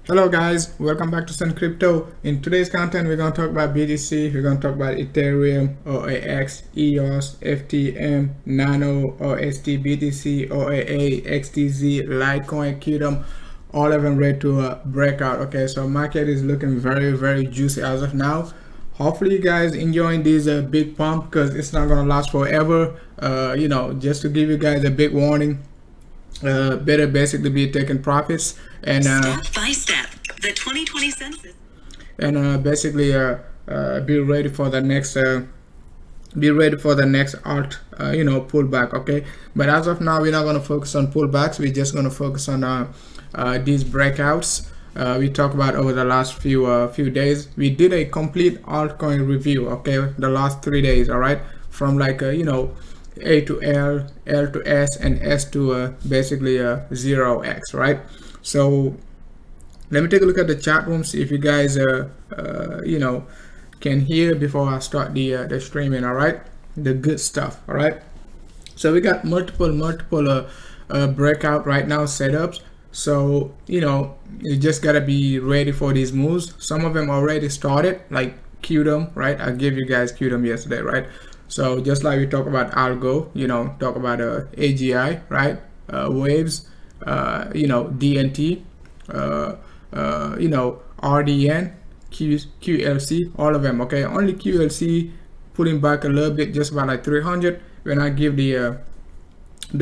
Hello guys, welcome back to Sun Crypto. In today's content, we're going to talk about BTC, we're going to talk about Ethereum, OAX, EOS, FTM, Nano, OST, BTC, OAA, XTZ, Litecoin, Qtum, all of them ready to breakout. Okay, so market is looking very juicy as of now. Hopefully you guys enjoying this big pump because it's not going to last forever. Just to give you guys a big warning, better basically be taking profits and step by step the 2020 census and basically be ready for the next alt pullback. Okay, but as of now we're not going to focus on pullbacks, we're just going to focus on these breakouts we talked about over the last few days. We did a complete altcoin review, okay, the last 3 days, all right, from like A to L, L to S, and S to basically 0x, right? So let me take a look at the chat room, see if you guys can hear before I start the streaming. All right, the good stuff. All right, so we got multiple breakout right now setups. So you just gotta be ready for these moves. Some of them already started, like Qtum, right? I gave you guys Qtum yesterday, right? So just like we talk about algo, talk about AGI, right? Waves, DNT, RDN, QLC, all of them. Okay, only QLC pulling back a little bit, just about like 300. When I give the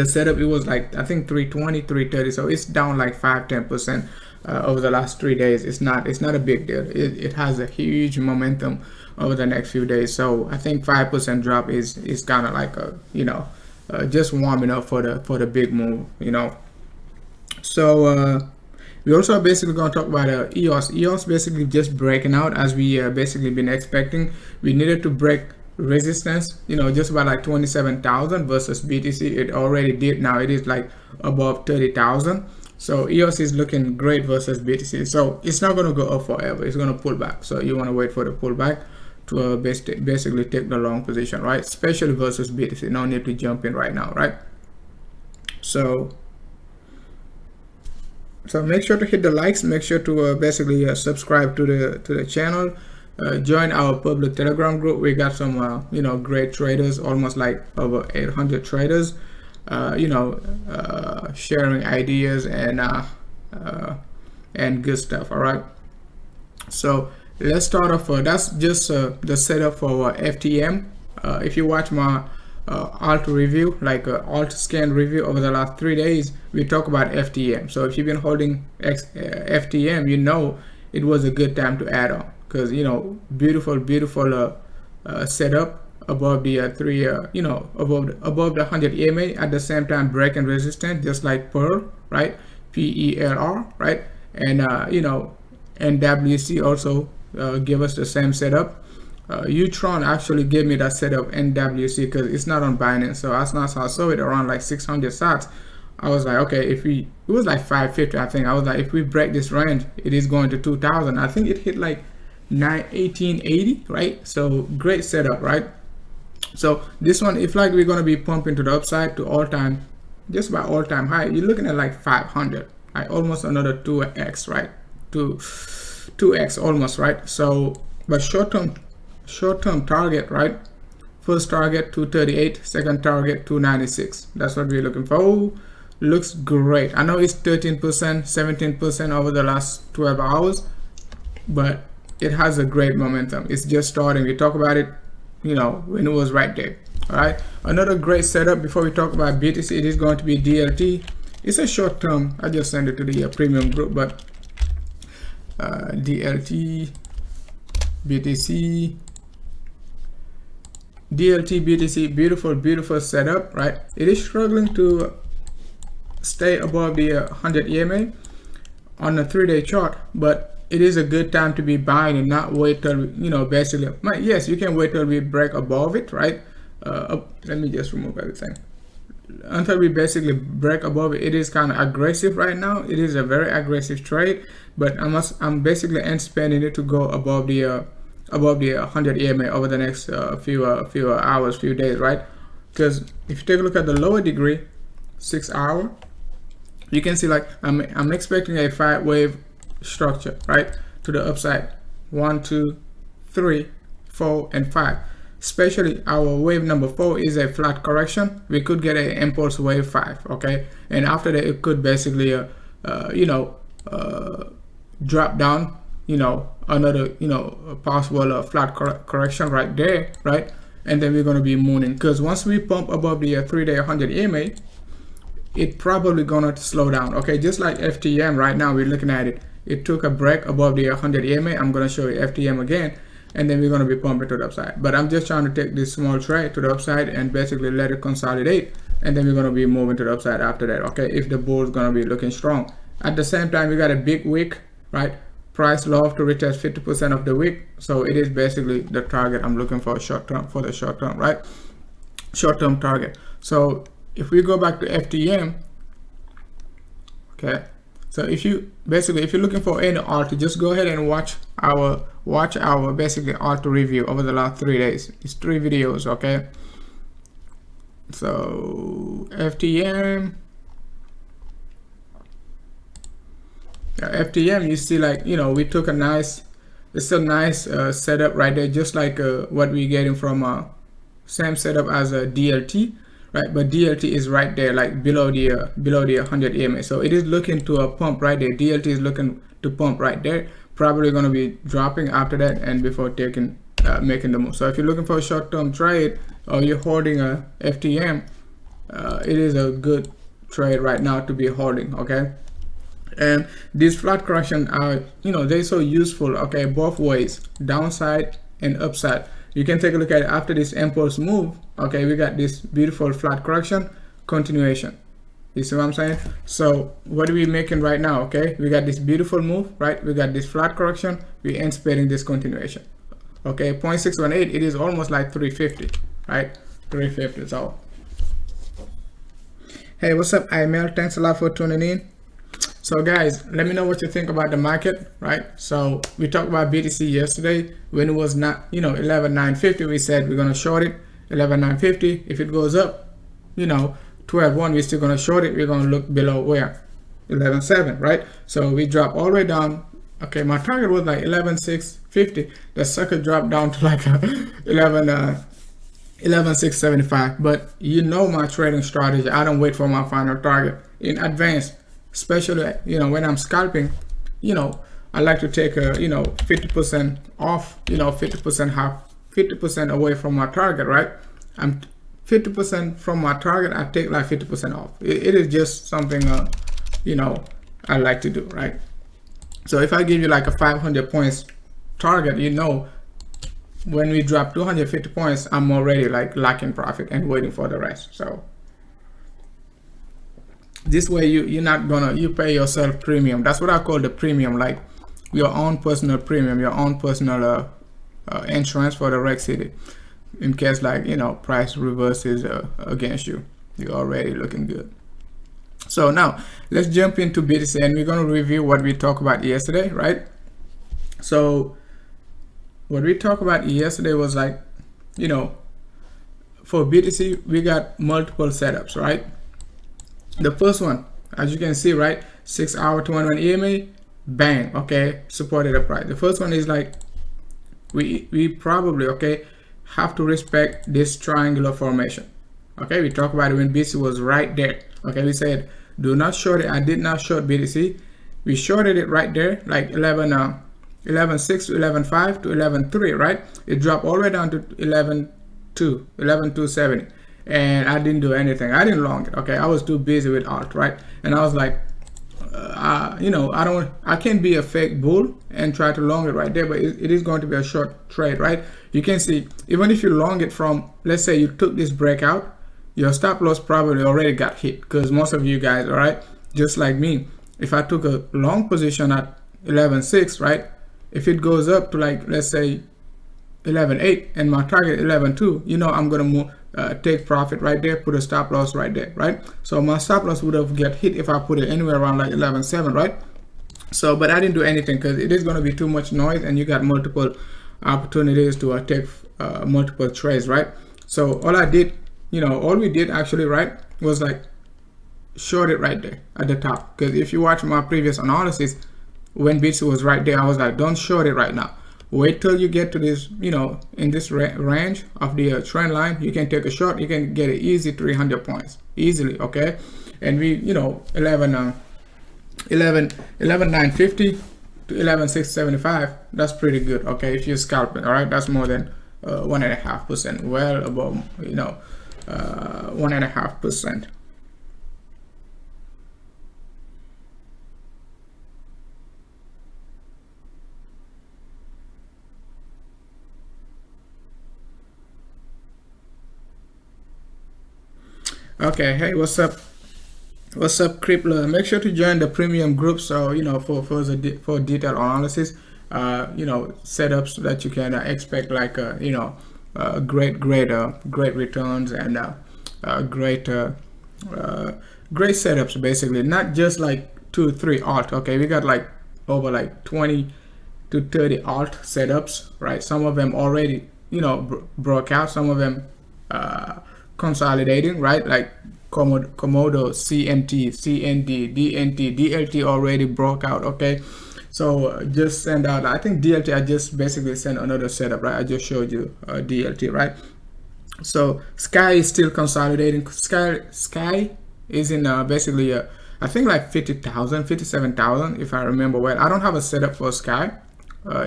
setup, it was like I think 320, 330. So it's down like 5-10% over the last 3 days. It's not a big deal. It has a huge momentum over the next few days. So I think 5% drop is kind of like a just warming up for the big move. So we also basically going to talk about EOS. EOS basically just breaking out as we basically been expecting. We needed to break resistance, just about like 27,000 versus BTC. It already did. Now it is like above 30,000. So EOS is looking great versus BTC. So it's not going to go up forever. It's going to pull back. So you want to wait for the pullback to basically take the long position, right? Especially versus BTC. No need to jump in right now, right? So make sure to hit the likes. Make sure to basically subscribe to the channel. Join our public Telegram group. We got some great traders, almost like over 800 traders. Sharing ideas and good stuff. All right. So let's start off. That's just the setup for FTM. If you watch my alt review, like alt scan review over the last 3 days, we talk about FTM. So if you've been holding FTM, it was a good time to add on, because beautiful setup above the above the 100 EMA, at the same time breaking resistance, just like Pearl, right? PELR, right? And NWC also give us the same setup. Utron actually gave me that setup NWC because it's not on Binance. So as soon as I saw it around like 600 sats, I was like, okay, it was like 550, I think. I was like, if we break this range, it is going to 2000. I think it hit like 1880, right? So great setup, right? So this one, if like we're going to be pumping to the upside to just about all-time high, you're looking at like 500, right? Almost another 2x, right? 2x almost, right? So, but short-term target, right? First target 238, second target 296. That's what we're looking for. Oh, looks great. I know it's 13%, 17% over the last 12 hours, but it has a great momentum. It's just starting. We talk about it, when it was right there. All right. Another great setup before we talk about BTC, it is going to be DLT. It's a short term. I just sent it to the premium group, but DLT, BTC, beautiful setup, right? It is struggling to stay above the 100 EMA on a 3-day chart, but it is a good time to be buying and not wait till basically, yes, you can wait till we break above it, right? Let me just remove everything. Until we basically break above it, it is kind of aggressive right now. It is a very aggressive trade, but I'm basically anticipating it to go above the 100 EMA over the next few hours, few days, right? Because if you take a look at the lower degree, 6 hour, you can see like I'm expecting a 5 wave structure, right, to the upside. 1, 2, 3, 4, and 5. Especially our wave number 4 is a flat correction. We could get an impulse wave 5, okay, and after that it could basically drop down, another possible flat correction right there, right, and then we're going to be mooning, because once we pump above the 3-day 100 EMA, it probably gonna slow down, okay, just like FTM. Right now we're looking at it, it took a break above the 100 EMA. I'm going to show you FTM again, and then we're going to be pumping to the upside. But I'm just trying to take this small trade to the upside and basically let it consolidate, and then we're going to be moving to the upside after that, okay, if the bull is going to be looking strong. At the same time, we got a big wick, right? Price love to retest 50% of the wick, so it is basically the target I'm looking for short term, for the short term, right? Short term target. So if we go back to FTM, okay, so if you're looking for any alt, just go ahead and watch our basically alt review over the last 3 days. It's 3 videos, okay? So FTM, FTM, you see, like, we took a nice setup right there, just like what we getting from same setup as a DLT, right? But DLT is right there, like below the 100 EMA. So it is looking to a pump right there. DLT is looking to pump right there. Probably going to be dropping after that and before making the move. So if you're looking for a short-term trade, or you're holding a FTM, it is a good trade right now to be holding, okay? And these flat correction are, they're so useful, okay, both ways, downside and upside. You can take a look at it after this impulse move, okay, we got this beautiful flat correction, continuation. You see what I'm saying? So what are we making right now, okay? We got this beautiful move, right? We got this flat correction, we're anticipating this continuation. Okay, 0.618, it is almost like 350, right? 350, so. Hey, what's up, Imel? Thanks a lot for tuning in. So guys, let me know what you think about the market, right? So we talked about BTC yesterday when it was not, 11,950. We said we're gonna short it 11,950. If it goes up, 12,1, we're still gonna short it. We're gonna look below where 11,700, right? So we dropped all the way down. Okay, my target was like 11,650. The sucker dropped down to like 11,675. But my trading strategy, I don't wait for my final target in advance. Especially, when I'm scalping, I like to take a, 50% off, 50% away from my target, right? I'm 50% from my target, I take like 50% off. It is just something, I like to do, right? So if I give you like a 500 points target, when we drop 250 points, I'm already like locking profit and waiting for the rest. So this way you pay yourself premium. That's what I call the premium, like your own personal premium, your own personal insurance for the Reg City, in case like price reverses against you. You're already looking good. So now let's jump into BTC, and we're going to review what we talked about yesterday, right? So what we talked about yesterday was like, for BTC we got multiple setups, right? The first one, as you can see, right, 6 hour 21 EMA, bang, okay, supported the price. The first one is like we probably, okay, have to respect this triangular formation. Okay, we talked about it when BTC was right there. Okay, we said do not short it. I did not short BTC. We shorted it right there, like 11.6 to 11.5 to 11.3, right? It dropped all the way down to 11.270. And I didn't do anything. I didn't long it. Okay, I was too busy with alt, right? And I was like, I can't be a fake bull and try to long it right there, but it is going to be a short trade, right? You can see, even if you long it from, let's say you took this breakout, your stop loss probably already got hit, because most of you guys, all right, just like me, if I took a long position at 11.6, right? If it goes up to like, let's say 11.8 and my target 11.2, I'm gonna move. Take profit right there, put a stop loss right there, right? So my stop loss would have get hit if I put it anywhere around like 11.7, right? So, but I didn't do anything because it is going to be too much noise, and you got multiple opportunities to take multiple trades, right? So all I did, all we did actually, right, was like short it right there at the top. Because if you watch my previous analysis, when BTC was right there, I was like, don't short it right now. Wait till you get to this, you know, in this range of the trend line. You can take a short. You can get an easy 300 points easily, okay? And we, you know, 11,950 to 11,675. That's pretty good, okay? If you're scalping, all right, that's more than 1.5%, well above, you know, 1.5%. Okay, hey, what's up? What's up, Crippler? Make sure to join the premium group, so you know, for detailed analysis, you know, setups that you can expect, like you know, great returns and great setups, basically. Not just like 2-3 alt. Okay, we got like over like 20 to 30 alt setups, right? Some of them already, you know, broke out. Some of them consolidating, right? Like Komodo, CMT, CND, DNT, DLT already broke out, okay? So just send out, I think DLT, I just basically sent another setup, right? I just showed you DLT, right? So Sky is still consolidating. Sky is in basically, I think like 50,000, 57,000, if I remember well. I don't have a setup for Sky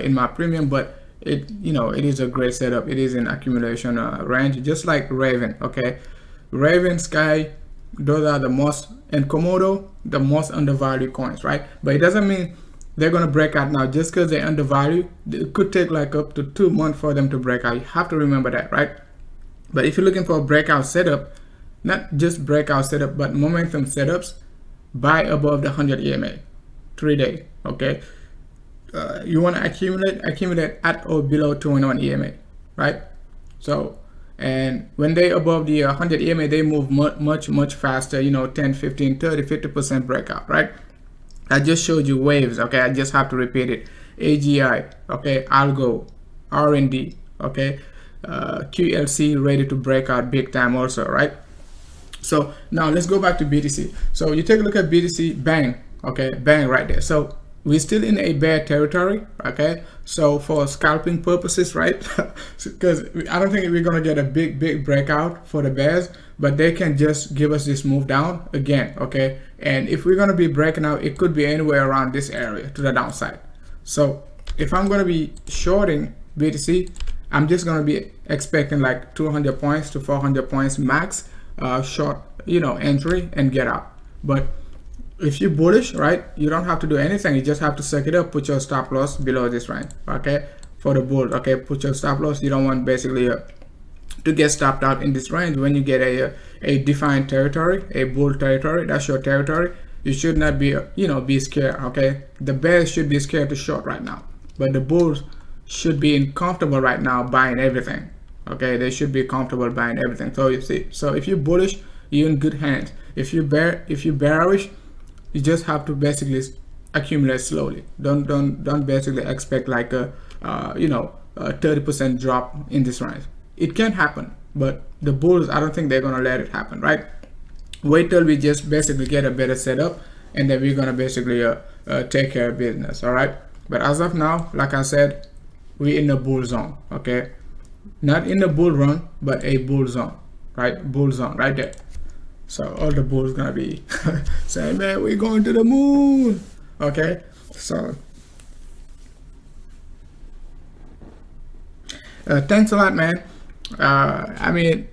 in my premium, but it, you know, it is a great setup. It is in accumulation range, just like Raven, okay? Raven, Sky, those are the most, and Komodo, the most undervalued coins, right? But it doesn't mean they're gonna break out now just because they're undervalued. It could take like up to 2 months for them to break out. You have to remember that, right? But if you're looking for a breakout setup, not just breakout setup, but momentum setups, buy above the 100 EMA, 3-day, okay? You want to accumulate at or below 21 EMA, right? So, and when they above the 100 EMA, they move much faster, you know, 10, 15, 30, 50% breakout, right? I just showed you waves, okay? I just have to repeat it. AGI, okay? Algo, RND, okay? QLC ready to break out big time also, right? So now let's go back to BTC. So you take a look at BTC, bang, okay? Bang right there. So we're still in a bear territory, okay? So for scalping purposes, right? Because I don't think we're gonna get a big breakout for the bears, but they can just give us this move down again, okay? And if we're gonna be breaking out, it could be anywhere around this area to the downside. So if I'm gonna be shorting BTC, I'm just gonna be expecting like 200 points to 400 points max short, you know, entry and get out. But if you're bullish, right, you don't have to do anything. You just have to suck it up, put your stop loss below this range, okay? For the bull, okay, put your stop loss. You don't want basically to get stopped out in this range. When you get a defined territory, a bull territory, that's your territory. You should not be, you know, be scared, okay? The bears should be scared to short right now, but the bulls should be comfortable right now buying everything, okay? They should be comfortable buying everything. So you see, so if you're bullish, you're in good hands. If you're bearish, you just have to basically accumulate slowly. Don't basically expect like a you know, a 30% drop in this range. It can happen, but the bulls, I don't think they're gonna let it happen, right? Wait till we just basically get a better setup, and then we're gonna basically take care of business, all right? But as of now, like I said, we're in the bull zone, okay? Not in the bull run, but a bull zone, right? Bull zone right there. So all the bulls gonna be saying, man, we're going to the moon, okay? So thanks a lot, man. I mean,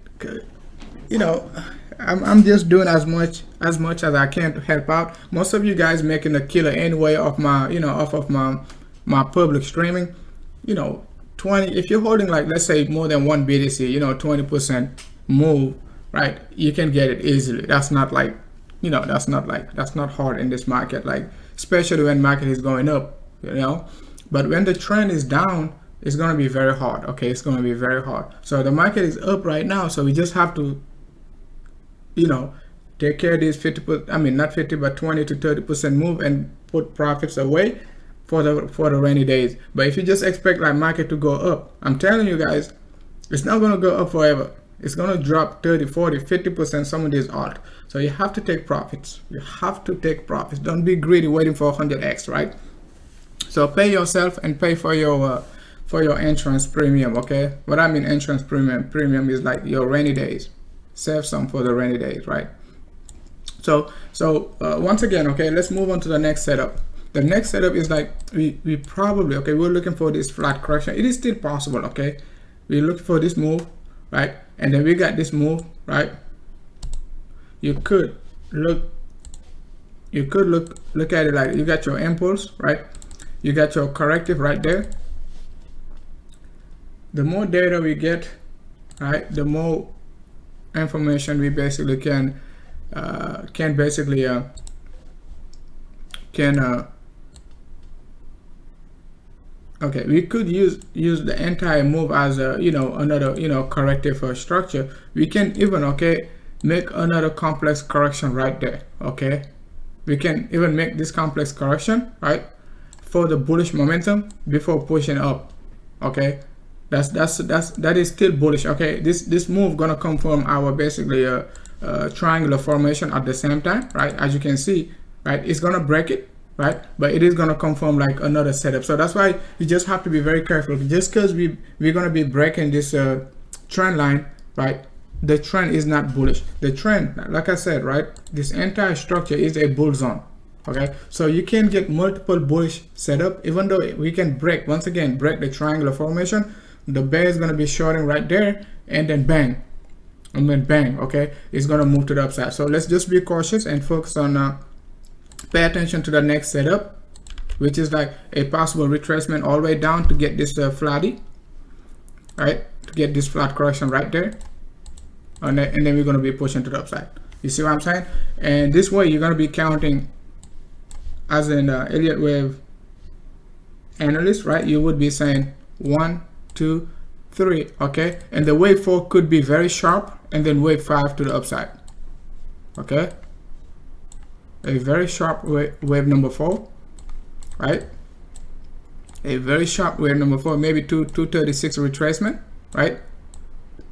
you know, I'm just doing as much as I can to help out. Most of you guys making a killer anyway off my, you know, off of my public streaming. You know, 20, if you're holding like, let's say more than one BTC, you know, 20% move, right? You can get it easily. That's not like, you know, that's not hard in this market, like especially when market is going up, you know. But when the trend is down, it's going to be very hard, okay? It's going to be very hard. So the market is up right now, so we just have to, you know, take care of these 50%, I mean not 50 but 20 to 30% move and put profits away for the rainy days. But if you just expect like market to go up, I'm telling you guys, it's not going to go up forever. It's going to drop 30, 40, 50% some of these alt. So you have to take profits. You have to take profits. Don't be greedy waiting for 100x, right? So pay yourself and pay for your entrance premium. Okay, what I mean entrance premium is like your rainy days. Save some for the rainy days, right? So once again, okay, let's move on to the next setup. The next setup is like we probably, okay, we're looking for this flat correction. It is still possible, okay? We're looking for this move, right? And then we got this move, right? You could look at it like you got your impulse, right? You got your corrective right there. The more data we get, right, the more information we basically can okay, we could use the entire move as a another corrective structure. We can even, okay, make another complex correction right there. Okay, we can even make this complex correction, right, for the bullish momentum before pushing up. Okay, that is still bullish. Okay, this move gonna come from our basically triangular formation at the same time, right? As you can see, right, it's gonna break it, right, but it is gonna come from like another setup. So that's why you just have to be very careful. Just because we're gonna be breaking this trend line, right, the trend is not bullish. The trend, like I said, right, this entire structure is a bull zone. Okay, so you can get multiple bullish setup, even though we can break, once again, break the triangular formation. The bear is going to be shorting right there, and then bang, and then bang. Okay, it's going to move to the upside. So let's just be cautious and focus on pay attention to the next setup, which is like a possible retracement all the way down to get this flatty, right, to get this flat correction right there, and then we're going to be pushing to the upside. You see what I'm saying? And this way you're going to be counting as an Elliott wave analyst, right? You would be saying 1, 2, 3, okay, and the wave 4 could be very sharp, and then wave 5 to the upside. Okay, a very sharp wave number 4, right? A very sharp wave number 4, maybe 236 retracement, right,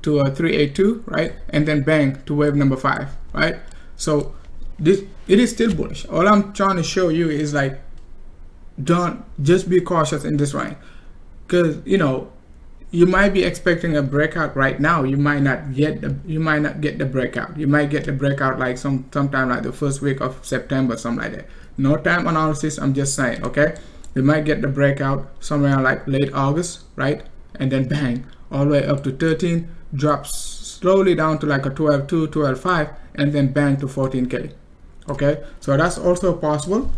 to a 382, right, and then bang to wave number 5, right? So it is still bullish. All I'm trying to show you is like, don't just be cautious in this range, because you might be expecting a breakout right now. You might not get the breakout. You might get the breakout like sometime like the first week of September, something like that. No time analysis, I'm just saying. Okay, you might get the breakout somewhere like late August, right, and then bang all the way up to 13, drops slowly down to like a 12.2, 12.5, and then bang to 14k. Okay, so that's also possible,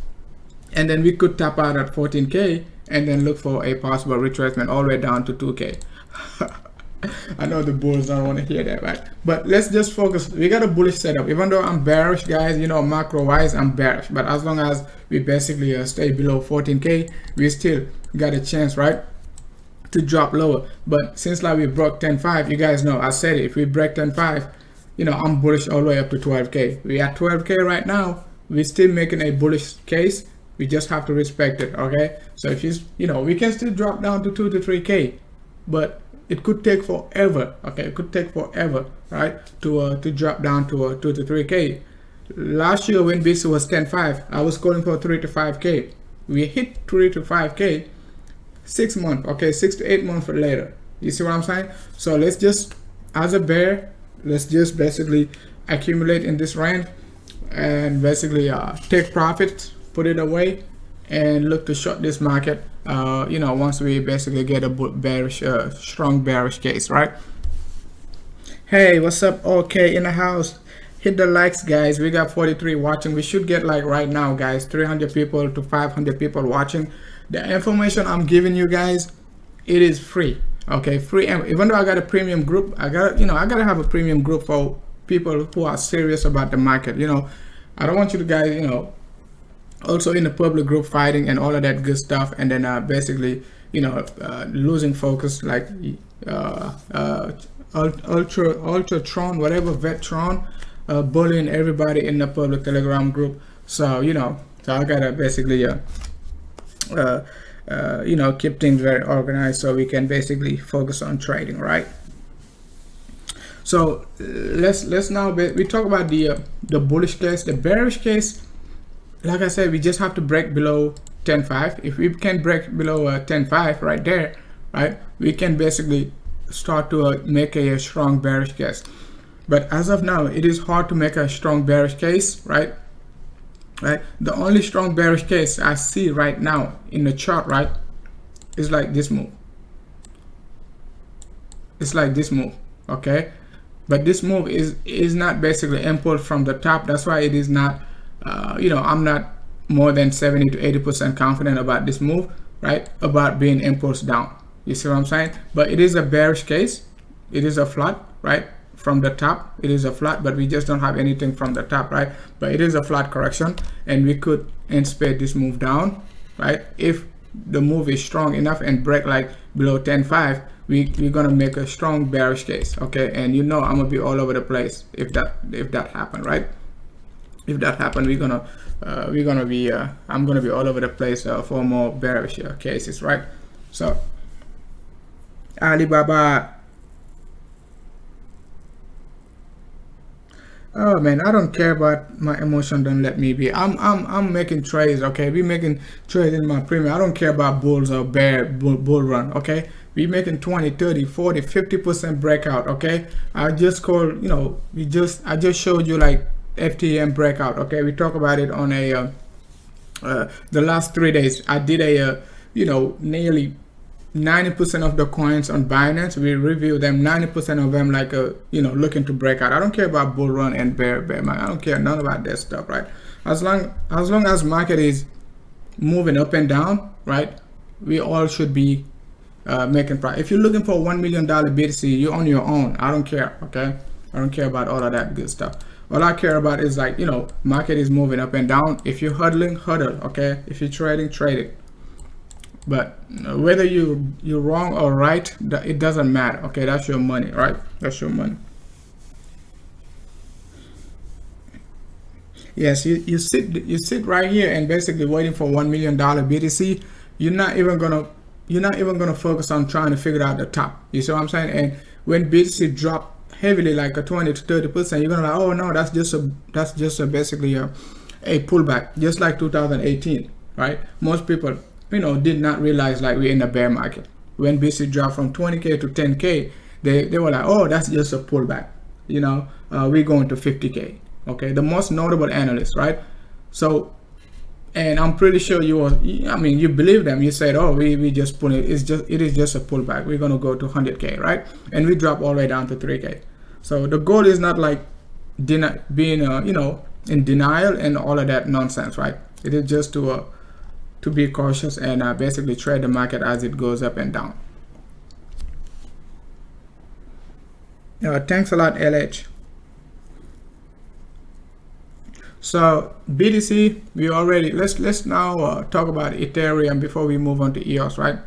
and then we could tap out at 14k and then look for a possible retracement all the way down to 2k. I know the bulls don't want to hear that, right? But let's just focus. We got a bullish setup. Even though I'm bearish, guys, macro wise I'm bearish, but as long as we basically stay below 14k, we still got a chance, right, to drop lower. But since like we broke 10.5, you guys know I said it, if we break 10.5, I'm bullish all the way up to 12k. We at 12k right now. We're still making a bullish case. We just have to respect it. Okay, so if we can still drop down to 2 to 3k, but it could take forever. Okay, it could take forever, right, to drop down to 2 to 3k. Last year when BTC was 10.5, I was calling for 3 to 5k. We hit 3 to 5k 6 months, okay, 6 to 8 months later. You see what I'm saying? So let's just, as a bear, let's just basically accumulate in this range and basically take profit, put it away, and look to short this market once we basically get a bearish strong bearish case, right? Hey, what's up? Okay, in the house, hit the likes, guys. We got 43 watching. We should get like right now, guys, 300 people to 500 people watching. The information I'm giving you guys, it is free. Okay, free. Even though I got a premium group, I gotta have a premium group for people who are serious about the market. I don't want you to guys also in the public group fighting and all of that good stuff, and then basically losing focus, like Ultratron, whatever, Vetron, bullying everybody in the public Telegram group. So so I gotta basically keep things very organized so we can basically focus on trading, right? So let's now we talk about the bullish case. The bearish case, like I said, we just have to break below 10.5. If we can break below 10.5 right there, right, we can basically start to make a strong bearish case. But as of now, it is hard to make a strong bearish case, right? The only strong bearish case I see right now in the chart, right, is like this move. It's like this move, okay? But this move is not basically impulse from the top. That's why it is not, you know, I'm not more than 70 to 80% confident about this move, right? About being impulse down. You see what I'm saying? But it is a bearish case. It is a flat, right? From the top, it is a flat, but we just don't have anything from the top, right? But it is a flat correction, and we could anticipate this move down, right? If the move is strong enough and break like below 10.5, we're gonna make a strong bearish case, okay? And you know I'm gonna be all over the place if that happen, right? If that happen, I'm gonna be all over the place for more bearish cases, right? So Alibaba. Oh man, I don't care about my emotion. Don't let me be. I'm making trades, okay? We making trades in my premium. I don't care about bulls or bull run, okay? We making 20, 30, 40, 50% breakout, okay? I just called, you know, I just showed you like FTM breakout, okay? We talk about it on a the last 3 days. I did a you know, nearly 90% of the coins on Binance, we review them. 90% of them like you know, looking to break out. I don't care about bull run and bear man. I don't care none about that stuff, right? As long as market is moving up and down, right, we all should be making profit. If you're looking for $1 million BTC, you're on your own. I don't care, okay? I don't care about all of that good stuff. All I care about is like, you know, market is moving up and down. If you're huddling, huddle, okay? If you're trading, trade it. But whether you're wrong or right, it doesn't matter, okay? That's your money, right? That's your money. Yes, you sit right here and basically waiting for $1 million BTC. You're not even gonna focus on trying to figure out the top. You see what I'm saying? And when BTC drop heavily, like a 20 to 30%, you're gonna like, oh no, that's just basically a pullback, just like 2018, right? Most people, you know, did not realize like we're in a bear market. When BTC dropped from 20K to 10K, they were like, oh, that's just a pullback. You know, we're going to 50K. Okay, the most notable analysts, right? So, and I'm pretty sure you believe them. You said, oh, we just pull it. It is just a pullback. We're gonna go to 100K, right? And we drop all the way down to 3K. So the goal is not like being you know, in denial and all of that nonsense, right? It is just to be cautious and basically trade the market as it goes up and down. Thanks a lot, LH. So BTC, we already let's now talk about Ethereum before we move on to EOS, right?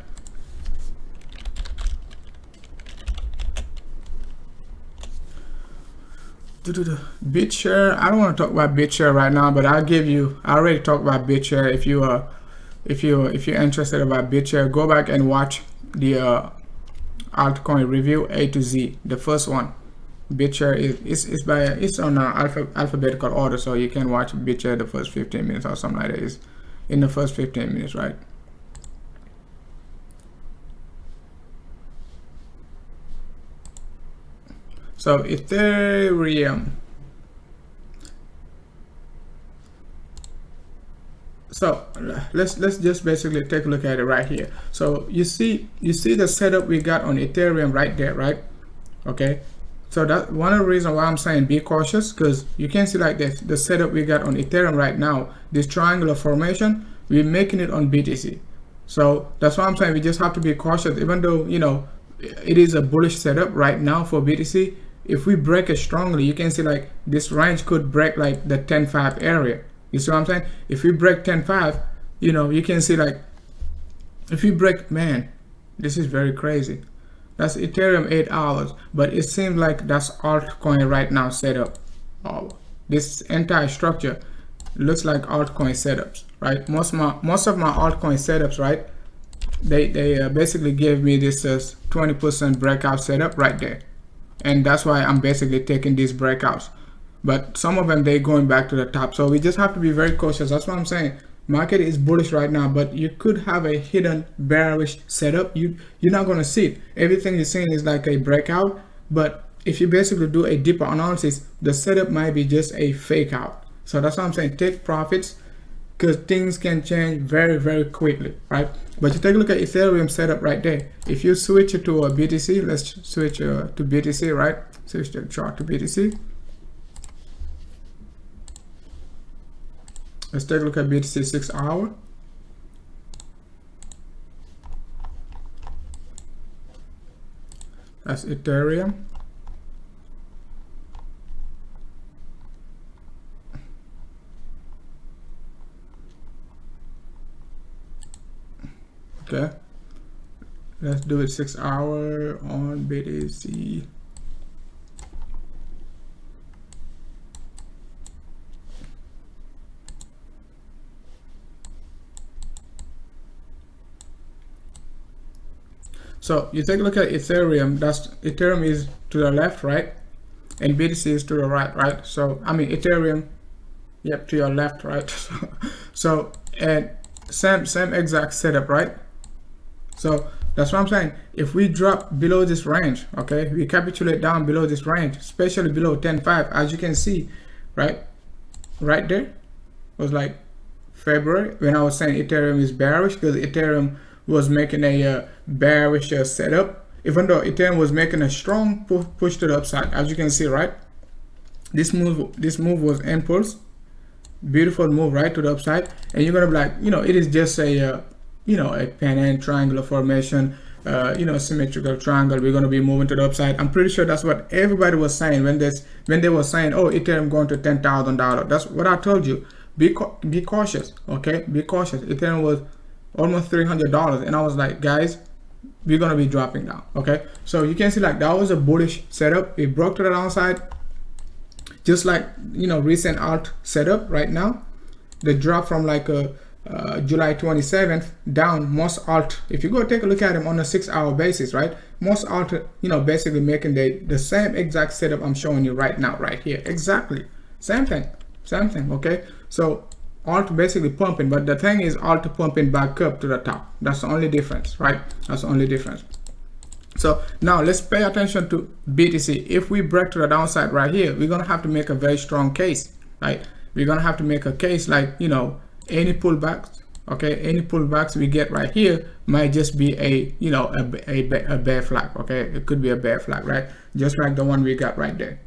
BitShare, I don't want to talk about BitShare right now, but I already talked about BitShare. If you're interested about BitShare, go back and watch the altcoin review A to Z, the first one. BitShare it's on alphabetical order, so you can watch BitShare the first 15 minutes or something like that. It's in the first 15 minutes, right? So Ethereum. So let's just basically take a look at it right here. So you see the setup we got on Ethereum right there, right? Okay. So that's one of the reasons why I'm saying be cautious, because you can see like this, the setup we got on Ethereum right now, this triangular formation, we're making it on BTC. So that's why I'm saying we just have to be cautious, even though, you know, it is a bullish setup right now for BTC. If we break it strongly, you can see like this range could break like the 10.5 area. You see what I'm saying? If we break 10.5, you know, you can see like, if we break, man, this is very crazy. That's Ethereum 8 hours, but it seems like that's altcoin right now set up. Oh, this entire structure looks like altcoin setups, right? Most of my altcoin setups, right? They basically gave me this 20% breakout setup right there, and that's why I'm basically taking these breakouts. But some of them they going back to the top, so we just have to be very cautious. That's what I'm saying. market is bullish right now, but you could have a hidden bearish setup. You're not going to see it. Everything you're seeing is like a breakout, but if you basically do a deeper analysis, the setup might be just a fake out. So that's why I'm saying take profits, because things can change very, very quickly, right? But you take a look at Ethereum setup right there. If you switch it to a BTC, let's switch to BTC, right? Switch the chart to BTC. Let's take a look at BTC 6 hour. That's Ethereum. Okay, let's do it 6 hour on BTC. So you take a look at Ethereum. That's Ethereum is to the left, right, and BTC is to the right, right? So I mean Ethereum, yep, to your left, right? So and same exact setup, right? So that's what I'm saying. If we drop below this range, okay, we capitulate down below this range, especially below 10.5, as you can see, right there was like February when I was saying Ethereum is bearish, because Ethereum was making a bearish setup, even though Ethereum was making a strong push to the upside. As you can see, right, this move was impulse, beautiful move right to the upside, and you're gonna be like, you know, it is just a a pennant triangular formation, symmetrical triangle. We're going to be moving to the upside. I'm pretty sure that's what everybody was saying when they were saying, oh, Ethereum going to $10,000. That's what I told you. Be cautious, okay? Be cautious. Ethereum was almost $300, and I was like, guys, we're going to be dropping down, okay? So you can see like that was a bullish setup. It broke to the downside, just like recent alt setup right now. The drop from like a July 27th down. Most alt, if you go take a look at them on a 6 hour basis, right, most alt basically making the same exact setup I'm showing you right now, right here. Exactly same thing, okay? So alt basically pumping, but the thing is alt pumping back up to the top. That's the only difference, right? That's the only difference. So now let's pay attention to BTC. If we break to the downside right here, we're gonna have to make a very strong case, right? We're gonna have to make a case like any pullbacks, okay, any pullbacks we get right here might just be a bear flag, okay? It could be a bear flag, right? Just like the one we got right there.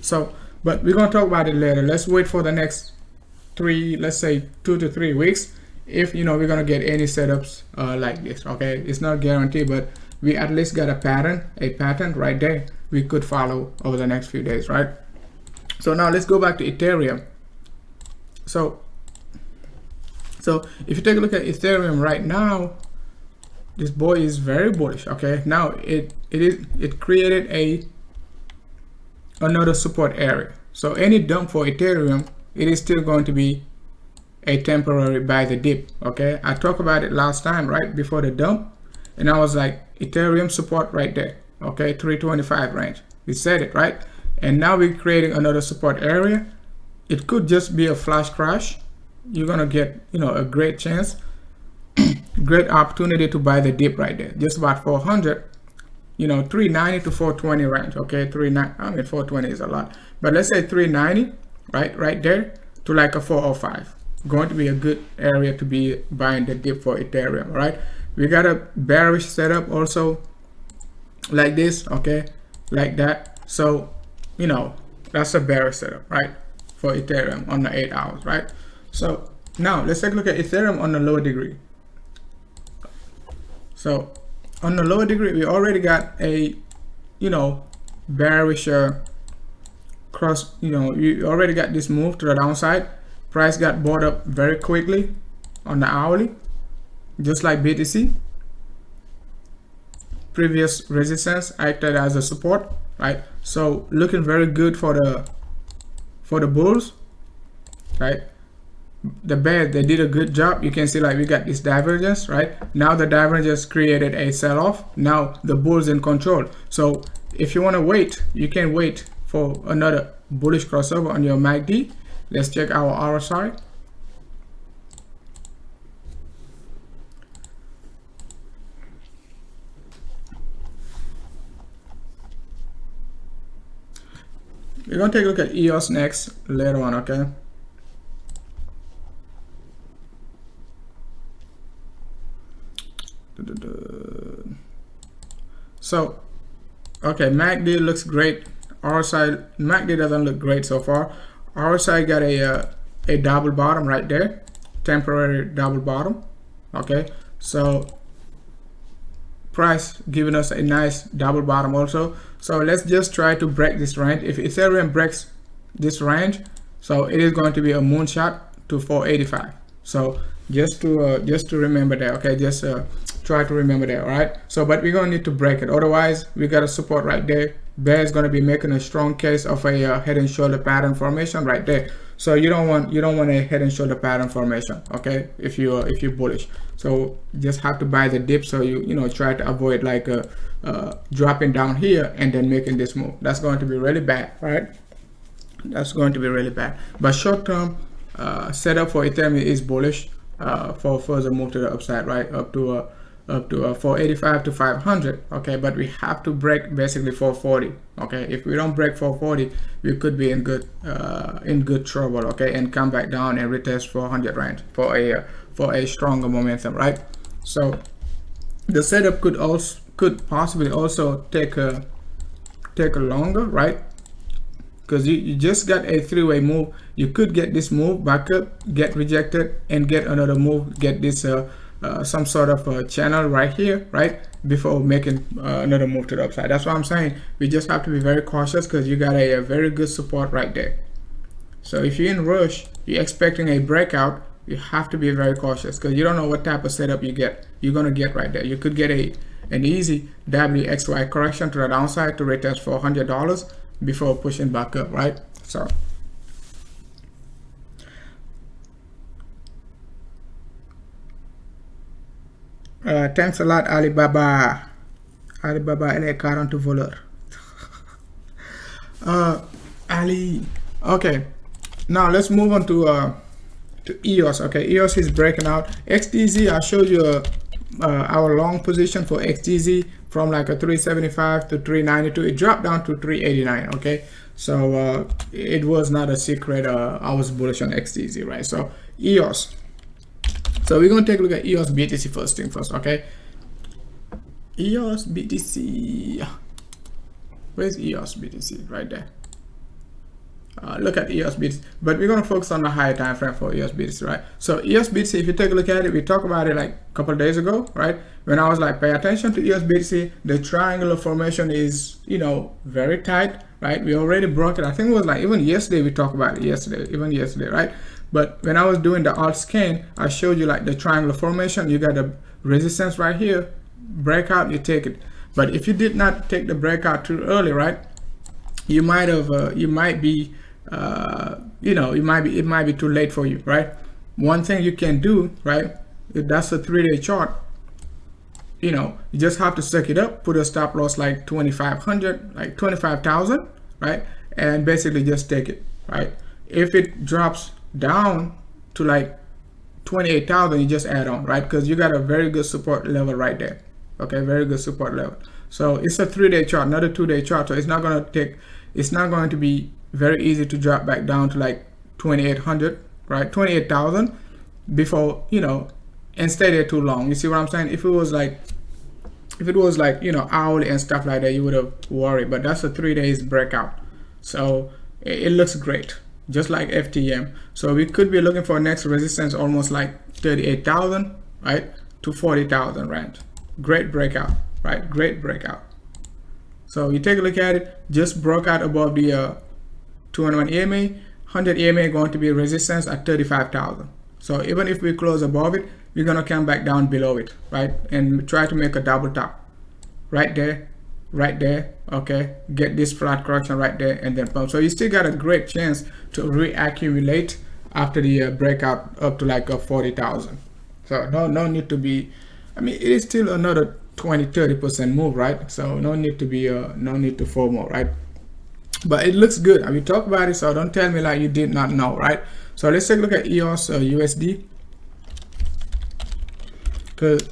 So but we're going to talk about it later. Let's wait for the next let's say 2 to 3 weeks, if we're going to get any setups like this, okay? It's not guaranteed, but we at least got a pattern right there we could follow over the next few days, right? So now let's go back to Ethereum. So if you take a look at Ethereum right now, this boy is very bullish, okay? Now it created another support area. So any dump for Ethereum, it is still going to be a temporary buy the dip, okay? I talked about it last time, right before the dump, and I was like, Ethereum support right there, okay? 325 range. We said it, right? And now we're creating another support area. It could just be a flash crash. You're gonna get a great chance, great opportunity to buy the dip right there, just about 400, 390 to 420 range, okay? 420 is a lot, but let's say 390 right there to like a 405, going to be a good area to be buying the dip for Ethereum, right? We got a bearish setup also like this, okay, like that. So that's a bearish setup, right, for Ethereum on the 8 hours, right? So now let's take a look at Ethereum on the lower degree. So on the lower degree, we already got a bearish cross. You already got this move to the downside. Price got bought up very quickly on the hourly, just like BTC. Previous resistance acted as a support, right? So looking very good for the bulls, right? The bear, they did a good job. You can see like we got this divergence, right? Now the divergence created a sell-off. Now the bulls in control. So if you want to wait, you can wait for another bullish crossover on your MACD. Let's check our RSI. We're gonna take a look at EOS next later on, okay? So, okay, MACD looks great. RSI, MACD doesn't look great so far. RSI got a double bottom right there, temporary double bottom. Okay, so price giving us a nice double bottom also. So let's just try to break this range. If Ethereum breaks this range, so it is going to be a moonshot to 485. So just to remember that, okay, just try to remember that. All right, so but we're gonna need to break it, otherwise we got a support right there. Bear is going to be making a strong case of a head and shoulder pattern formation right there. So you don't want a head and shoulder pattern formation, okay, if you're bullish. So just have to buy the dip, so you try to avoid like dropping down here and then making this move. That's going to be really bad, right? That's going to be really bad. But short term setup for Ethereum is bullish for further move to the upside, right, up to 485 to 500. Okay, but we have to break basically 440. Okay, if we don't break 440, we could be in good trouble. Okay, and come back down and retest 400 range for a stronger momentum, right? So the setup could possibly also take a longer, right? Because you just got a three-way move. You could get this move back up, get rejected, and get another move, get this some sort of channel right here, right, before making another move to the upside. That's what I'm saying. We just have to be very cautious because you got a very good support right there. So if you're in rush, you're expecting a breakout, you have to be very cautious because you don't know what type of setup you're gonna get right there. You could get an easy WXY correction to the downside to retest $400 before pushing back up, right? So thanks a lot, Alibaba elle est 40 voleurs. Ali. Okay, now let's move on to EOS. Okay, EOS is breaking out. XDZ, I showed you our long position for XDZ from like a 375 to 392. It dropped down to 389. Okay, so it was not a secret. I was bullish on XDZ, right? So EOS. So we're going to take a look at EOS BTC first thing first, okay? EOS BTC. Where's EOS BTC? Right there. Look at EOS BTC. But we're going to focus on the higher time frame for EOS BTC, right? So EOS BTC, if you take a look at it, we talked about it like a couple of days ago, right? When I was like, pay attention to EOS BTC. The triangular formation is, very tight, right? We already broke it. I think it was like even yesterday we talked about it yesterday, right? But when I was doing the alt scan, I showed you like the triangular formation. You got the resistance right here, breakout, you take it. But if you did not take the breakout too early, right, it might be too late for you, right? One thing you can do, right, if that's a 3-day chart, you just have to suck it up, put a stop loss like 2,500, like 25,000, right, and basically just take it, right? If it drops down to like 28,000, you just add on, right? Because you got a very good support level right there. Okay, very good support level. So it's a 3-day chart, not a 2-day chart. So it's not going to be very easy to drop back down to like 2,800, right? 28,000 before, and stay there too long. You see what I'm saying? If it was like hourly and stuff like that, you would have worried. But that's a 3 days breakout. So it looks great, just like FTM. So we could be looking for next resistance almost like 38,000, right, to 40,000 range. Great breakout, right? Great breakout. So you take a look at it, just broke out above the 201 EMA, 100 EMA going to be resistance at 35,000. So even if we close above it, we're gonna come back down below it, right, and try to make a double top right there, okay, get this flat correction right there and then pump. So you still got a great chance to reaccumulate after the breakout up to like 40,000. So no need to be, I mean, it is still another 20-30% move, right? So no need to be no need to FOMO, right? But it looks good. I mean, talk about it, so don't tell me like you did not know, right? So let's take a look at EOS USD. Because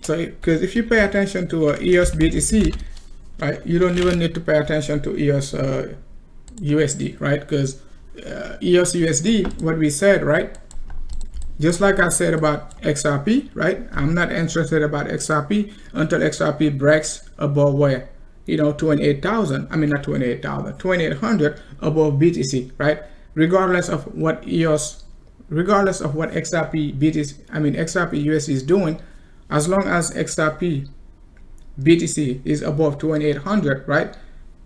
if you pay attention to EOS BTC, right, you don't even need to pay attention to EOS USD, right? Because EOS USD, what we said, right? Just like I said about XRP, right? I'm not interested about XRP until XRP breaks above where, you know, 28,000. I mean, not 28,000, 2,800 above BTC, right? Regardless of what EOS, regardless of what XRP BTC, I mean XRP USD is doing, as long as XRP BTC is above 2,800, right?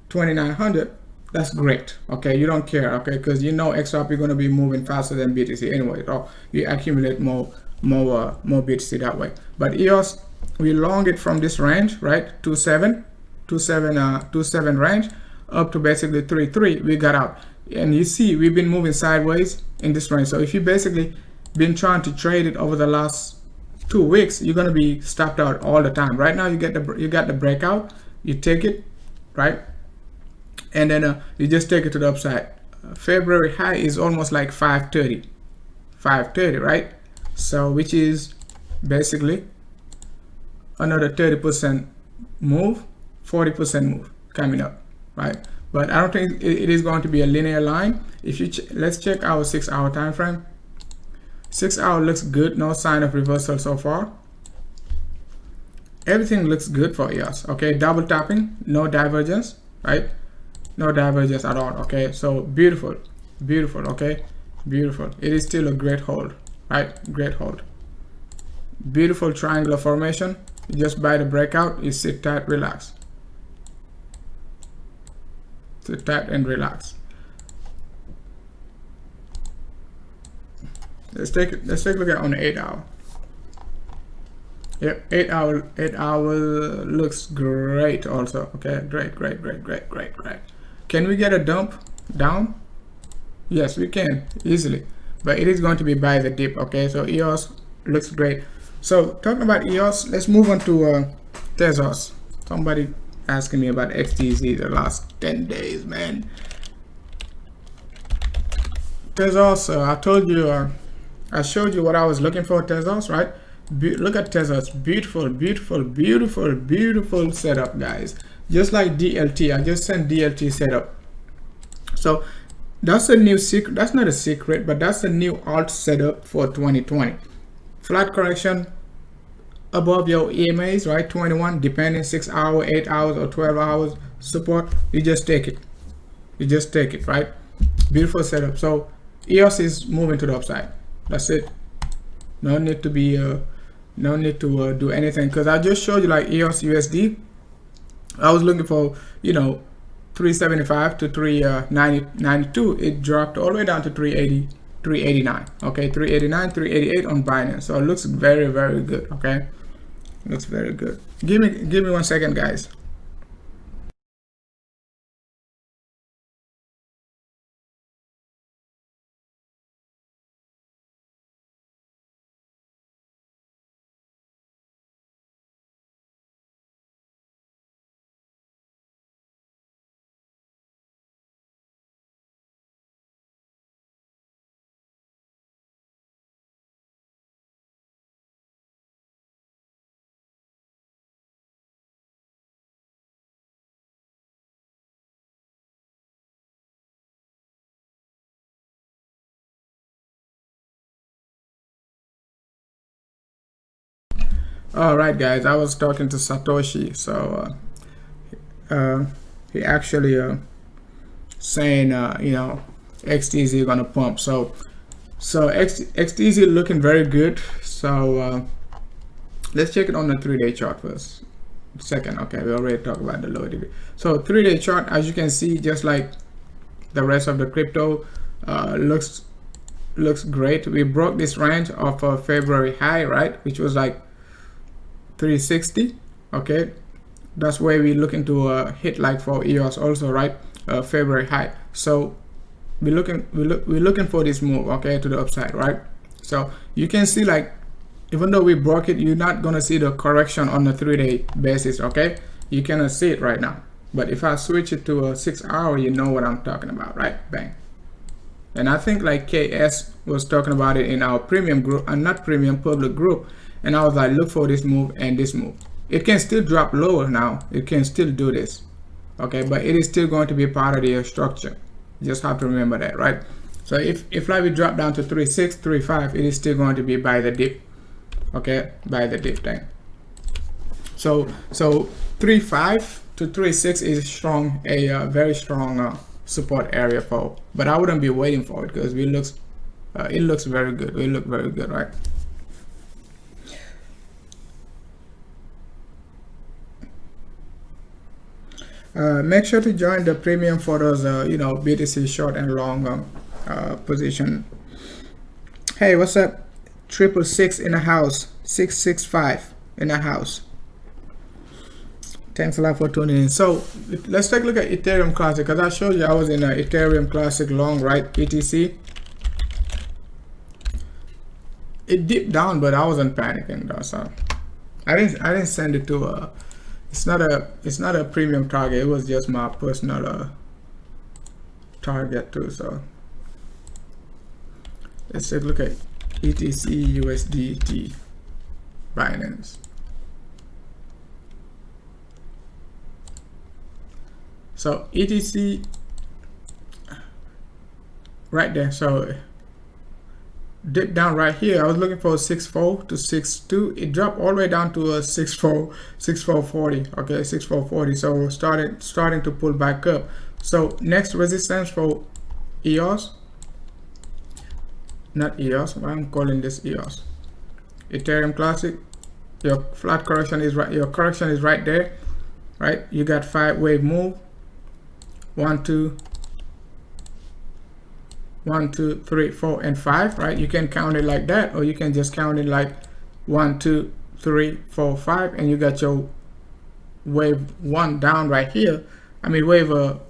2,900. That's great. Okay, you don't care. Okay, because you know XRP going to be moving faster than BTC anyway. So you accumulate more BTC that way. But EOS, we long it from this range, right? 27 range up to basically 3.3. We got out, and you see we've been moving sideways in this range. So if you basically been trying to trade it over the last 2 weeks, you're going to be stopped out all the time. Right now you got the breakout, you take it, right? And then you just take it to the upside. February high is almost like 530, right? So which is basically another 30% move, 40% move coming up, right? But I don't think it is going to be a linear line. If you let's check our 6-hour time frame. 6 hour looks good, no sign of reversal so far. Everything looks good for EOS. Okay, double tapping, no divergence, right? No divergence at all. Okay, so beautiful, okay, beautiful. It is still a great hold, right? Great hold. Beautiful triangular formation. You just buy the breakout, you sit tight, relax. Sit tight and relax. Let's take a look at on the 8 hour. Yep, 8 hour looks great also. Okay, great. Can we get a dump down? Yes, we can easily, but it is going to be by the dip. Okay, so EOS looks great. So talking about EOS, let's move on to Tezos. Somebody asking me about XTZ the last 10 days, man. Tezos, I told you, I showed you what I was looking for. Tezos, right? Look at Tezos, beautiful setup, guys. Just like DLT, I just sent DLT setup. So that's a new secret. That's not a secret, but that's a new alt setup for 2020. Flat correction above your EMAs, right? 21, depending 6 hours, 8 hours, or 12 hours support. You just take it. Right? Beautiful setup. So EOS is moving to the upside. That's it. No need to be no need to do anything, because I just showed you like EOS USD. I was looking for, you know, 375 to 392. It dropped all the way down to 380, 389. Okay, 389, 388 on Binance. So it looks very good. Okay, looks very good. Give me 1 second, guys. All right, guys, I was talking to Satoshi. So he actually saying you know, XTZ gonna pump. So XTZ looking very good. So let's check it on the 3-day chart first. Second, okay, we already talked about the low degree. So 3-day chart, as you can see, just like the rest of the crypto, looks great. We broke this range of a February high, right, which was like 360. Okay, that's where we're looking to hit, like for EOS also, right? February high. So we're looking for this move, okay, to the upside, right? So you can see, like, even though we broke it, you're not gonna see the correction on the 3-day basis. Okay, you cannot see it right now, but if I switch it to a 6 hour, you know what I'm talking about, right? Bang. And I think like KS was talking about it in our premium group, and not premium, public group. And I was like, look for this move and this move. It can still drop lower now. It can still do this. Okay, but it is still going to be part of the structure. You just have to remember that, right? So if like we drop down to 3.6, 3.5, it is still going to be by the dip, okay, by the dip thing. So 3.5 to 3.6 is strong, a very strong support area for, but I wouldn't be waiting for it because it looks very good. We look very good, right? Make sure to join the premium for those BTC short and long position. Hey, what's up? 666 in the house, 665 in the house. Thanks a lot for tuning in. So let's take a look at Ethereum Classic, because I showed you I was in a Ethereum Classic long, right? ETC. It dipped down, but I wasn't panicking though, so I didn't send it to a. It's not a premium target. It was just my personal target too. So let's take a look at ETC USDT Binance. So ETC right there. So dip down right here. I was looking for 6.4 to 6.2. It dropped all the way down to a 6.440. Okay, 6.440. So we're starting to pull back up. So next resistance for EOS, not EOS. Why I'm calling this EOS? Ethereum Classic. Your flat correction is right. Your correction is right there, right? You got 5-wave move. 1, 2, 3, 4, and 5, right? You can count it like that, or you can just count it like 1, 2, 3, 4, 5, and you got your wave 1 down right here. I mean,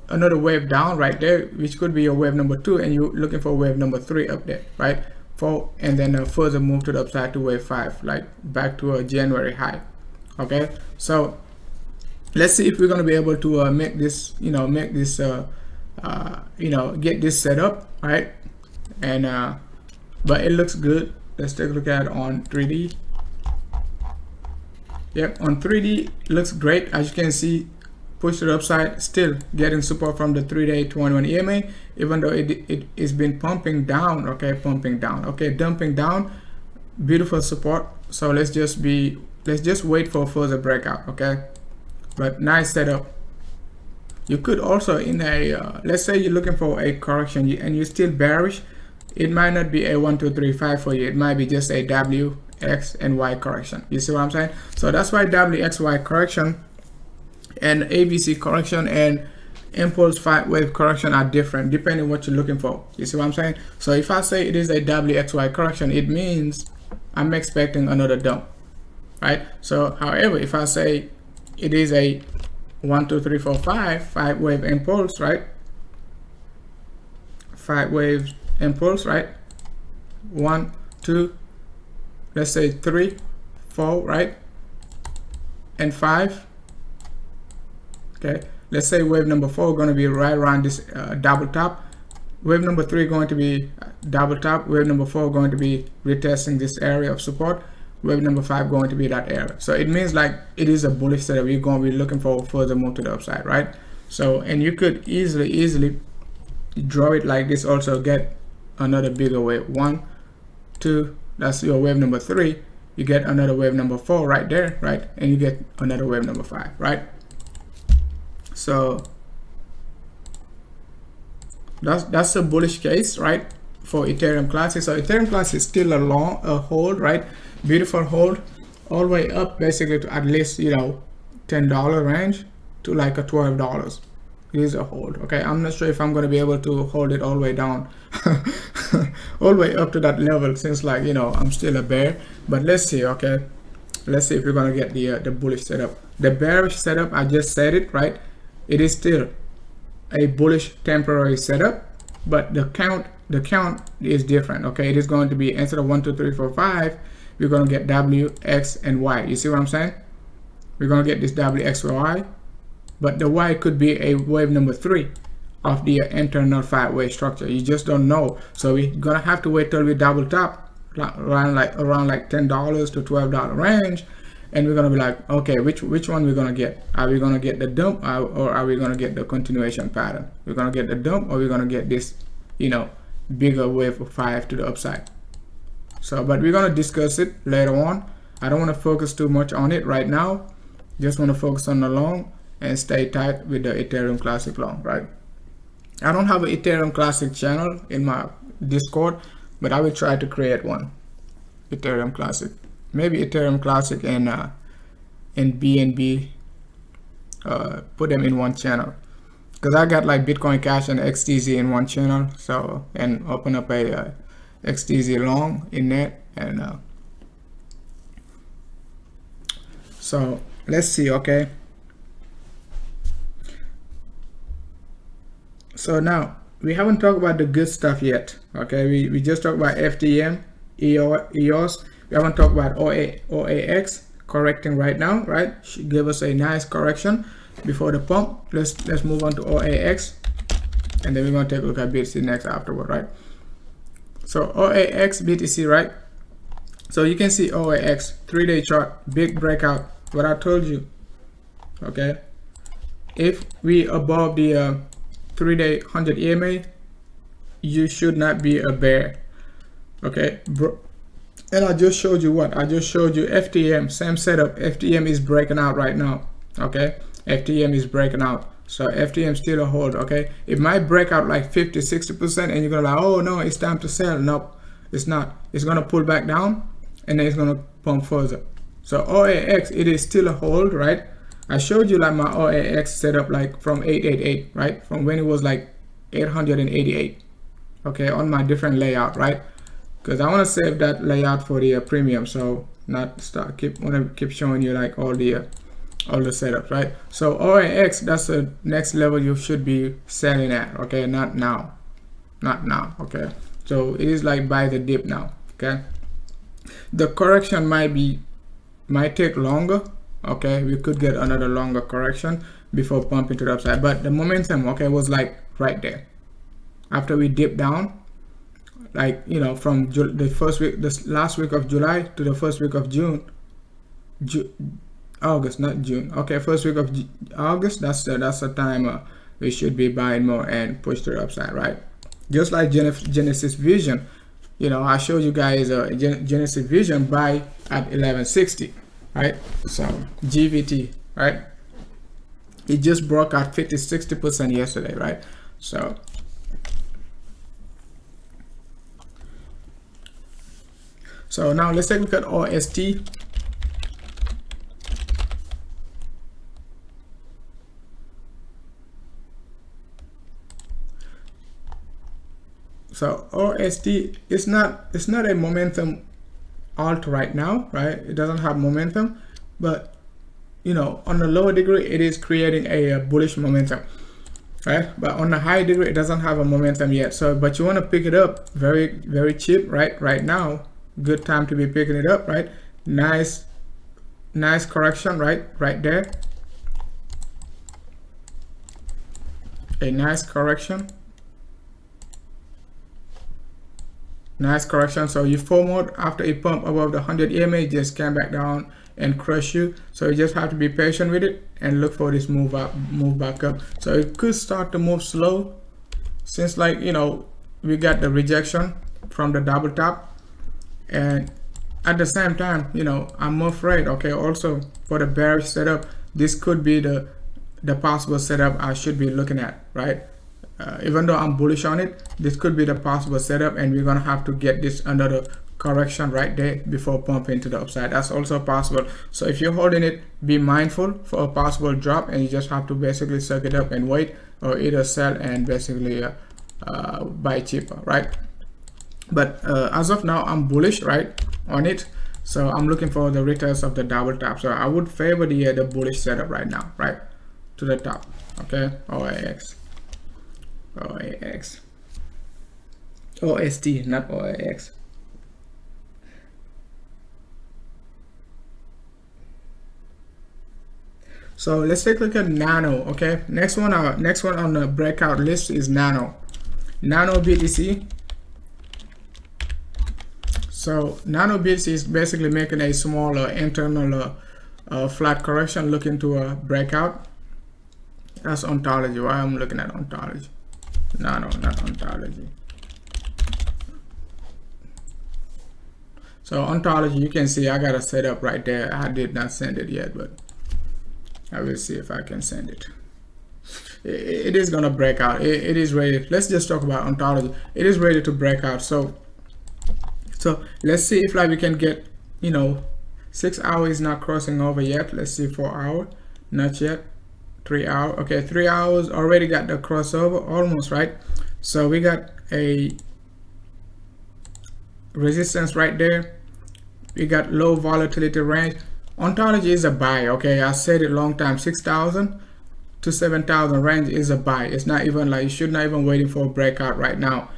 another wave down right there, which could be your wave number 2, and you're looking for wave number 3 up there, right? 4, and then a further move to the upside to wave 5, like back to a January high. Okay, so let's see if we're going to be able to make this, get this set up, right? And but it looks good. Let's take a look at it on 3D. Yep, on 3D looks great. As you can see, push to the upside, still getting support from the 3-day 21 EMA, even though it has been pumping down. Okay, dumping down. Beautiful support. So let's just wait for further breakout. Okay, but nice setup. You could also, in a let's say you're looking for a correction and you're still bearish, it might not be a 1, 2, 3, 5 for you. It might be just a W, X, and Y correction. You see what I'm saying? So that's why W, X, Y correction and ABC correction and impulse 5-wave correction are different depending on what you're looking for. You see what I'm saying? So if I say it is a WXY correction, it means I'm expecting another dump, right? So however, if I say it is a 1, 2, 3, 4, 5-wave impulse, right? 5-wave impulse, right? 1, 2, let's say 3, 4, right? And 5. Okay, let's say wave number 4 going to be right around this double top. Wave number 3 going to be double top. Wave number 4 going to be retesting this area of support. Wave number 5 going to be that area. So it means like it is a bullish setup. We're going to be looking for further move to the upside, right? So, and you could easily draw it like this, also get another bigger wave. 1, 2, that's your wave number 3. You get another wave number 4 right there, right? And you get another wave number 5, right? So that's a bullish case, right, for Ethereum Classic. So Ethereum Classic is still a hold, right? Beautiful hold all the way up basically to at least $10 range to like a $12. It is a hold. Okay, I'm not sure if I'm going to be able to hold it all the way down all the way up to that level, since like I'm still a bear. But let's see. Okay, let's see if we're going to get the bullish setup. The bearish setup, I just said it, right? It is still a bullish temporary setup, but the count is different. Okay, it is going to be, instead of 1, 2, 3, 4, 5, we're going to get W, X, and Y. You see what I'm saying? We're going to get this W, X, Y, but the Y could be a wave number 3 of the internal 5-wave structure. You just don't know. So we're going to have to wait till we double top around like $10 to $12 range, and we're gonna be like, okay, which one we're gonna get? Are we gonna get the dump, or are we gonna get the continuation pattern? We're gonna get the dump, or we're gonna get this, you know, bigger wave of 5 to the upside. So, but we're gonna discuss it later on. I don't want to focus too much on it right now. Just want to focus on the long and stay tight with the Ethereum Classic long, right? I don't have an Ethereum Classic channel in my Discord, but I will try to create one. Ethereum Classic, maybe Ethereum Classic and BNB, put them in one channel, because I got like Bitcoin Cash and XTZ in one channel. So, and open up a XTZ long in that, and so let's see. Okay, so now we haven't talked about the good stuff yet. Okay, we just talked about FTM, EOS. We haven't talked about OAX correcting right now, right? Should give us a nice correction before the pump. Let's move on to OAX, and then we're gonna take a look at BTC next afterward, right? So OAX BTC, right? So you can see OAX 3-day chart, big breakout. What I told you, okay? If we above the 3-day 100 EMA, you should not be a bear, okay? And I just showed you what? I just showed you FTM, same setup. FTM is breaking out right now, okay? FTM is breaking out. So FTM still a hold, okay? It might break out like 50-60%, and you're gonna like, oh no, it's time to sell. Nope, it's not. It's gonna pull back down, and then it's gonna pump further. So OAX, it is still a hold, right? I showed you like my OAX setup like from 888, right? From when it was like 888, okay, on my different layout, right? Because I want to save that layout for the premium, so not start want to keep showing you like all the setups, right? So OAX, that's the next level you should be selling at, okay? Not now, okay? So it is like buy the dip now, okay? The correction might take longer, okay? We could get another longer correction before pumping to the upside, but the momentum, okay, was like right there after we dipped down, like, you know, from the last week of July to the first week of August, not June. Okay, first week of August. That's the time we should be buying more and push to the upside, right? Just like Genesis Vision, you know, I showed you guys Genesis Vision buy at 1160, right? So GVT, right? It just broke out 50-60% yesterday, right? So now let's take a look at OST. So OST is not a momentum alt right now, right? It doesn't have momentum, but you know, on the lower degree it is creating a bullish momentum, right? But on the high degree it doesn't have a momentum yet. So but you want to pick it up very cheap, right now. Good time to be picking it up, right? Nice correction, right there. A nice correction. So you FOMO'd after a pump above the 100 EMA, just came back down and crush you. So you just have to be patient with it and look for this move back up. So it could start to move slow, since, like, you know, we got the rejection from the double top, and at the same time, you know, I'm afraid, okay, also for the bearish setup, this could be the possible setup I should be looking at, right? Even though I'm bullish on it, this could be the possible setup, and we're gonna have to get this under the correction right there before pumping to the upside. That's also possible. So if you're holding it, be mindful for a possible drop, and you just have to basically suck it up and wait, or either sell and basically buy cheaper, right? But as of now, I'm bullish, right, on it. So I'm looking for the retest of the double top. So I would favor the bullish setup right now, right, to the top. Okay, OAX, OST, not OAX. So let's take a look at Nano. Okay, next one on the breakout list is Nano BTC. So Nano BTC is basically making a smaller internal flat correction looking to a breakout. That's ontology. Why I'm looking at ontology? No, not ontology. So ontology, you can see I got a setup right there. I did not send it yet, but I will see if I can send it. It is gonna break out. It is ready. Let's just talk about ontology. It is ready to break out. So let's see if like we can get, 6 hours is not crossing over yet. Let's see 4 hour, not yet. 3 hour. Okay, 3 hours already got the crossover almost, right? So we got a resistance right there. We got low volatility range. Ontology is a buy. Okay, I said it long time. 6,000 to 7,000 range is a buy. It's not even like you should not even waiting for a breakout right now.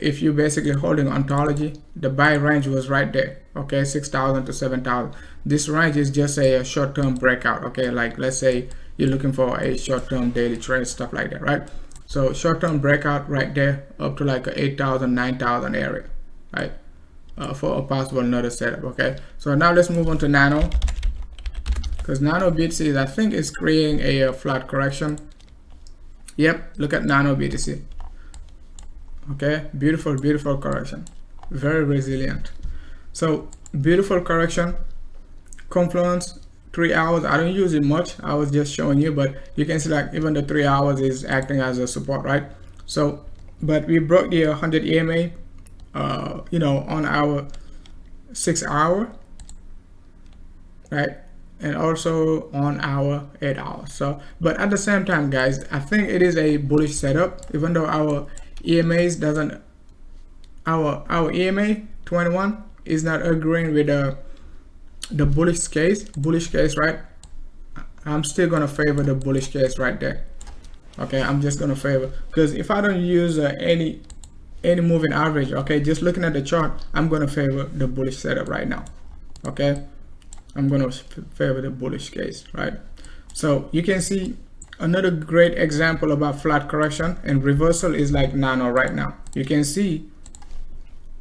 If you basically holding ontology, the buy range was right there. Okay, 6,000 to 7,000. This range is just a short-term breakout. Okay, like let's say you're looking for a short-term daily trade, stuff like that, right? So short-term breakout right there up to like a 8,000, 9,000 area, right? For a possible another setup. Okay, so now let's move on to Nano, because Nano BTC I think is creating a flat correction. Yep, look at Nano BTC. Okay, beautiful correction, very resilient. So beautiful correction. Confluence 3 hours, I don't use it much, I was just showing you, but you can see like even the 3 hours is acting as a support, right? So but we broke the 100 EMA on our 6 hour, right, and also on our 8 hours. So but at the same time, guys, I think it is a bullish setup, even though our EMAs doesn't, our EMA 21 is not agreeing with the bullish case, right? I'm still gonna favor the bullish case right there. Okay, I'm just gonna favor, because if I don't use any moving average, okay, just looking at the chart, I'm gonna favor the bullish setup right now. Okay, I'm gonna favor the bullish case, right? So you can see another great example about flat correction and reversal is like Nano right now. You can see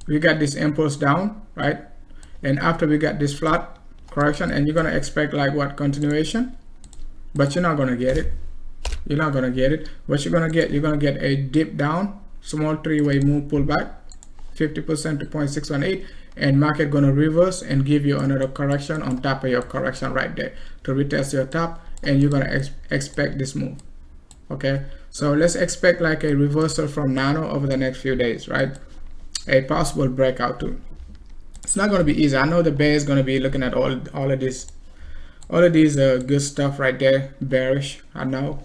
we got this impulse down, right? And after we got this flat correction, and you're gonna expect like what, continuation, but you're not gonna get it. You're not gonna get it. What you're gonna get a dip down, small three-way move pullback, 50% to 0.618, and market gonna reverse and give you another correction on top of your correction right there to retest your top, and you're gonna expect this move. Okay, so let's expect like a reversal from Nano over the next few days, right? A possible breakout too. It's not gonna be easy. I know the bear is gonna be looking at all of these good stuff right there. Bearish, I know,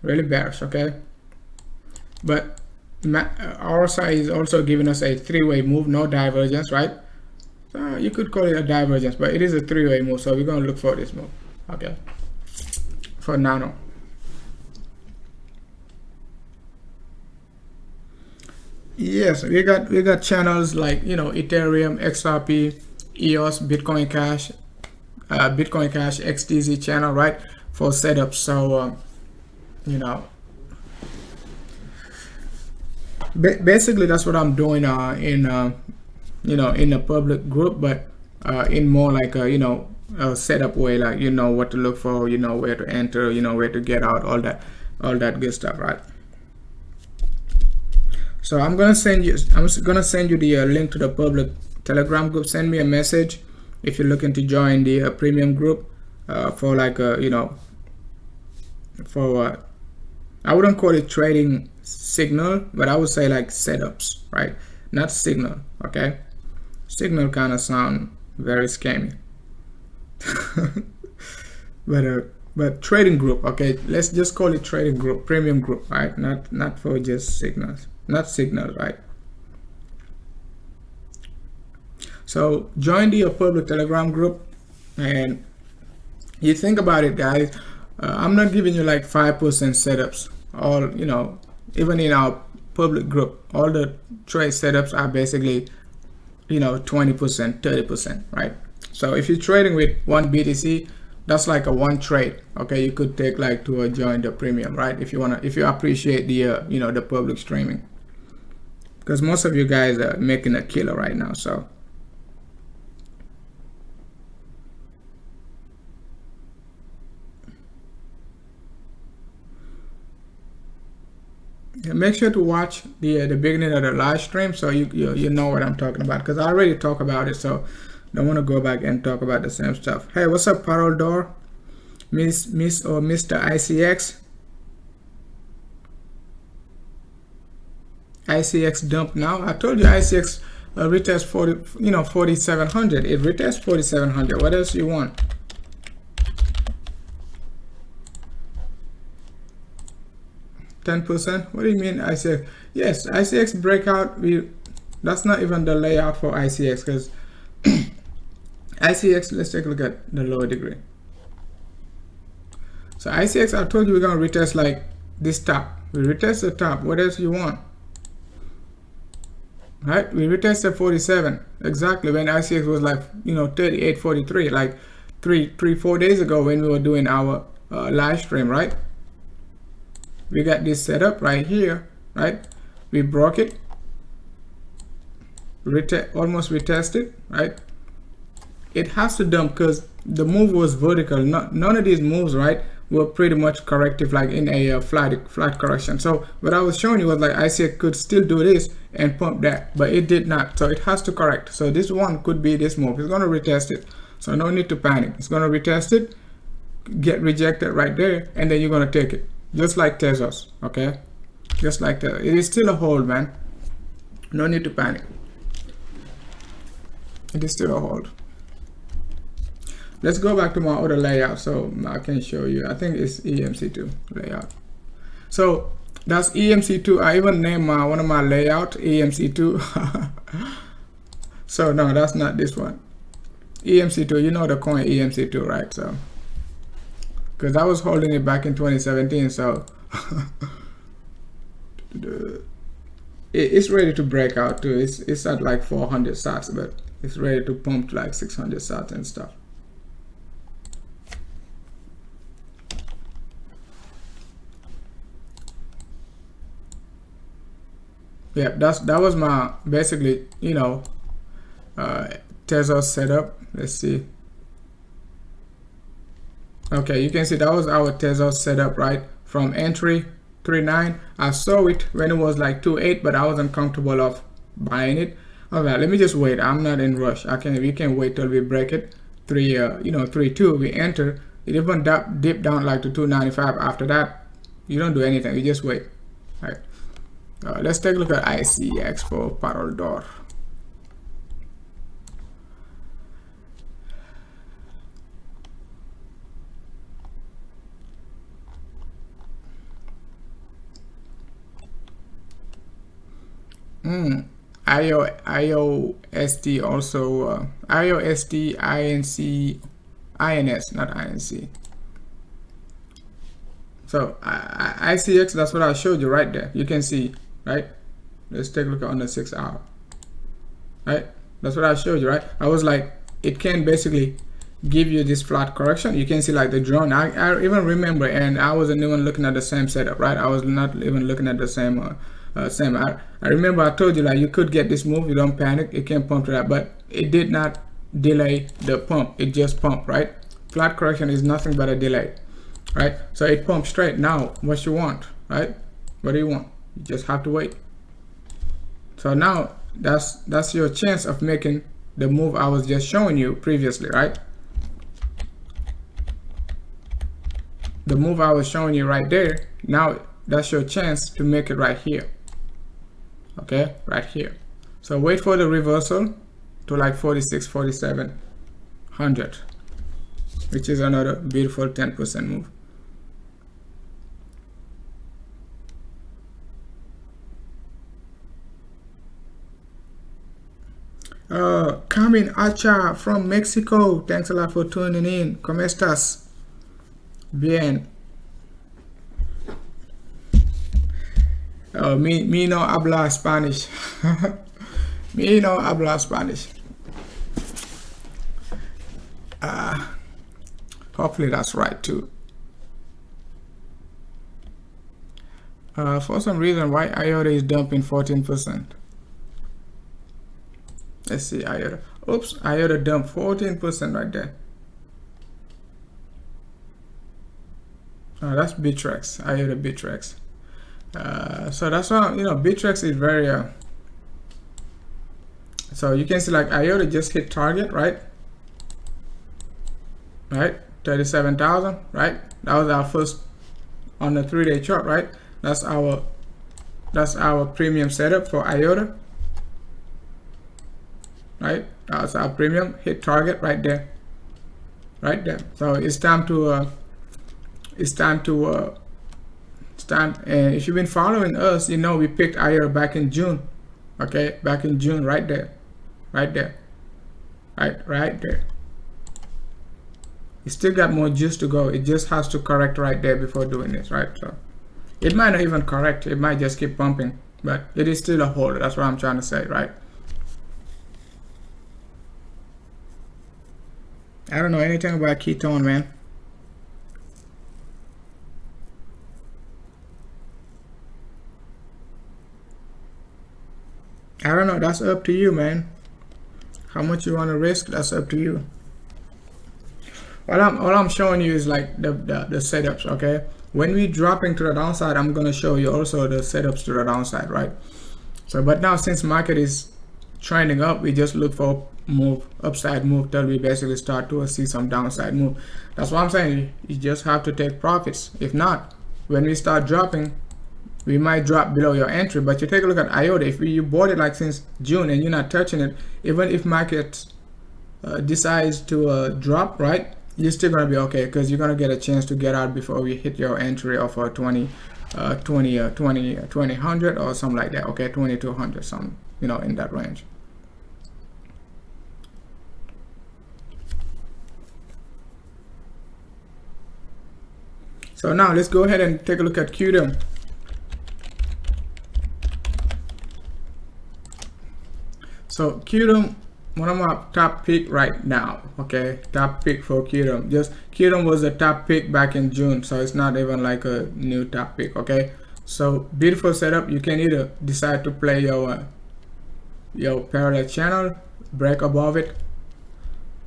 really bearish. Okay, but RSI is also giving us a three-way move, no divergence, right? So you could call it a divergence, but it is a three-way move, so we're gonna look for this move. Okay, for Nano. Yes, we got channels like Ethereum, XRP, EOS, Bitcoin Cash, XTZ channel, right, for setups. So basically that's what I'm doing in a public group, but in more like a setup way, like what to look for, where to enter, where to get out, all that good stuff, right? So I'm gonna send you the link to the public Telegram group. Send me a message if you're looking to join the premium group for like for I wouldn't call it trading signal, but I would say like setups, right? Not signal. Okay, signal kind of sound very scammy. But trading group, okay, let's just call it trading group, premium group, right? Not for just signals, not signals, right? So join the public Telegram group, and you think about it, guys. I'm not giving you like 5% setups. All even in our public group, all the trade setups are basically 20%, 30%, right? So if you're trading with one BTC, that's like a one trade. Okay, you could take like to join the premium, right? If you appreciate the the public streaming, because most of you guys are making a killer right now. So make sure to watch the beginning of the live stream so you know what I'm talking about, because I already talked about it, so don't want to go back and talk about the same stuff. Hey, what's up, Parol Door, Miss or Mr. ICX dump now. I told you ICX retest 4700. It retest 4700. What else you want? %? What do you mean ICX? Yes, ICX breakout. That's not even the layout for ICX, because ICX, let's take a look at the lower degree. So ICX, I told you we're gonna retest like this top. We retest the top. What else you want? Right? We retested 47 exactly when ICX was like 38.43, like 4 days ago when we were doing our live stream, right? We got this set up right here, right? We broke it, almost retested, right? It has to dump because the move was vertical. None of these moves, right, were pretty much corrective, like in a flat correction. So what I was showing you was like ICX could still do this and pump that, but it did not. So it has to correct. So this one could be this move. It's going to retest it. So no need to panic. It's going to retest it, get rejected right there, and then you're going to take it. Just like Tezos, okay? Just like that. It is still a hold, man. No need to panic. It is still a hold. Let's go back to my other layout so I can show you. I think it's EMC2 layout. So that's EMC2. I even named one of my layout EMC2. So no, that's not this one. EMC2, you know the coin EMC2, right? So because I was holding it back in 2017, so it's ready to break out too. It's at like 400 sats, but it's ready to pump to like 600 sats and stuff. Yeah, that was my basically Tezos setup. Let's see. Okay, you can see that was our Tezos setup, right? From entry 3.9. I saw it when it was like 2.8, but I wasn't comfortable of buying it. Okay, let me just wait. I'm not in rush. We can wait till we break it. 3.2. We enter. It even dipped down like to 2.95. After that, you don't do anything. You just wait. All right. Let's take a look at ICX for Parol Door. IOST also IOST INS, not INC. So ICX, that's what I showed you right there. You can see, right? Let's take a look on the 6 hour. Right? That's what I showed you, right? I was like, it can basically give you this flat correction. You can see like the drone. I even remember, and I wasn't even looking at the same setup, right? I was not even looking at the same I remember I told you like you could get this move. You don't panic. It can pump to that, but it did not delay the pump. It just pumped, right? Flat correction is nothing but a delay, right? So it pumped straight. Now what you want, right? What do you want? You just have to wait. So now that's your chance of making the move I was just showing you previously, right? The move I was showing you right there. Now that's your chance to make it right here. Okay, right here. So wait for the reversal to like 46, 4700, which is another beautiful 10% move. Carmen Acha from Mexico, thanks a lot for tuning in. ¿Cómo estás? Bien. Me no habla Spanish. Me no habla Spanish. Hopefully that's right too. For some reason, why IOTA is dumping 14%. Let's see, IOTA. Oops, IOTA dumped 14% right there. That's Bittrex, IOTA Bittrex. So that's why, you know, Bittrex is very so you can see like IOTA just hit target, right? 37,000, right? That was our first on the 3-day chart, right? That's our premium setup for IOTA, right? That's our premium, hit target right there, So it's time to and if you've been following us, you know we picked IOTA back in June, okay? Back in June, right there. Right there. It still got more juice to go. It just has to correct right there before doing this, right? So it might not even correct. It might just keep pumping, but it is still a hold. That's what I'm trying to say, right? I don't know anything about Qtum, man. I don't know. That's up to you, man. How much you want to risk? That's up to you. All I'm showing you is like the setups, okay? When we dropping to the downside, I'm gonna show you also the setups to the downside, right? So, but now since market is trending up, we just look for upside move till we basically start to see some downside move. That's what I'm saying. You just have to take profits. If not, when we start dropping, we might drop below your entry. But you take a look at IOTA. If you bought it like since June and you're not touching it, even if market decides to drop, right, you're still gonna be okay because you're gonna get a chance to get out before we hit your entry of 2000 or something like that, okay? 2200, some, you know, in that range. So now let's go ahead and take a look at Qtum. So Qtum, one of my top pick right now, okay? Top pick for Qtum. Just Qtum was a top pick back in June, so it's not even like a new top pick, okay? So beautiful setup. You can either decide to play your parallel channel, break above it,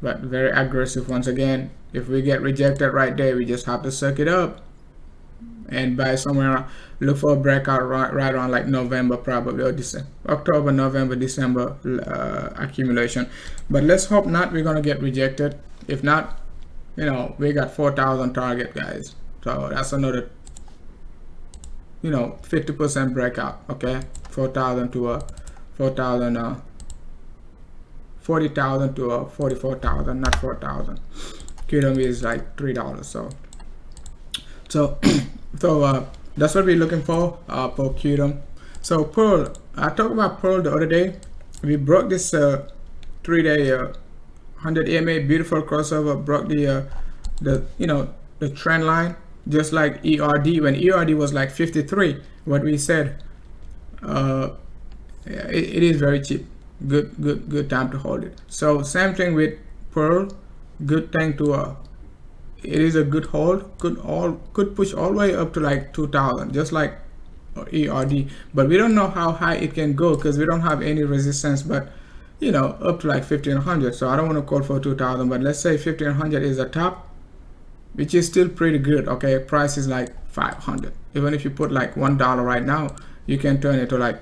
but very aggressive once again. If we get rejected right there, we just have to suck it up and buy somewhere. Look for a breakout right around like November, probably, or December, October, November, December accumulation. But let's hope not. We're gonna get rejected. If not, you know, we got 4,000 target, guys. So that's another, you know, 50% breakout. Okay, 4,000 to 4,000, 40,000 to 44,000, not 4,000. Qtum is like $3. So that's what we're looking for Qtum. So Pearl, I talked about Pearl the other day. We broke this 3-day 100 EMA beautiful crossover, broke the trend line, just like ERD. When ERD was like 53, what we said, it is very cheap. Good time to hold it. So same thing with Pearl. Good thing to it is a good hold, could push all the way up to like 2,000, just like ERD. But we don't know how high it can go because we don't have any resistance, but you know, up to like 1,500. So I don't want to call for 2,000, but let's say 1,500 is the top, which is still pretty good. Okay, price is like 500. Even if you put like $1 right now, you can turn it to like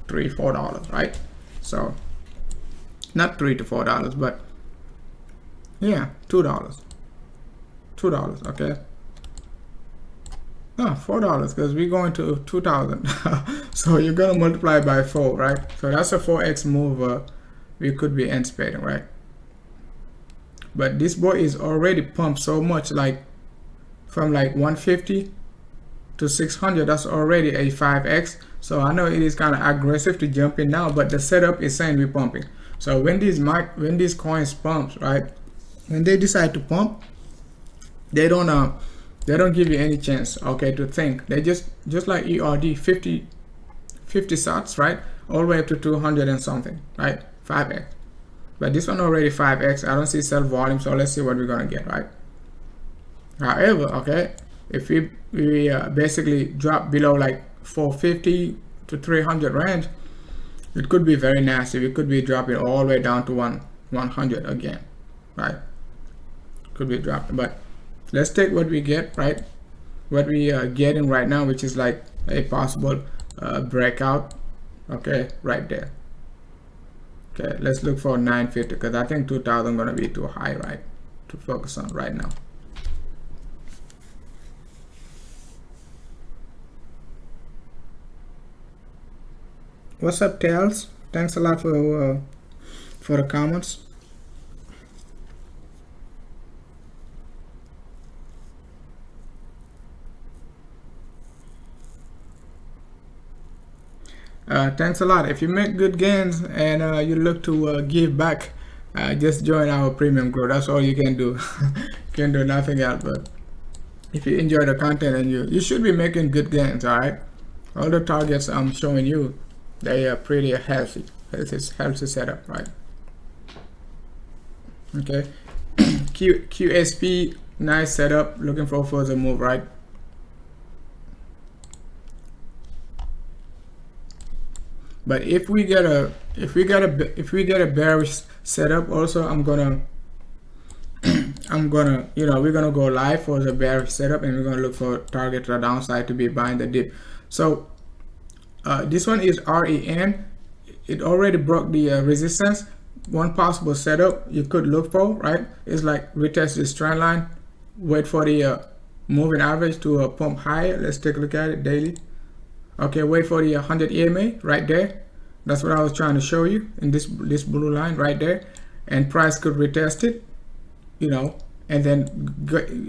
$3-4, right? So not $3 to $4, but yeah, $2, okay? No, $4 because we're going to 2,000. So you're gonna multiply by 4, right? So that's a 4x move we could be anticipating, right? But this boy is already pumped so much, like from like 150 to 600. That's already a 5x. So I know it is kind of aggressive to jump in now, but the setup is saying we're pumping. So when these coins pumps, right? When they decide to pump, they don't give you any chance, okay, to think. They just like ERD, 50 sats, right, all the way up to 200 and something, right? 5x. But this one already 5x. I don't see sell volume, so let's see what we're gonna get, right? However, okay, if we basically drop below like 450 to 300 range, it could be very nasty. We could be dropping all the way down to 100 again, right? Could be dropping, but let's take what we get, right? What we are getting right now, which is like a possible breakout, okay, right there. Okay, let's look for 950 because I think 2000 gonna be too high, right, to focus on right now. What's up, Tails? Thanks a lot for the comments. Thanks a lot. If you make good gains and you look to give back, just join our premium group. That's all you can do. You can do nothing else. But if you enjoy the content and you should be making good gains, all right? All the targets I'm showing you, they are pretty healthy setup, right? Okay. QSP, nice setup. Looking for further move, right? But if we get a bearish setup, also I'm gonna you know, we're gonna go live for the bearish setup and we're gonna look for target to the downside to be buying the dip. So this one is REN. It already broke the resistance. One possible setup you could look for, right, is like retest this trend line, wait for the moving average to pump higher. Let's take a look at it daily. Okay, wait for the 100 EMA right there. That's what I was trying to show you in this blue line right there. And price could retest it, you know, and then,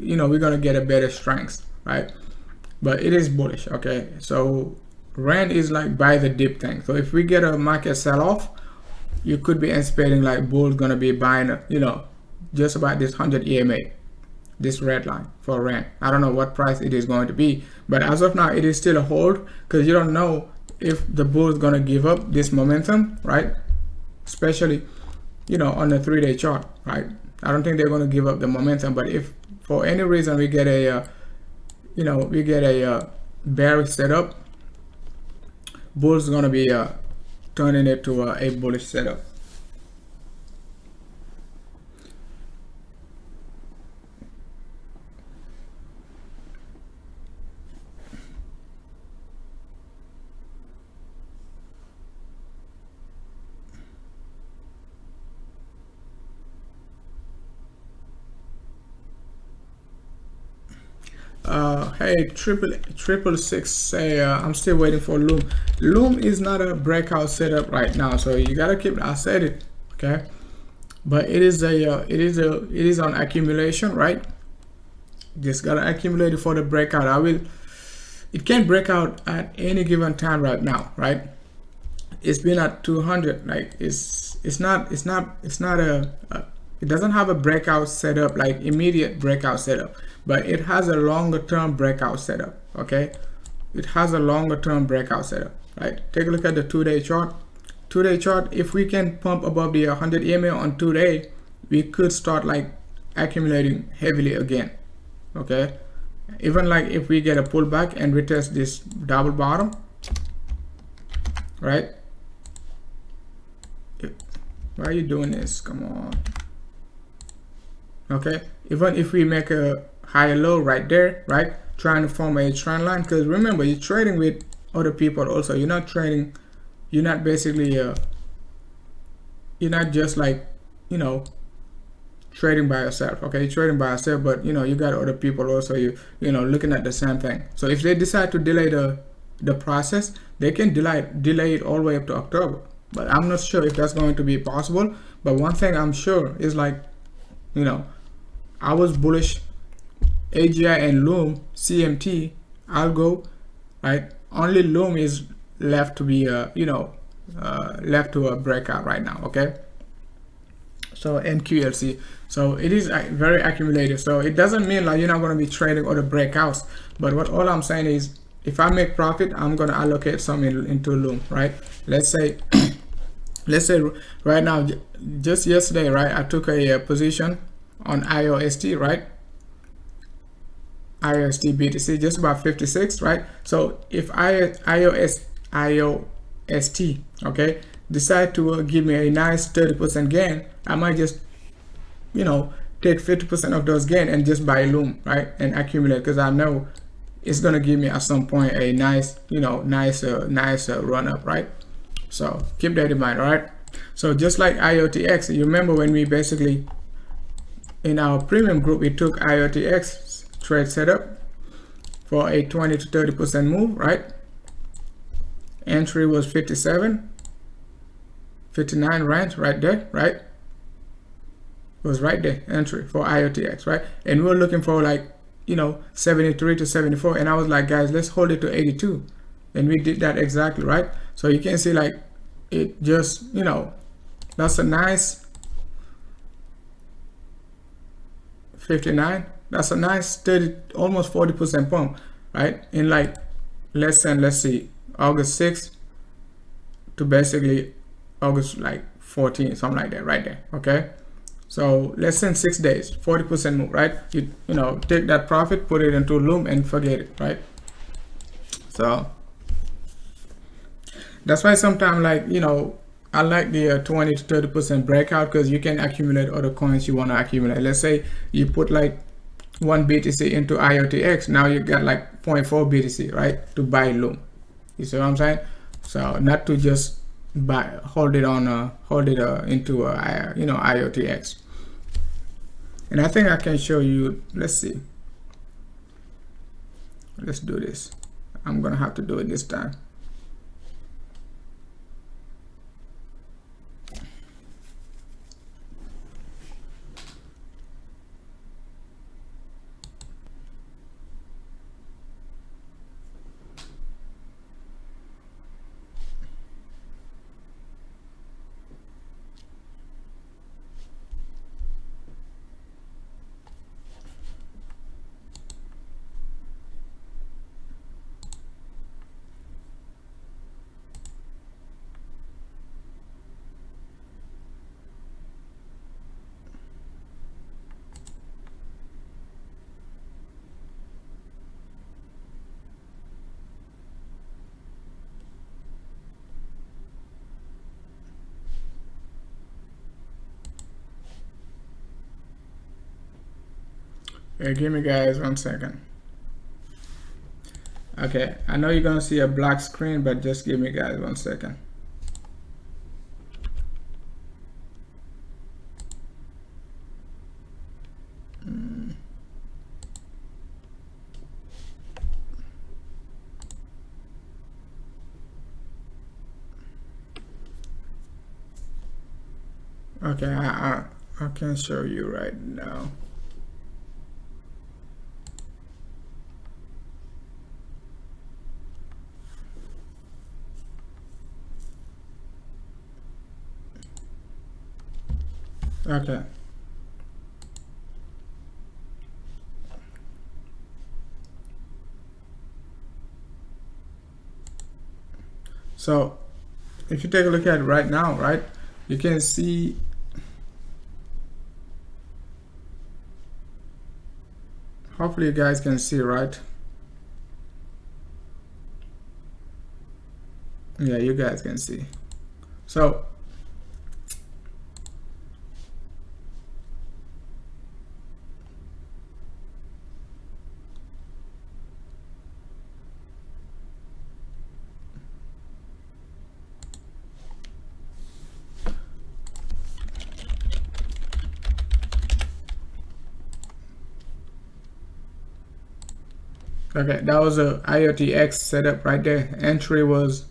you know, we're going to get a better strength, right? But it is bullish, okay? So RAND is like buy the dip thing. So if we get a market sell-off, you could be anticipating like bull's going to be buying, you know, just about this 100 EMA. This red line for RAND. I don't know what price it is going to be, but as of now it is still a hold because you don't know if the bull is going to give up this momentum, right? Especially, you know, on the 3-day chart, right? I don't think they're going to give up the momentum, but if for any reason we get a you know, we get a bearish setup, bull's going to be turning it to a bullish setup. Hey, triple six say I'm still waiting for Loom. Loom is not a breakout setup right now, so you gotta keep. I said it, okay, but it is on accumulation, right? Just gotta accumulate it for the breakout. It can break out at any given time right now, right? It's been at 200. Like it doesn't have a breakout setup, like immediate breakout setup, but it has a longer term breakout setup. Okay, it has a longer term breakout setup, right? Take a look at the 2-day chart. 2-day chart, if we can pump above the 100 EMA on 2-day, we could start like accumulating heavily again. Okay, even like if we get a pullback and retest this double bottom, right? Why are you doing this? Come on. Okay, even if we make a higher low right there, right, trying to form a trend line, because remember, you're trading with other people also. You're not trading, you're not basically you're not just like, you know, trading by yourself. Okay, you're trading by yourself, but you know, you got other people also, you know, looking at the same thing. So if they decide to delay the process, they can delay it all the way up to October, but I'm not sure if that's going to be possible. But one thing I'm sure is, like, you know, I was bullish AGI and Loom, CMT, Algo, right? Only Loom is left to be left to a breakout right now. Okay, so NQLC, so it is very accumulated. So it doesn't mean like you're not going to be trading other breakouts, but all I'm saying is, if I make profit, I'm going to allocate some into Loom, right? Let's say right now, just yesterday, right, I took a position on IOST, right? IOST BTC, just about 56, right? So if IOST, okay, decide to give me a nice 30% gain, I might just, you know, take 50% of those gain and just buy Loom, right, and accumulate, because I know it's gonna give me at some point a nice, nice run up, right? So keep that in mind, right? So just like IOTX, you remember when we basically in our premium group, we took IOTX trade setup for a 20 to 30% move, right? Entry was 57, 59 range right there, right? It was right there, entry for IOTX, right? And we were looking for like, 73 to 74. And I was like, guys, let's hold it to 82. And we did that exactly, right? So you can see like it just, that's a nice 59. That's a nice 30, almost 40% pump, right? In like less than, let's see, August 6th to basically August like 14, something like that, right there. Okay, so less than 6 days, 40% move, right? You take that profit, put it into Loom and forget it, right? So that's why sometimes, like, I like the 20 to 30% breakout, because you can accumulate other coins you want to accumulate. Let's say you put like 1 BTC into IOTX, now you got like 0.4 BTC, right, to buy Loom. You see what I'm saying? So not to just hold it into IOTX. And I think I can show you. Let's see. Let's do this. I'm gonna have to do it this time. Okay, give me guys 1 second. Okay, I know you're gonna see a black screen, but just give me guys 1 second. Okay, I can show you right now. Okay. So if you take a look at it right now, right, you can see hopefully you guys can see, right? Yeah, you guys can see. So okay, that was a IOTX setup right there. Entry was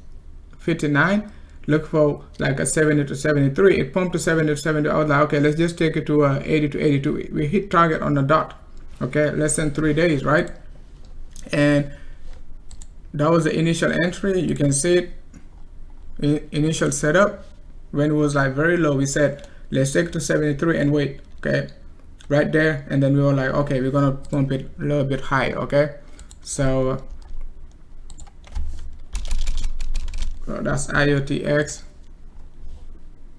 59. Look for like a 70 to 73. It pumped to 70 to 70. I was like, okay, let's just take it to 80 to 82. We hit target on the dot. Okay, less than 3 days, right? And that was the initial entry. You can see it. Initial setup when it was like very low. We said let's take it to 73 and wait. Okay, right there. And then we were like, okay, we're gonna pump it a little bit high. Okay. So that's IOTX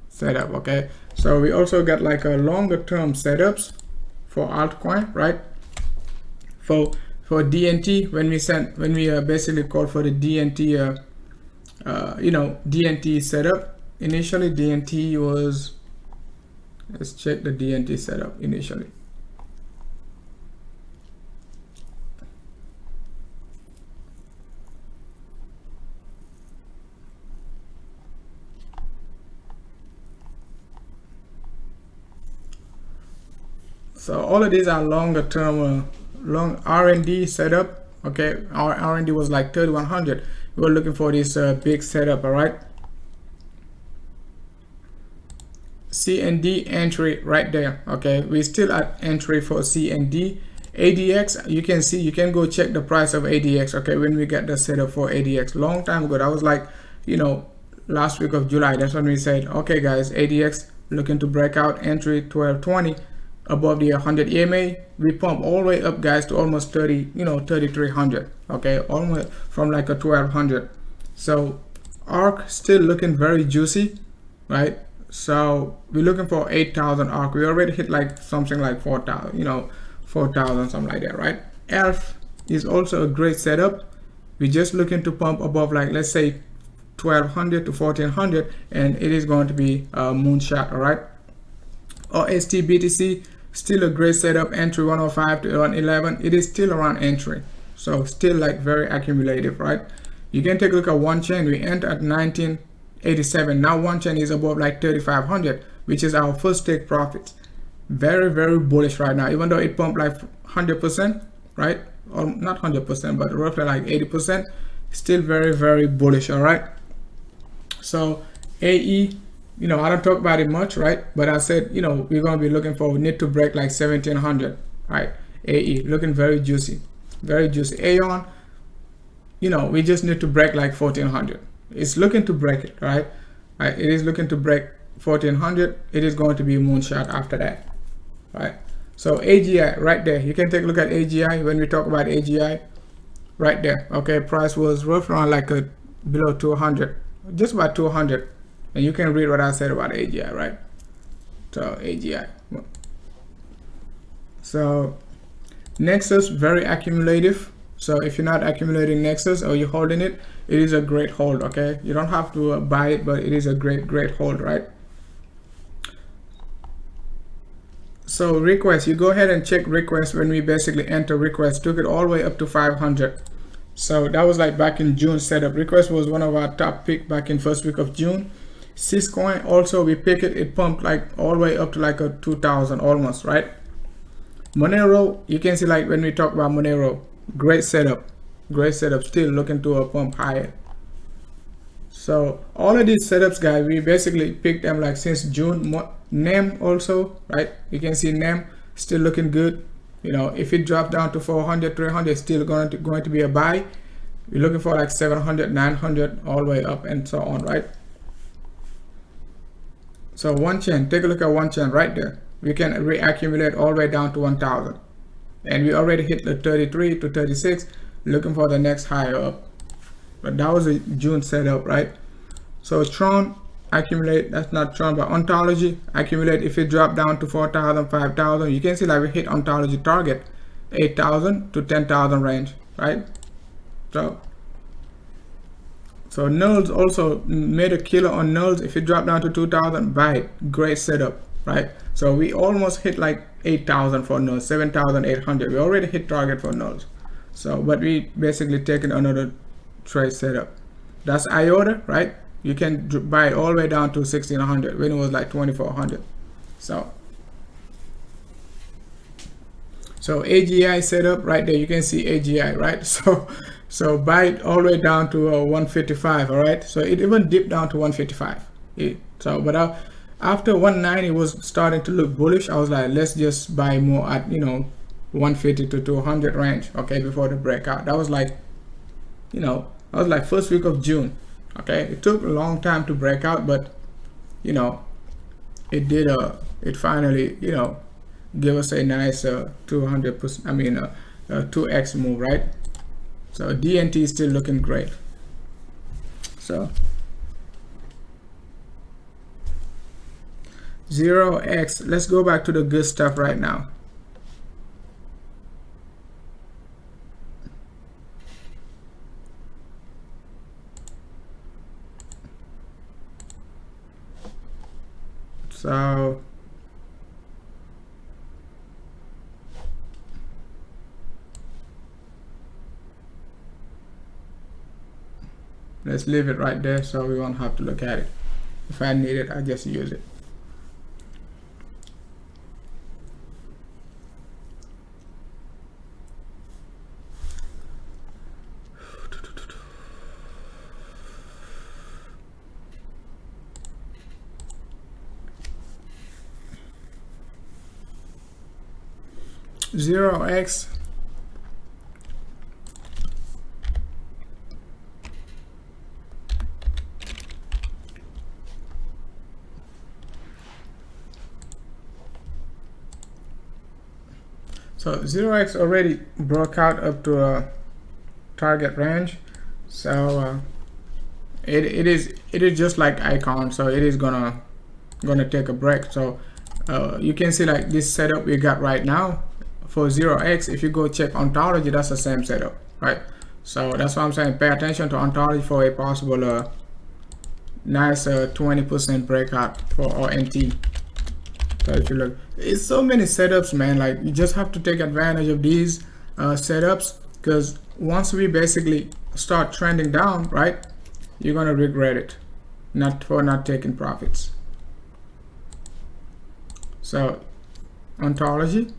setup. Okay, so we also got like a longer term setups for altcoin, right? For DNT, when we basically called for the DNT DNT setup. Initially DNT was, let's check the DNT setup initially. So all of these are longer term, long R&D setup. Okay, our R&D was like 3100. We were looking for this big setup. All right. CND entry right there. Okay, we're still at entry for CND. ADX, you can see, you can go check the price of ADX. Okay, when we get the setup for ADX long time ago, that was like, you know, last week of July. That's when we said, okay guys, ADX looking to break out, entry 1220 above the 100 EMA. We pump all the way up, guys, to almost 3300. Okay, almost from like a 1200. So ARC still looking very juicy, right? So we're looking for 8,000 ARC. We already hit like something like 4,000, 4,000, something like that, right? ELF is also a great setup. We're just looking to pump above, like, let's say 1,200 to 1,400, and it is going to be a moonshot. All right. OST BTC, still a great setup. Entry 105 to 111. It is still around entry, so still like very accumulative, right? You can take a look at one chain. We enter at 1987. Now one chain is above like 3,500, which is our first take profits. Very, very bullish right now, even though it pumped like 100%, right? Or not 100%, but roughly like 80%. Still very, very bullish. All right. So AE, I don't talk about it much, right? But I said, we're going to be looking for, we need to break like 1,700, right? AE looking very juicy, very juicy. Aeon, we just need to break like 1,400. It's looking to break it, right? It is looking to break 1,400. It is going to be a moonshot after that, right? So AGI right there, you can take a look at AGI. When we talk about AGI right there, okay, price was roughly around like below 200, just about 200, and you can read what I said about AGI, right? So AGI, so Nexus, very accumulative. So if you're not accumulating Nexus or you're holding it, it is a great hold. Okay, you don't have to buy it, but it is a great hold, right? So request, you go ahead and check request. When we basically enter request, took it all the way up to 500. So that was like back in June setup. Request was one of our top pick back in first week of June. Syscoin also, we pick it, it pumped like all the way up to like a 2,000 almost, right? Monero, you can see, like when we talk about Monero, great setup, still looking to a pump higher. So all of these setups, guys, we basically picked them like since June. NEM also, right? You can see NEM still looking good. If it drops down to 400, 300, still going to be a buy. We're looking for like 700, 900, all the way up and so on, right? So one chain, take a look at one chain right there. We can reaccumulate all the way down to 1,000, and we already hit the 33 to 36, looking for the next higher up. But that was a June setup, right? So Tron, accumulate, that's not Tron, but Ontology, accumulate. If it dropped down to 4,000, 5,000, you can see like we hit Ontology target 8,000 to 10,000 range, right? So nulls also made a killer on nulls. If it dropped down to 2,000, buy it. Great setup, right? So we almost hit like 8,000 for nulls, 7,800. We already hit target for nulls. So, but we basically taken another trade setup. That's IOTA, right? You can buy it all the way down to 1,600 when it was like 2,400. So AGI setup right there. You can see AGI, right? So buy it all the way down to 155. All right. So it even dipped down to 155. But after 190 was starting to look bullish, I was like, let's just buy more at 150 to 200 range. Okay, before the breakout. That was like, that was like first week of June. Okay, it took a long time to break out, but it did. It finally give us a nice 200%. 2x move, right? So DNT is still looking great. So 0x. Let's go back to the good stuff right now. So let's leave it right there so we won't have to look at it. If I need it, I just use it. 0x so 0x already broke out up to a target range, so it is just like icon, so it is gonna take a break. So you can see like this setup we got right now for 0x. If you go check ontology, that's the same setup, right? So that's why I'm saying pay attention to ontology for a possible nice 20% breakout for ONT. So if you look, it's so many setups, man. Like you just have to take advantage of these setups, because once we basically start trending down, right, you're gonna regret it, not taking profits. So ontology,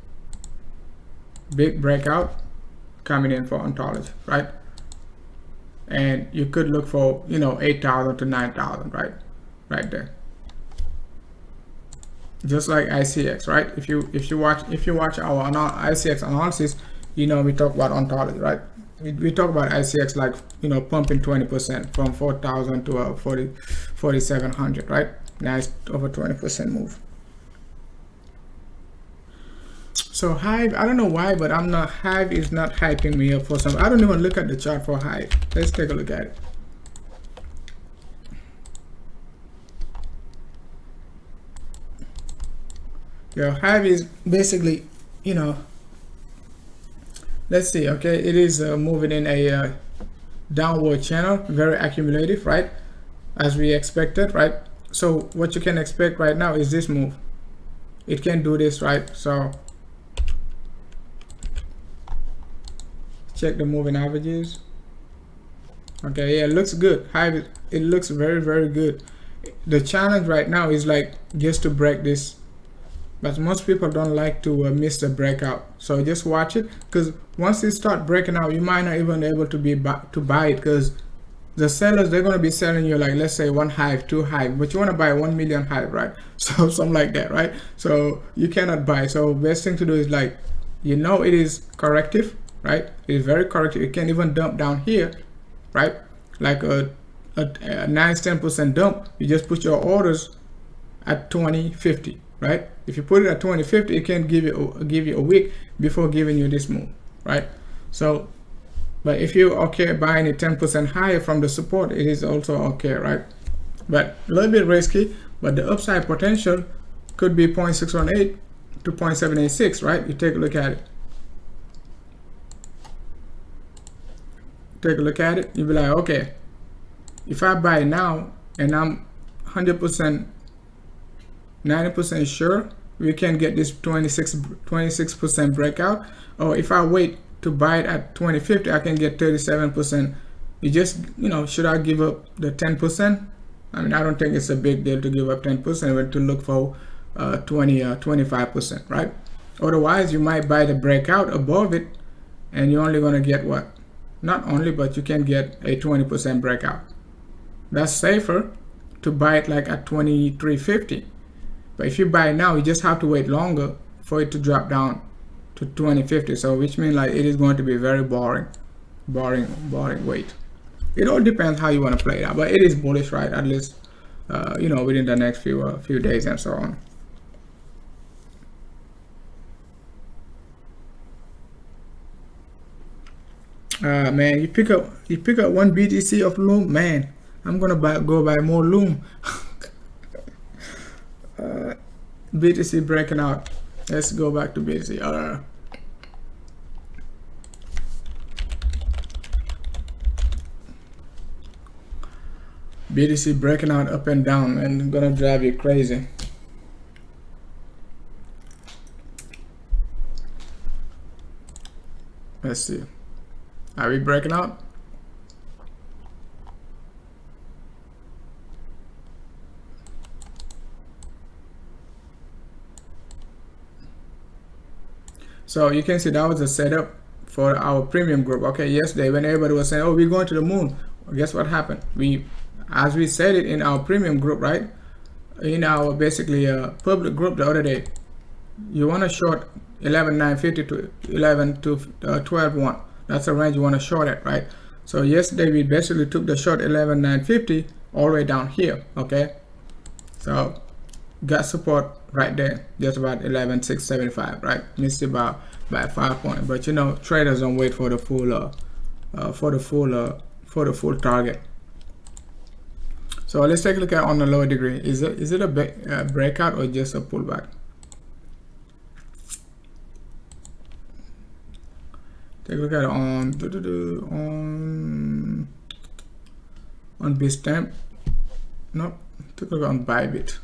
big breakout coming in for ontology, right? And you could look for 8,000 to 9,000, right there. Just like ICX, right? If you watch our ICX analysis, we talk about ontology, right? We talk about ICX like pumping 20% from 4,000 to 4,700, right? Nice, over 20% move. So Hive, I don't know why, but Hive is not hyping me up for some. I don't even look at the chart for Hive. Let's take a look at it. Your Hive is basically, let's see, okay, it is moving in a downward channel, very accumulative, right, as we expected, right? So what you can expect right now is this move. It can do this, right? So check the moving averages. Okay, yeah, it looks good. Hive, it looks very, very good. The challenge right now is like just to break this, but most people don't like to miss the breakout. So just watch it, because once it start breaking out, you might not even be able to buy it, because the sellers, they're going to be selling you like, let's say 1 Hive, 2 Hive, but you want to buy 1 million Hive, right? So something like that, right? So you cannot buy. So best thing to do is like, it is corrective, right? It is very corrective. It can even dump down here, right? Like a nice 10% dump. You just put your orders at 20.50, right? If you put it at 20.50, it can give you a week before giving you this move, right? So, but if you're okay buying it 10% higher from the support, it is also okay, right? But a little bit risky, but the upside potential could be 0.618 to 0.786, right? You take a look at it. Take a look at it. You'll be like, okay, if I buy now and I'm 100%, 90% sure we can get this 26% breakout, or if I wait to buy it at 20.50, I can get 37%. You just, should I give up the 10%? I mean, I don't think it's a big deal to give up 10%, but to look for 25%, right? Otherwise, you might buy the breakout above it, and you're only going to get what? Not only, but you can get a 20% breakout. That's safer to buy it like at 23.50. But if you buy it now, you just have to wait longer for it to drop down to 20.50. So which means like it is going to be very boring wait. It all depends how you want to play it out, but it is bullish, right? At least within the next few days and so on. Man, you pick up 1 BTC of Loom, man. I'm gonna go buy more Loom. BTC breaking out. Let's go back to BTC. BTC breaking out up and down, and gonna drive you crazy. Let's see. Are we breaking out? So you can see that was a setup for our premium group. Okay, yesterday when everybody was saying, oh, we're going to the moon, well, guess what happened? As we said it in our premium group, right? In our basically public group the other day, you want to short 11,950 to 12,1. That's the range you want to short it, right? So yesterday we basically took the short 11,950 all the way down here. Okay, so got support right there, just about 11,675, right? Missed it by 5 points, but you know, traders don't wait for the full target. So let's take a look at on the lower degree. Is it a breakout or just a pullback? Take a look at it on Bitstamp. Nope. Take a look on Bybit.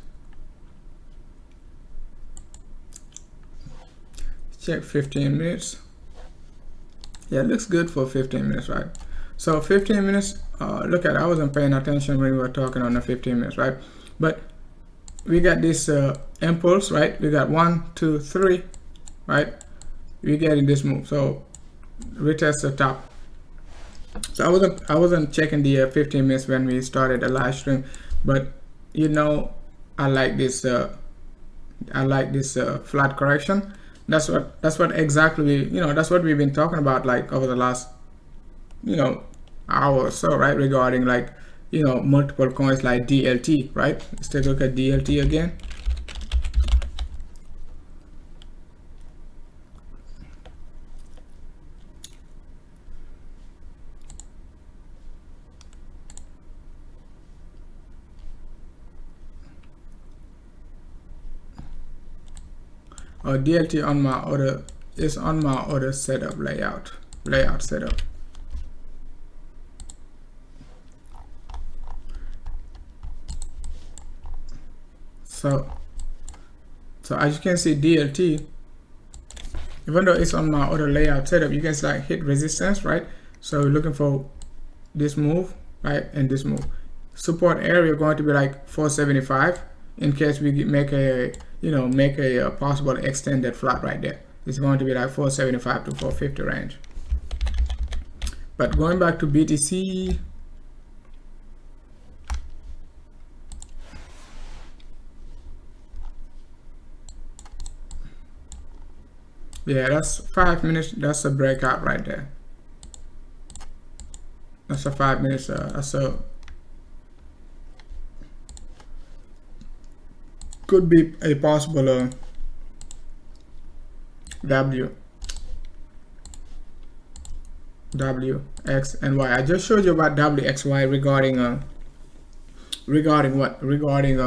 Check 15 minutes. Yeah, it looks good for 15 minutes, right? So 15 minutes, look at it. I wasn't paying attention when we were talking on the 15 minutes, right? But we got this impulse, right? We got 1, 2, 3, right? We getting this move. So retest the top. So I wasn't checking the 15 minutes when we started the live stream, but you know, I like this flat correction. That's what exactly, you know, that's what we've been talking about like over the last, you know, hour or so, right? Regarding like, you know, multiple coins like DLT, right? Let's take a look at DLT again. DLT on my other is on my other setup layout setup. So as you can see, DLT, even though it's on my other layout setup, you can see like hit resistance, right? So we're looking for this move, right, and this move. Support area going to be like 475 in case we make a, you know, make a possible extended flat right there. It's going to be like 475 to 450 range. But going back to BTC, yeah, that's 5 minutes. That's a breakout right there. That's a 5 minutes. That's a could be a possible W, X, and Y. I just showed you about W, X, Y regarding what? Regarding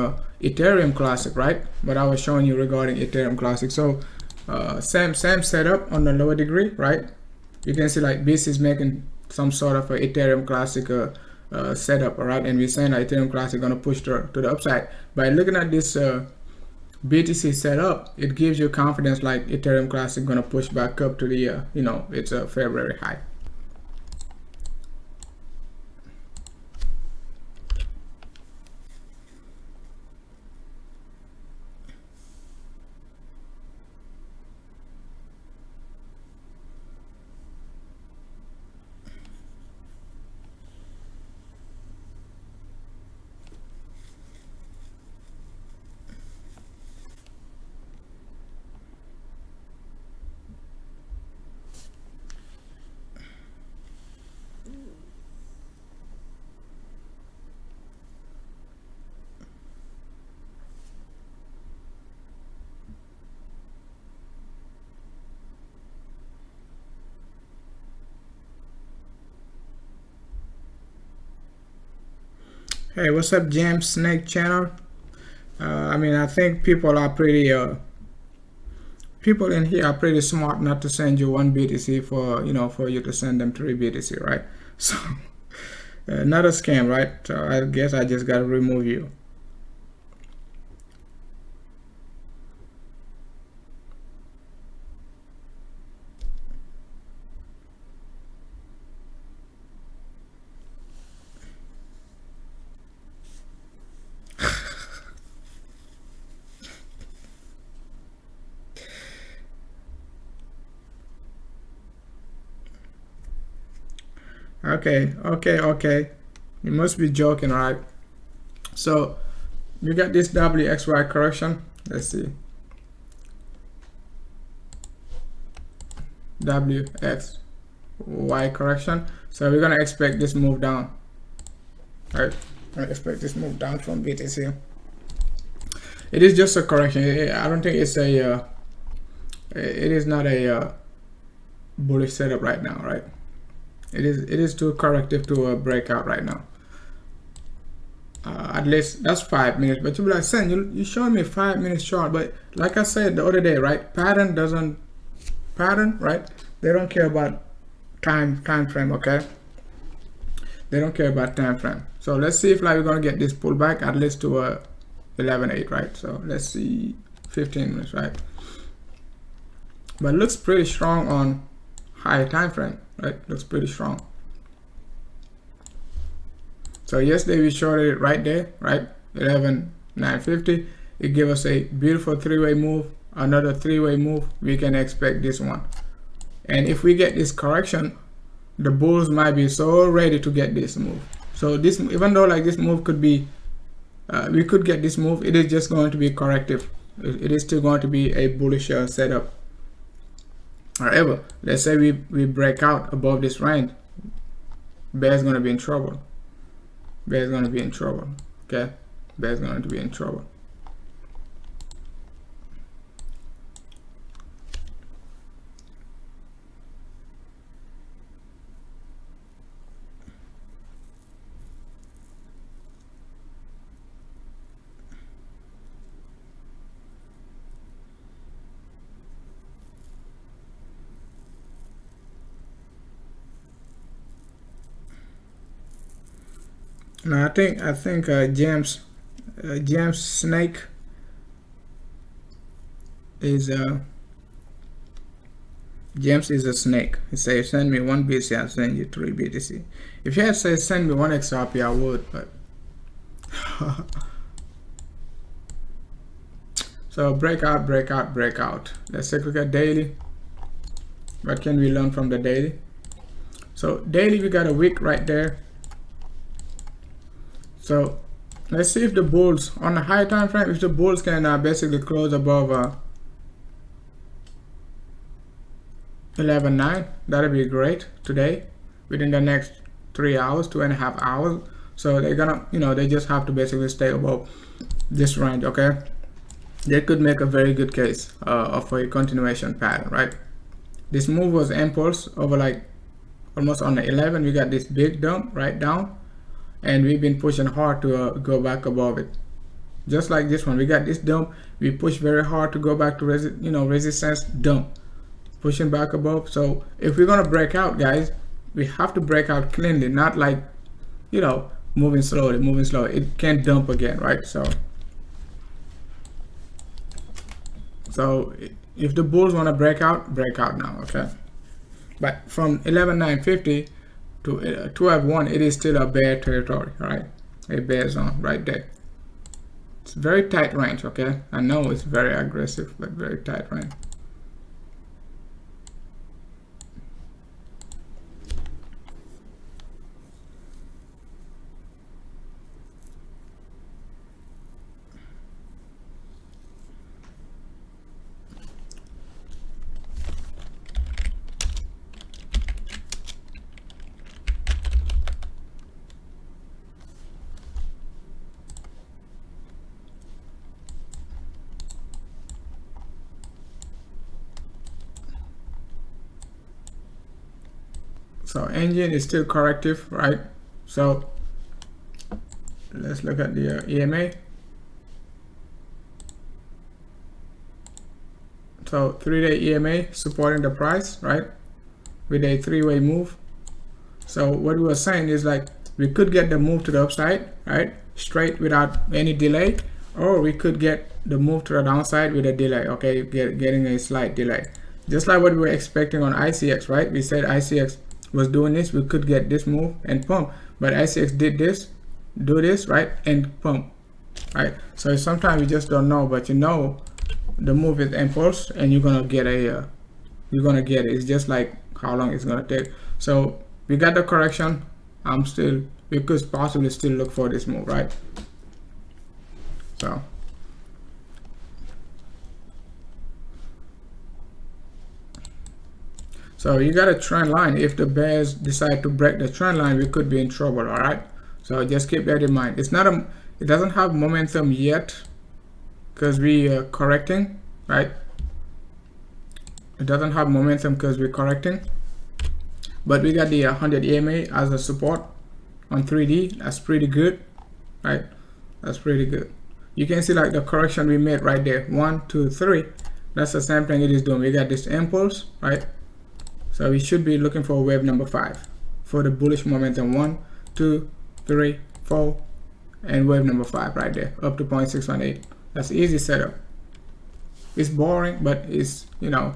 Ethereum Classic, right? But I was showing you regarding Ethereum Classic. So same setup on the lower degree, right? You can see like this is making some sort of a Ethereum Classic setup, all right? And we're saying that Ethereum Classic gonna push to the upside. By looking at this BTC setup, it gives you confidence like Ethereum Classic gonna push back up to the you know, it's a February high. Hey, what's up, James Snake channel? I mean, I think people are pretty people in here are pretty smart not to send you 1 BTC for, you know, for you to send them 3 BTC, right? So not a scam, right? So I guess I just gotta remove you. Okay. You must be joking, right? So you got this WXY correction. Let's see. WXY correction. So we're gonna expect this move down, right? I expect this move down from BTC. It is just a correction. I don't think it's a it is not a bullish setup right now, right? It is too corrective to a breakout right now. At least that's 5 minutes. But you'll be like, Sen, you showing me 5 minutes short. But like I said the other day, right? Pattern, right? They don't care about time frame, okay? They don't care about time frame. So let's see if like we're gonna get this pullback at least to a 11.8, right? So let's see 15 minutes, right? But it looks pretty strong on high time frame, right? Looks pretty strong. So yesterday we shorted it right there, right? 11,950. It gave us a beautiful three-way move, another three-way move. We can expect this one. And if we get this correction, the bulls might be so ready to get this move. So this, even though like this move could be, we could get this move, it is just going to be corrective. It is still going to be a bullish setup. However, let's say we break out above this range, bear's going to be in trouble. Bear's going to be in trouble. Okay, bear's going to be in trouble. Now I think James Snake is James is a snake. He says send me 1 BTC, I'll send you 3 BTC. If you had said send me 1 XRP, I would, but so breakout. Let's take a look at daily. What can we learn from the daily? So daily we got a wick right there. So let's see if the bulls on the high time frame, if the bulls can basically close above 11.9, that'll be great today within the next 3 hours, 2.5 hours. So they're gonna, they just have to basically stay above this range. Okay, they could make a very good case of a continuation pattern, right? This move was impulse over like almost on the 11. We got this big dump right down. And we've been pushing hard to go back above it. Just like this one, we got this dump. We push very hard to go back to resistance dump, pushing back above. So if we're gonna break out, guys, we have to break out cleanly, not like moving slowly. It can't dump again, right? So if the bulls want to break out now, okay? But from 11,950 to 12.1, it is still a bear territory, right? A bear zone right there. It's very tight range, okay? I know it's very aggressive, but very tight range. So engine is still corrective, right? So let's look at the EMA. So 3-day EMA supporting the price, right? With a 3-way move. So what we were saying is like we could get the move to the upside, right? Straight without any delay, or we could get the move to the downside with a delay, okay? Getting a slight delay. Just like what we were expecting on ICX, right? We said ICX was doing this, we could get this move and pump, but ICX did this, do this, right, and pump, right? So sometimes you just don't know, but the move is impulse, and you're gonna get it. It's just like how long it's gonna take. So we got the correction. We could possibly still look for this move, right? So you got a trend line. If the bears decide to break the trend line, we could be in trouble. All right. So just keep that in mind. It doesn't have momentum yet because we are correcting, right? It doesn't have momentum because we're correcting, but we got the 100 EMA as a support on 3D. That's pretty good, right? That's pretty good. You can see like the correction we made right there, 1, 2, 3. That's the same thing it is doing. We got this impulse, right? So we should be looking for wave number 5 for the bullish momentum. 1, 2, 3, 4, and wave number 5 right there, up to 0.618. That's easy setup. It's boring, but it's, you know,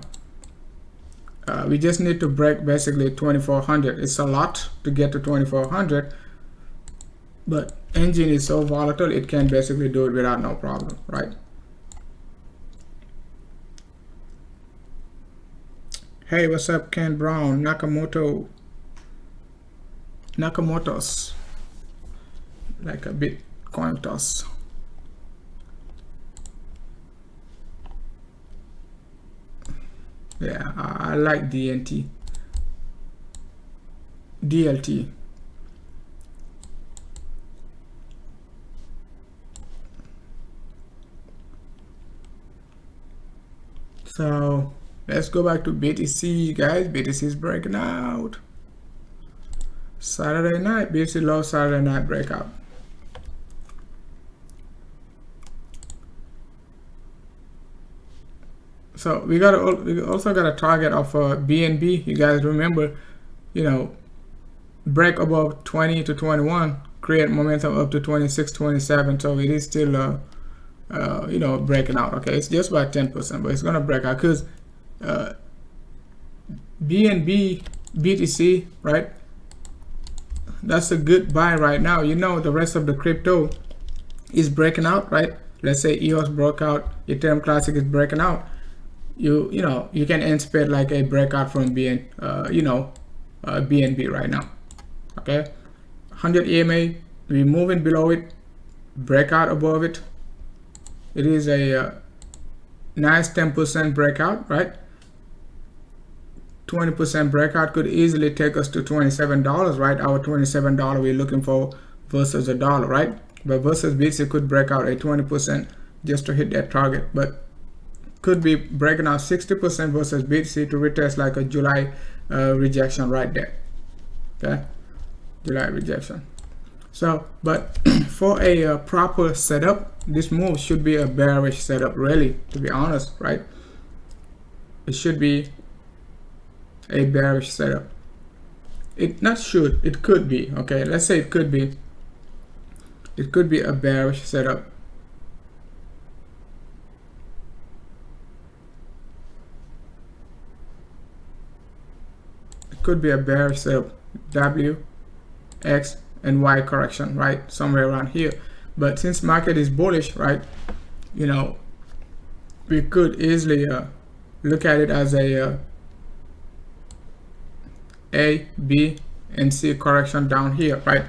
we just need to break basically 2400. It's a lot to get to 2400, but engine is so volatile it can basically do it without no problem, right? Hey, what's up, Ken Brown, Nakamoto's, like a Bitcoin toss. Yeah, I like DLT. So let's go back to BTC, guys. BTC is breaking out. Saturday night, BTC low Saturday night breakout. So we also got a target of BNB. You guys remember, you know, break above 20 to 21, create momentum up to 26, 27. So it is still, you know, breaking out. Okay, it's just about 10%, but it's gonna break out because BNB, BTC, right? That's a good buy right now. You know, the rest of the crypto is breaking out, right? Let's say EOS broke out, Ethereum Classic is breaking out. You know, you can anticipate like a breakout from BNB right now. Okay, 100 EMA, we moving below it, breakout above it. It is a nice 10% breakout, right? 20% breakout could easily take us to $27, right? Our $27 we're looking for versus $1, right? But versus BTC could break out a 20% just to hit that target, but could be breaking out 60% versus BTC to retest like a July rejection right there. Okay, July rejection. So, but for a proper setup, this move should be a bearish setup, really, to be honest, right? It should be a bearish setup. It could be. Okay, let's say it could be a bearish setup. Could be a bearish setup, W, X, and Y correction, right? Somewhere around here. But since market is bullish, right, you know, we could easily look at it as a B, and C correction down here, right?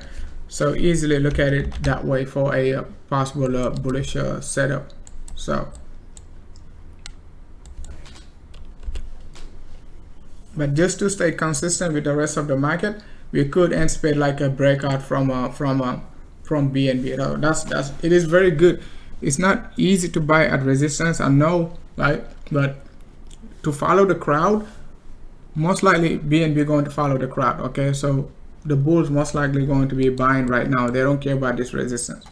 So easily look at it that way for a possible bullish setup. So, but just to stay consistent with the rest of the market, we could anticipate like a breakout from BNB. It is very good. It's not easy to buy at resistance, I know, right? But to follow the crowd, most likely BNB going to follow the crowd. Okay, so the bulls most likely going to be buying right now. They don't care about this resistance.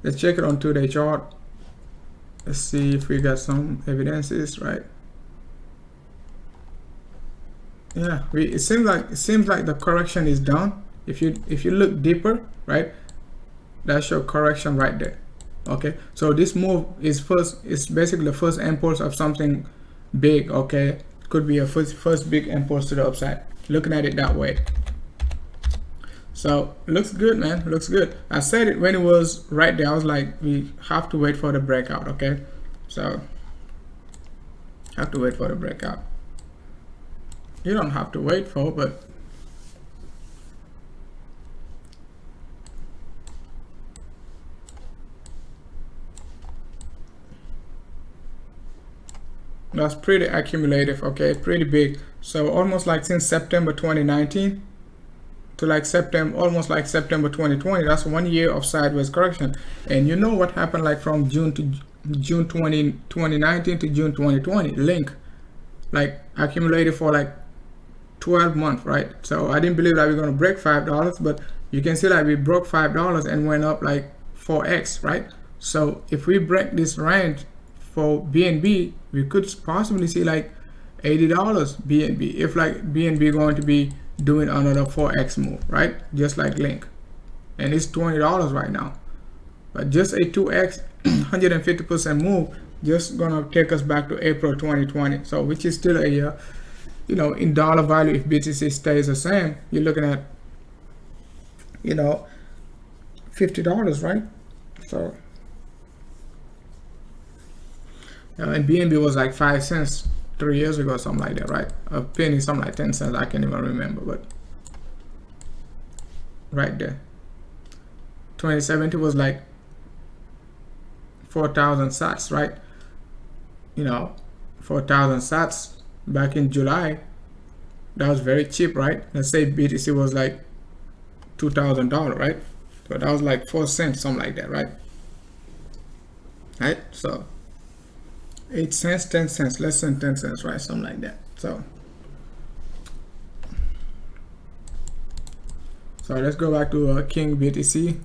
Let's check it on 2-day chart. Let's see if we got some evidences, right? Yeah, it seems like the correction is done. If you look deeper, right, that's your correction right there. Okay, so this move is basically the first impulse of something big. Okay, could be a first big impulse to the upside, looking at it that way. So looks good, man, looks good. I said it when it was right there. I was like, we have to wait for the breakout. Okay, so have to wait for the breakout. You don't have to wait for, but That's pretty accumulative, okay, pretty big. So almost like since September 2019 to like September, almost like September 2020, that's 1 year of sideways correction. And you know what happened like from June 2019 to June 2020, link like accumulated for like 12 months, right? So I didn't believe that we were going to break $5, but you can see that we broke $5 and went up like 4x, right? So if we break this range for BNB, we could possibly see like $80 BNB, if like BNB going to be doing another 4x move, right? Just like link, and it's $20 right now, but just a 2x 150% move just gonna take us back to April 2020. So which is still a you know, in dollar value, if BTC stays the same, you're looking at, you know, $50, right? So and BNB was like 5 cents 3 years ago, something like that, right? A penny, something like 10 cents, I can't even remember, but right there. 2017 was like 4,000 sats, right? You know, 4,000 sats back in July, that was very cheap, right? Let's say BTC was like $2,000, right? So that was like 4 cents, something like that, right? Right? So 8 cents, 10 cents, less than 10 cents, right? Something like that. So let's go back to King BTC.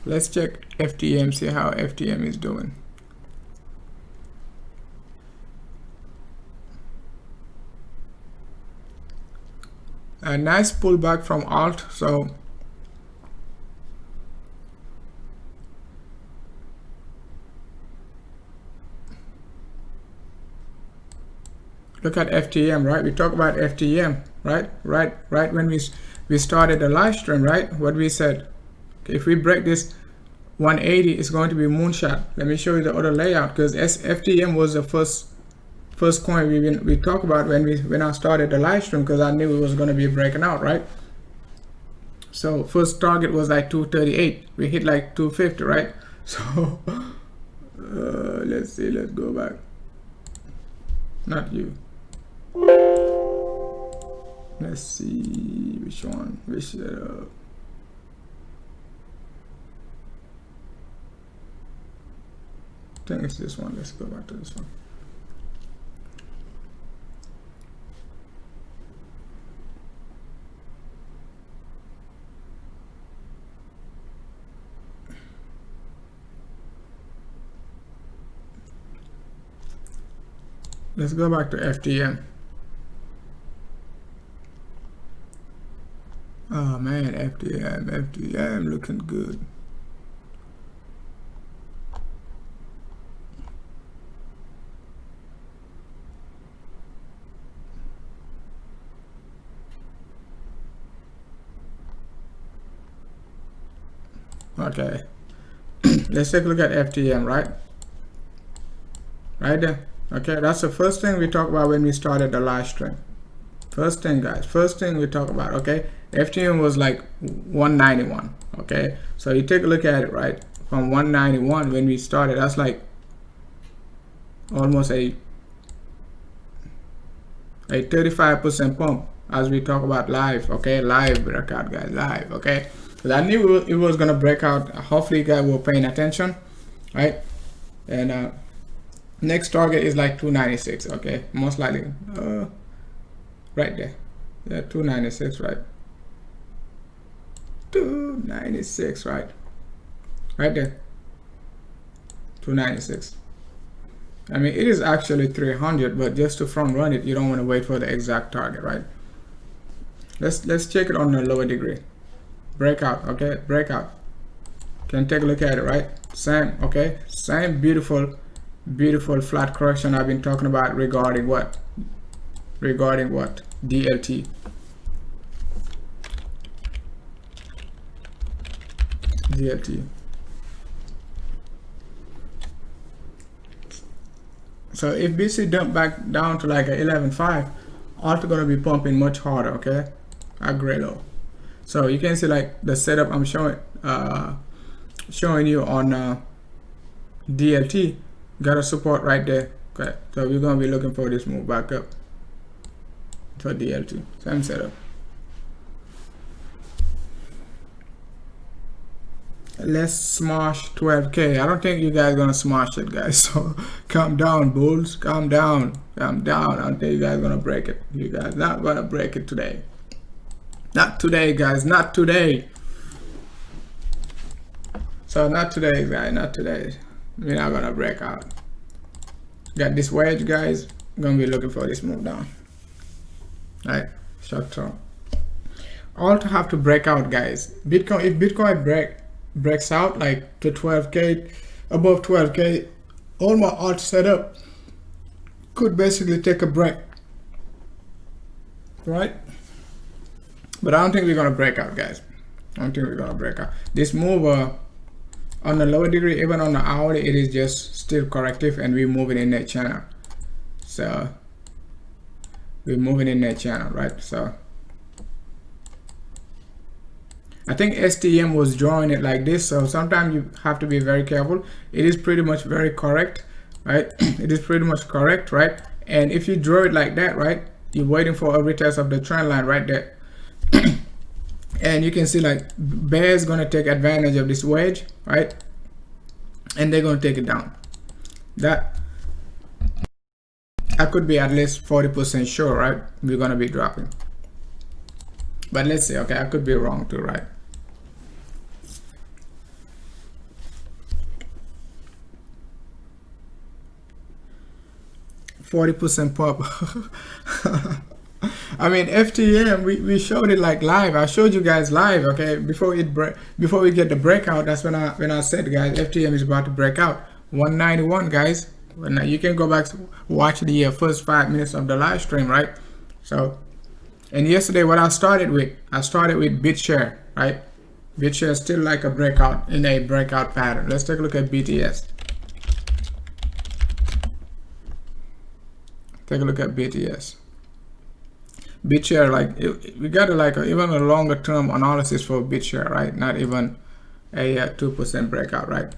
Let's check FTM, see how FTM is doing. A nice pullback from alt. So look at FTM, right? We talk about FTM, right? Right when we started the live stream, right? What we said, if we break this 180, it's going to be moonshot. Let me show you the other layout, because FTM was the first coin we talked about when I started the live stream, because I knew it was going to be breaking out, right? So first target was like 238. We hit like 250, right? So let's see, let's go back. Not you. Let's see which one. Which I think it's this one. Let's go back to this one. Let's go back to FTM. Oh man, FTM looking good. Okay, let's take a look at FTM, right there. Okay, that's the first thing we talked about when we started the live stream. First thing, guys, first thing we talk about. Okay, FTM was like 191. Okay, so you take a look at it, right? From 191 when we started, that's like almost a 35% pump, as we talk about live. Okay, live breakout, guys, live. Okay, because I knew it was gonna break out. Hopefully you guys were paying attention, right? And next target is like 296. Okay, most likely right there. Yeah, 296, right? 296, right there. 296. I mean, it is actually 300, but just to front run it, you don't want to wait for the exact target, right? Let's check it on the lower degree. Breakout. Okay, breakout. Can take a look at it, right? Same. Okay, same beautiful flat correction I've been talking about regarding what DLT. So if BC dumped back down to like a 11.5, alt gonna be pumping much harder, okay, at gray low. So you can see like the setup I'm showing you on DLT got a support right there. Okay, so we're gonna be looking for this move back up for DLT. Same setup. Let's smash 12K. I don't think you guys gonna smash it, guys. So calm down, bulls. Calm down. Calm down. I don't think you guys gonna break it. You guys not gonna break it today. Not today, guys. Not today. So not today, guys. Not today. We're not gonna break out. Got this wedge, guys. Gonna be looking for this move down. Right, short term. Alt have to break out, guys. Bitcoin, if Bitcoin breaks out like to 12K, above 12K, all my alt setup could basically take a break, right? But I don't think we're gonna break out, guys. I don't think we're gonna break out. This move on the lower degree, even on the hourly, it is just still corrective, and we're moving in that channel. So we're moving in that channel, right? So I think STM was drawing it like this, so sometimes you have to be very careful. It is pretty much very correct, right? It is pretty much correct, right? And if you draw it like that, right, you're waiting for a retest of the trend line right there. And you can see like bear is gonna take advantage of this wedge, right? And they're gonna take it down. That I could be at least 40% sure, right? We're gonna be dropping. But let's see. Okay, I could be wrong too, right? %40 pop. I mean, FTM, we showed it like live. I showed you guys live, okay? Before we get the breakout, that's when I said, guys, FTM is about to break out. 191, guys. Now you can go back to watch the first 5 minutes of the live stream, right? So, and yesterday what I started with BitShare, right? BitShare is still like a breakout in a breakout pattern. Let's take a look at BTS. Take a look at BTS. BitShare, like we got even a longer term analysis for BitShare, right? Not even a 2% breakout, right?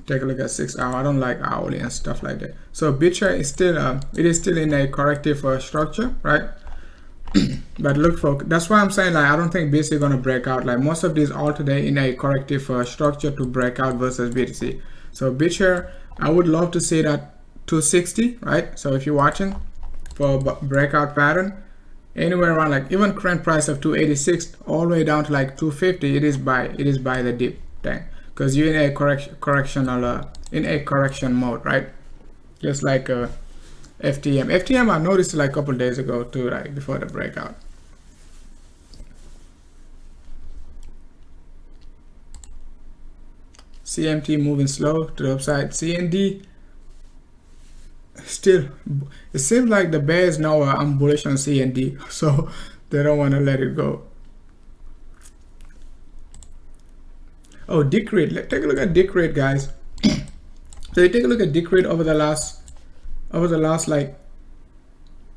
Take a look at 6 hour. I don't like hourly and stuff like that. So BitShare is still it is still in a corrective structure, right? But look for, that's why I'm saying like I don't think BTC is gonna break out. Like most of these all today in a corrective structure to break out versus BTC. So BitShare, I would love to see that 260, right? So if you're watching for breakout pattern, anywhere around like even current price of 286 all the way down to like 250, it is by the dip thing, because you're in a correction mode, right? Just like FTM I noticed like a couple days ago too, right before the breakout. CMT moving slow to the upside. CND still, it seems like the bears know I'm bullish on CND, so they don't want to let it go. Oh, Decreed. Let's take a look at Decreed, guys. So you take a look at Decreed over the last like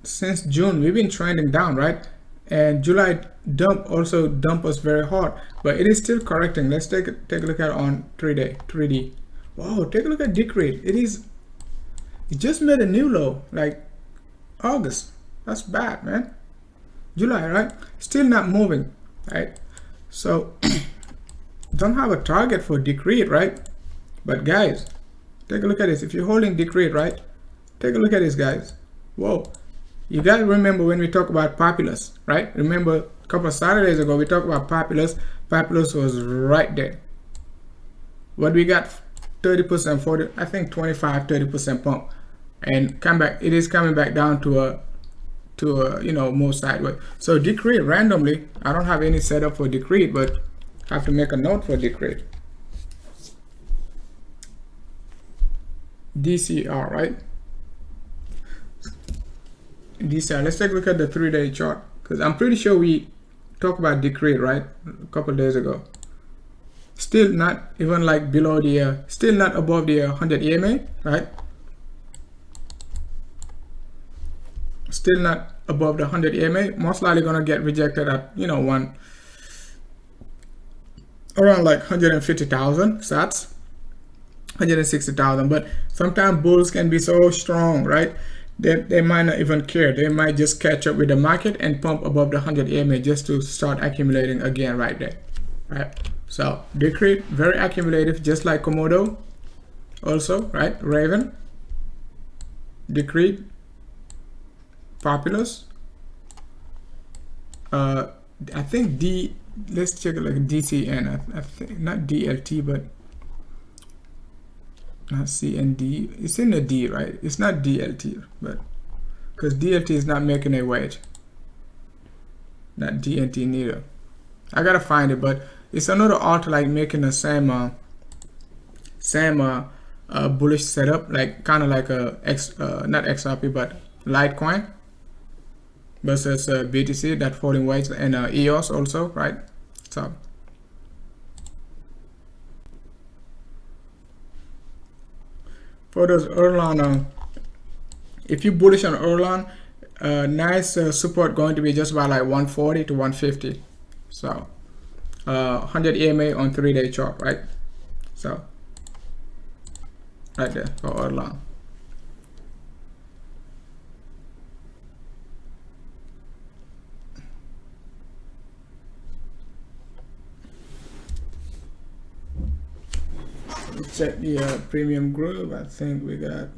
since June, we've been trending down, right? And July dump us very hard, but it is still correcting. Let's take a look at on 3D. Wow, take a look at Decreed. It just made a new low like August. That's bad, man. July, right? Still not moving, right? So don't have a target for Decreed, right? But guys, take a look at this. If you're holding Decreed, right? Take a look at this, guys. Whoa. You guys remember when we talk about Populous, right? Remember a couple of Saturdays ago we talked about Populous. Populous was right there. What we got? 30%, 40, I think 25-30% pump, and come back. It is coming back down to a move sideways. So Decreed randomly, I don't have any setup for Decreed, but I have to make a note for Decreed. DCR, right? DCR. Let's take a look at the 3-day chart, because I'm pretty sure we talked about Decreed, right, a couple of days ago. Still not even like below the still not above the 100 EMA, right? still not above the 100 EMA, most likely gonna get rejected at, you know, around like 150,000 sats, 160,000. But sometimes bulls can be so strong, right? They might not even care. They might just catch up with the market and pump above the 100 EMA just to start accumulating again right there, right? So Decreed, very accumulative, just like Komodo also, right? Raven, Decreed, Populous, I think let's check it like DCN, I think not DLT, but not CND. It's in the D, right? It's not DLT, but because DLT is not making a wedge, not DNT neither. I gotta find it, but it's another alt like making the same bullish setup, like kind of like a not XRP but Litecoin versus BTC, that falling wedge, and EOS also, right? So for those Erlang, if you bullish on Erlang, nice support going to be just about like 140 to 150. So 100 EMA on 3-day chart, right? So right there for Erlang. Let's check the premium group. I think we got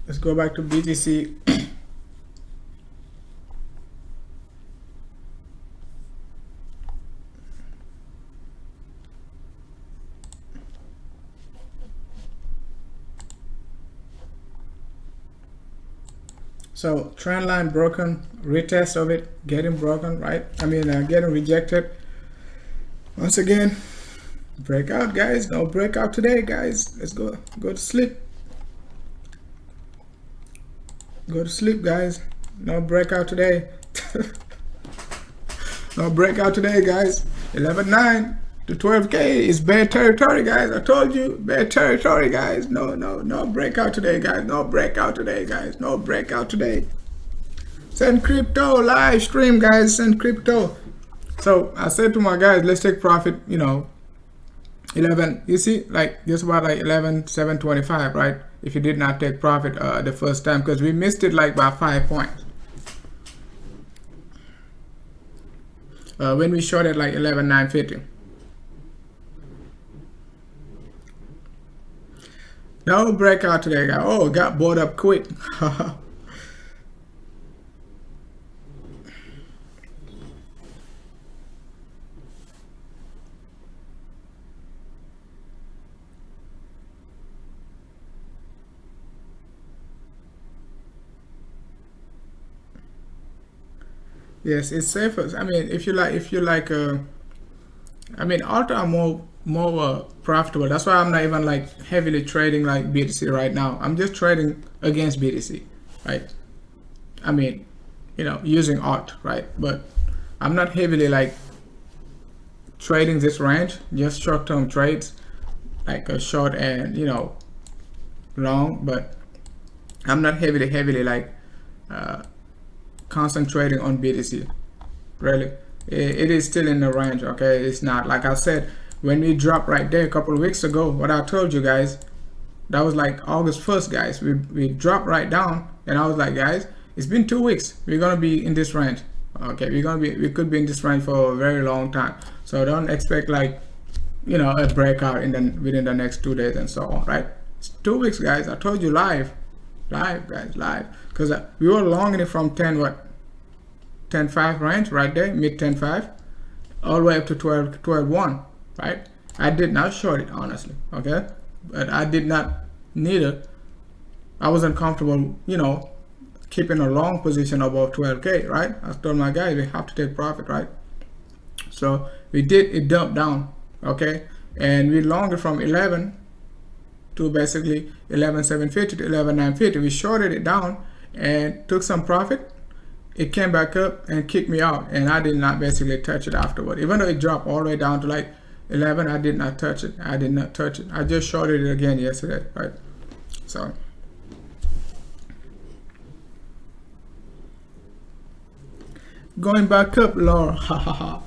let's go back to BTC. So trend line broken, retest of it, getting broken, right? I mean, getting rejected. Once again, breakout, guys. No breakout today, guys. Let's go to sleep. Go to sleep, guys. No breakout today. No breakout today, guys. 11.9 to 12K is bear territory, guys. I told you, bear territory, guys. No breakout today, guys. No breakout today, guys. No breakout today. Send crypto live stream, guys. Send crypto. So I said to my guys, let's take profit. You know, 11. You see, like just about like 11,725, right? If you did not take profit the first time, because we missed it like by 5 points when we shorted like 11,950. No breakout today, guys. Oh, got bought up quick. Yes, it's safer. I mean, if you like, I mean, alt are more profitable. That's why I'm not even like heavily trading like BTC right now. I'm just trading against BTC, right? I mean, you know, using alt, right? But I'm not heavily like trading this range, just short-term trades, like a short and, you know, long. But I'm not heavily like concentrating on BTC. Really, it is still in the range. Okay, it's not like I said when we dropped right there a couple of weeks ago. What I told you guys, that was like August 1st, guys. We dropped right down, and I was like, guys, it's been 2 weeks. We're gonna be in this range. Okay, we could be in this range for a very long time. So don't expect like, you know, a breakout within the next 2 days and so on, right? It's 2 weeks, guys. I told you live, guys, live. Because we were longing it from 10.5 range right there, mid 10.5, all the way up to 12.1, right? I did not short it, honestly, okay? But I did not neither. I wasn't comfortable, you know, keeping a long position above 12K, right? I told my guys we have to take profit, right? So we did, it dumped down, okay? And we longed from 11 to basically 11,750 to 11,950. We shorted it down and took some profit. It came back up and kicked me out, and I did not basically touch it afterward. Even though it dropped all the way down to like 11, I did not touch it. I did not touch it. I just shorted it again yesterday, right? So going back up, Laura.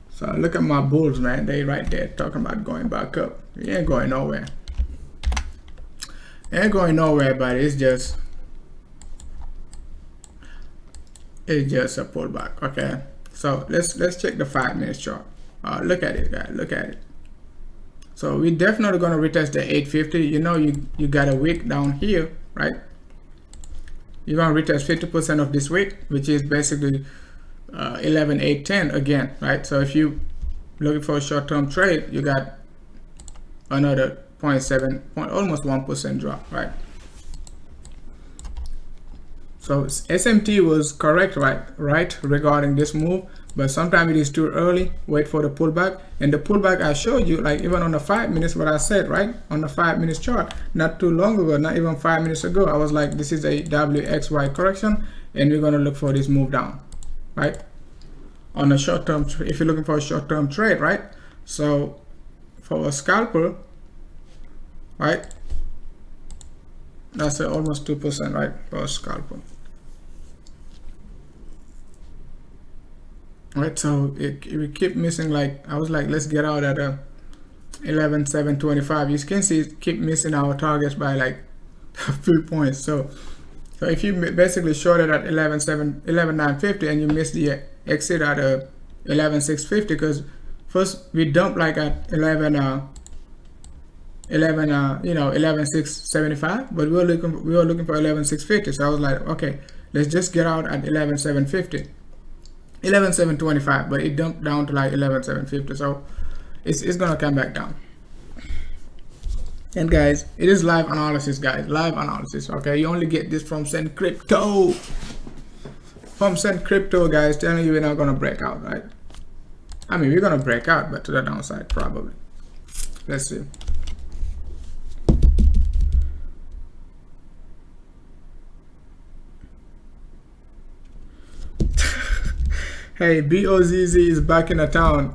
So look at my bulls, man. They right there talking about going back up. It ain't going nowhere. It ain't going nowhere, but it's just a pullback. Okay, so let's check the 5-minute chart. Look at it, guys. Look at it. So we definitely gonna retest the 850. You know, you got a wick down here, right? You're gonna retest 50% of this wick, which is basically 11,810 again, right? So if you looking for a short-term trade, you got another 0.7 point, almost 1% drop, right? So SMT was correct, right regarding this move, but sometimes it is too early. Wait for the pullback, and the pullback I showed you, like even on the 5 minutes, what I said, right, on the 5 minutes chart, not too long ago, not even 5 minutes ago, I was like, this is a WXY correction, and we're gonna look for this move down, right? On a short term, if you're looking for a short term trade, right? So for a scalper, right, that's almost 2%, right, for a scalper. Right, so we keep missing, like I was like, let's get out at 11,725. You can see it keep missing our targets by like a few points. So if you basically shorted at 11,950 and you missed the exit at 11,650, because first we dumped like at 11,675, but we were looking for 11,650. So I was like, okay, let's just get out at 11,750. 11,725, but it dumped down to like 11,750, so it's gonna come back down. And guys, it is live analysis, guys, live analysis. Okay, you only get this from Send Crypto, guys, telling you we're not gonna break out, right? I mean, we're gonna break out, but to the downside probably. Let's see. Hey, BOZZ is back in the town.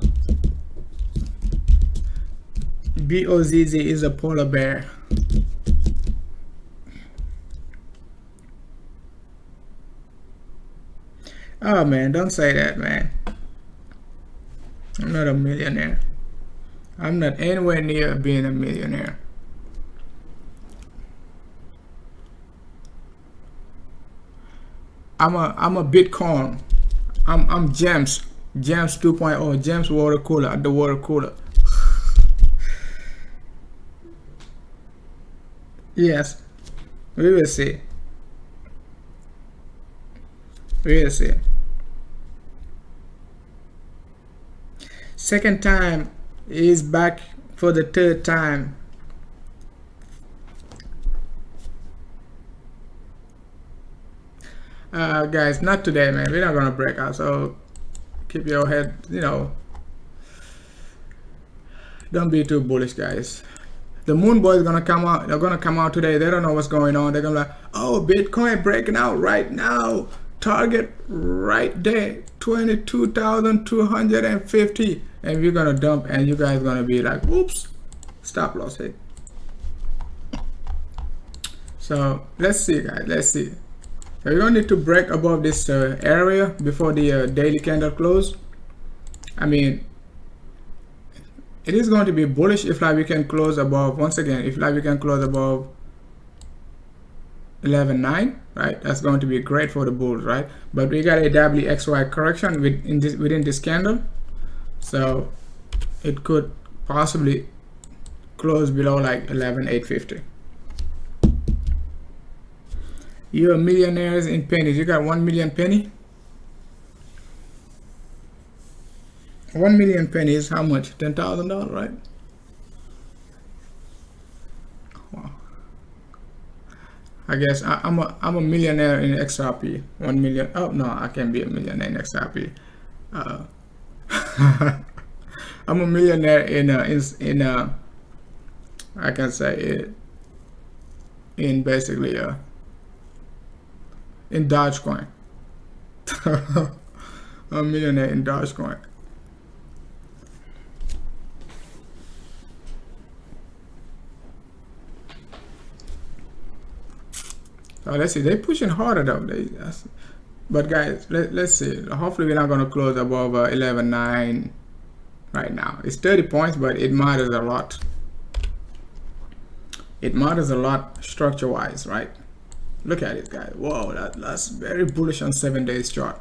BOZZ is a polar bear. Oh man, don't say that, man. I'm not a millionaire. I'm not anywhere near being a millionaire. I'm a Bitcoin. I'm Gems 2.0, Gems water cooler at the water cooler. Yes, we will see. We will see. Second time is back for the third time. Guys, not today, man. We're not gonna break out, so keep your head, you know, don't be too bullish, guys. The moon boy is gonna come out. They're gonna come out today. They don't know what's going on. They're gonna be like, oh, Bitcoin breaking out right now, target right there, 22,250, and we're gonna dump, and you guys gonna be like, whoops, stop loss hit. So let's see, guys, let's see. So we don't need to break above this area before the daily candle close. I mean, it is going to be bullish if like we can close above, once again, if like we can close above 11.9, right? That's going to be great for the bulls, right? But we got a WXY correction within this candle, so it could possibly close below like 11,850. You're millionaires in pennies. You got 1 million penny. 1 million pennies, how much? $10,000, right? Wow. I guess I'm a millionaire in XRP. 1 million. Oh no, I can't be a millionaire in XRP. I'm a millionaire in I can say it in basically in Dogecoin. I'm a millionaire in Dogecoin. So let's see, they're pushing harder though. But guys, let's see. Hopefully we're not gonna close above 11.9 right now. It's 30 points, but it matters a lot. It matters a lot structure-wise, right? Look at it, guys. Whoa, that's very bullish on 7 days chart.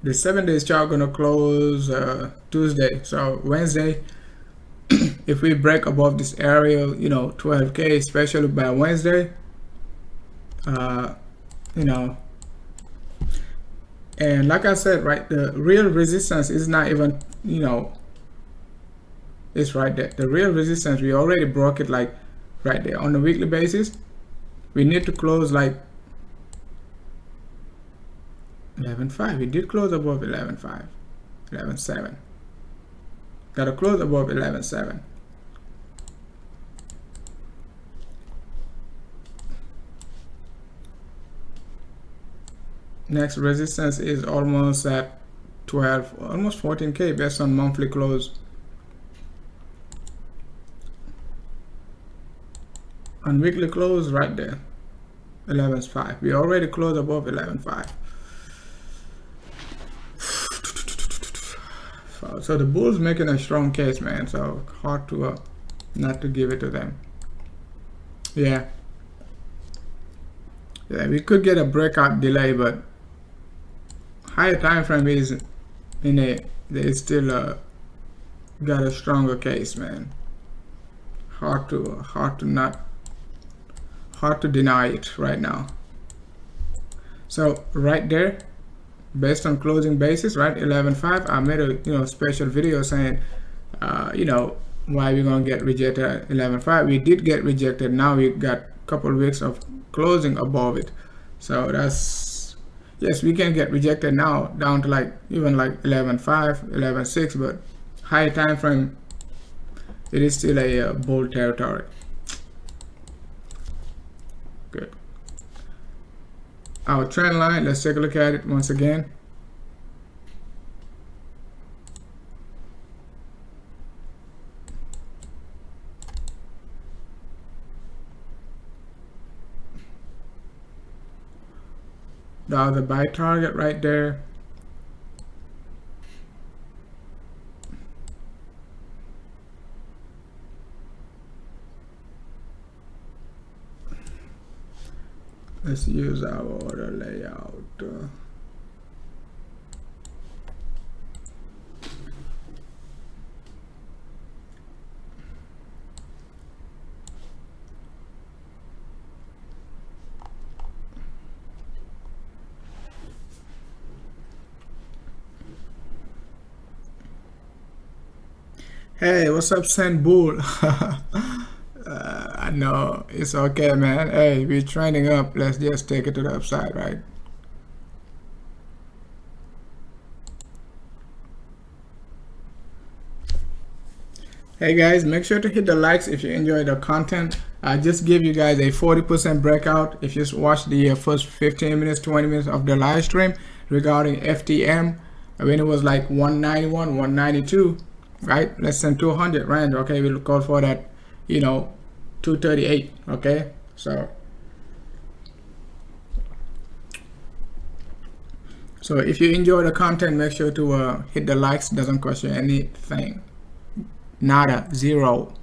The 7 days chart gonna close Tuesday. So Wednesday, if we break above this area, you know, 12K, especially by Wednesday, you know, and like I said, right, the real resistance is not even, you know, it's right there. The real resistance, we already broke it, like right there on a weekly basis. We need to close like 11.5. We did close above 11.5, 11.7. Gotta close above 11.7. Next resistance is almost at 12, almost 14K based on monthly close. On weekly close, right there, 11.5. We already closed above 11.5. So the bulls making a strong case, man. So hard to not to give it to them. Yeah, we could get a breakout delay, but higher time frame is in a, they still got a stronger case, man. Hard to deny it right now. So right there, based on closing basis, right, 11.5, I made a special video saying you know, why we're gonna get rejected at 11.5. We did get rejected. Now we got a couple of weeks of closing above it. So that's, yes, we can get rejected now down to like even like 11.5, 11.6, but higher time frame, it is still a bull territory. Good. Our trend line, let's take a look at it once again. Now the buy target right there. Let's use our order layout. Hey, what's up, Sand Bull? I know it's okay, man. Hey, we're trending up. Let's just take it to the upside, right? Hey guys, make sure to hit the likes if you enjoy the content. I just gave you guys a 40% breakout if you watch the first 15 minutes, 20 minutes of the live stream regarding FTM when it was like 191, 192, right? Less than 200 range. Okay, we'll call for that, you know, 238. Okay, so if you enjoy the content, make sure to hit the likes. Doesn't cost you anything. Nada, zero.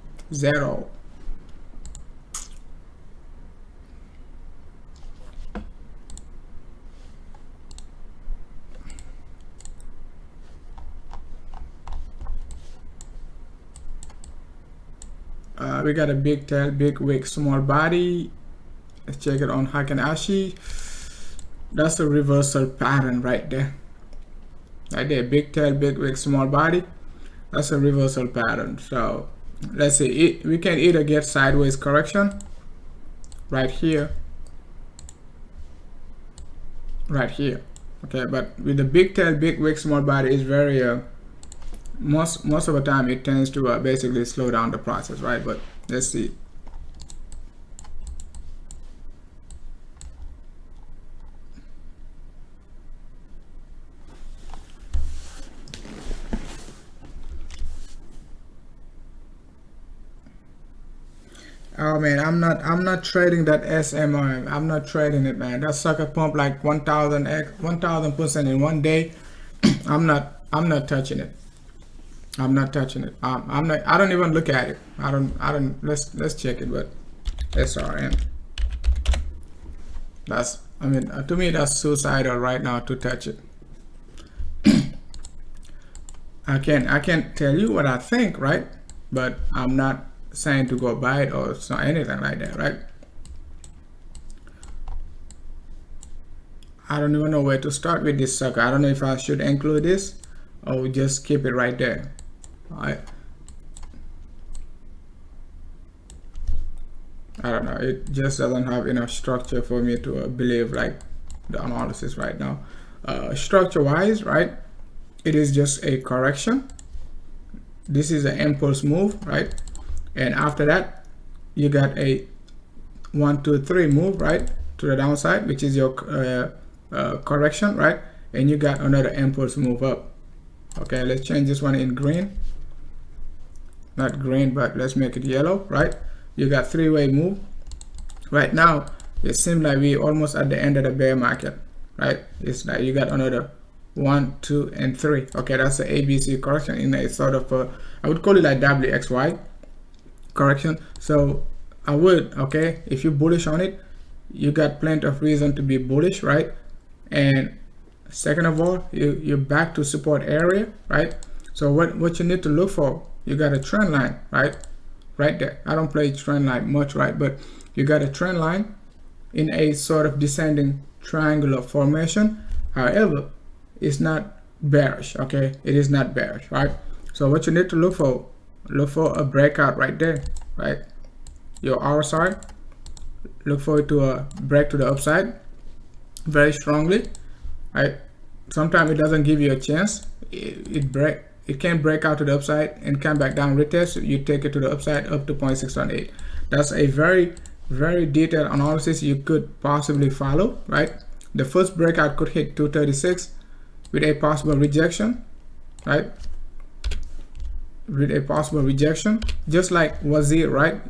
We got a big tail, big wick, small body. Let's check it on Haken Ashi. That's a reversal pattern right there. right there, big tail, big wick, small body. That's a reversal pattern. So let's see, we can either get sideways correction right here, okay, but with the big tail, big wick, small body is very most of the time it tends to basically slow down the process, right? But let's see. Oh man, I'm not trading that SMR. I'm not trading it, man. That sucker pump like 1000% in one day. I'm not touching it. I'm not touching it. I don't even look at it. I don't let's check it, but SRM. That's, I mean, to me that's suicidal right now to touch it. I can't tell you what I think, right? But I'm not saying to go buy it or anything like that, right? I don't even know where to start with this sucker. I don't know if I should include this or just keep it right there. I don't know. It just doesn't have enough structure for me to believe like the analysis right now. Structure wise, right? It is just a correction. This is an impulse move, right? And after that, you got a 1, 2, 3 move, right, to the downside, which is your correction, right? And you got another impulse move up. Okay, let's change this one in green. Not green, but let's make it yellow, right? You got 3-way move. Right now, it seems like we almost at the end of the bear market, right? It's like you got another 1, 2, and 3. Okay, that's the ABC correction in a sort of I would call it like WXY correction. So I would, okay, if you're bullish on it, you got plenty of reason to be bullish, right? And second of all, you're back to support area, right? So what you need to look for, you got a trend line, right there. I don't play trend line much, right? But you got a trend line in a sort of descending triangular formation. However, it's not bearish, okay? It is not bearish, right? So what you need to look for a breakout right there, right? Your RSI, look for it to break to the upside very strongly, right? Sometimes it doesn't give you a chance. It can break out to the upside and come back down, retest. You take it to the upside up to 0.618. That's a very, very detailed analysis you could possibly follow, right? The first breakout could hit 236 with a possible rejection, right? With a possible rejection, just like WZ, right?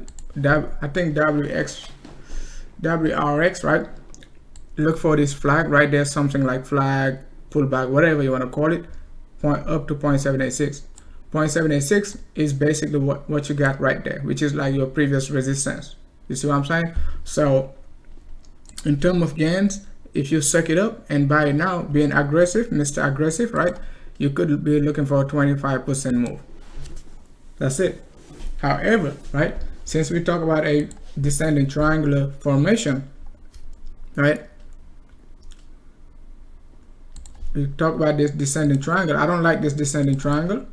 I think WRX, right? Look for this flag right there, something like flag, pullback, whatever you want to call it, up to 0.786. 0.786 is basically what you got right there, which is like your previous resistance. You see what I'm saying? So in terms of gains, if you suck it up and buy it now, being aggressive, Mr. Aggressive, right? You could be looking for a 25% move. That's it. However, right, since we talk about a descending triangular formation, right, we talk about this descending triangle. I don't like this descending triangle.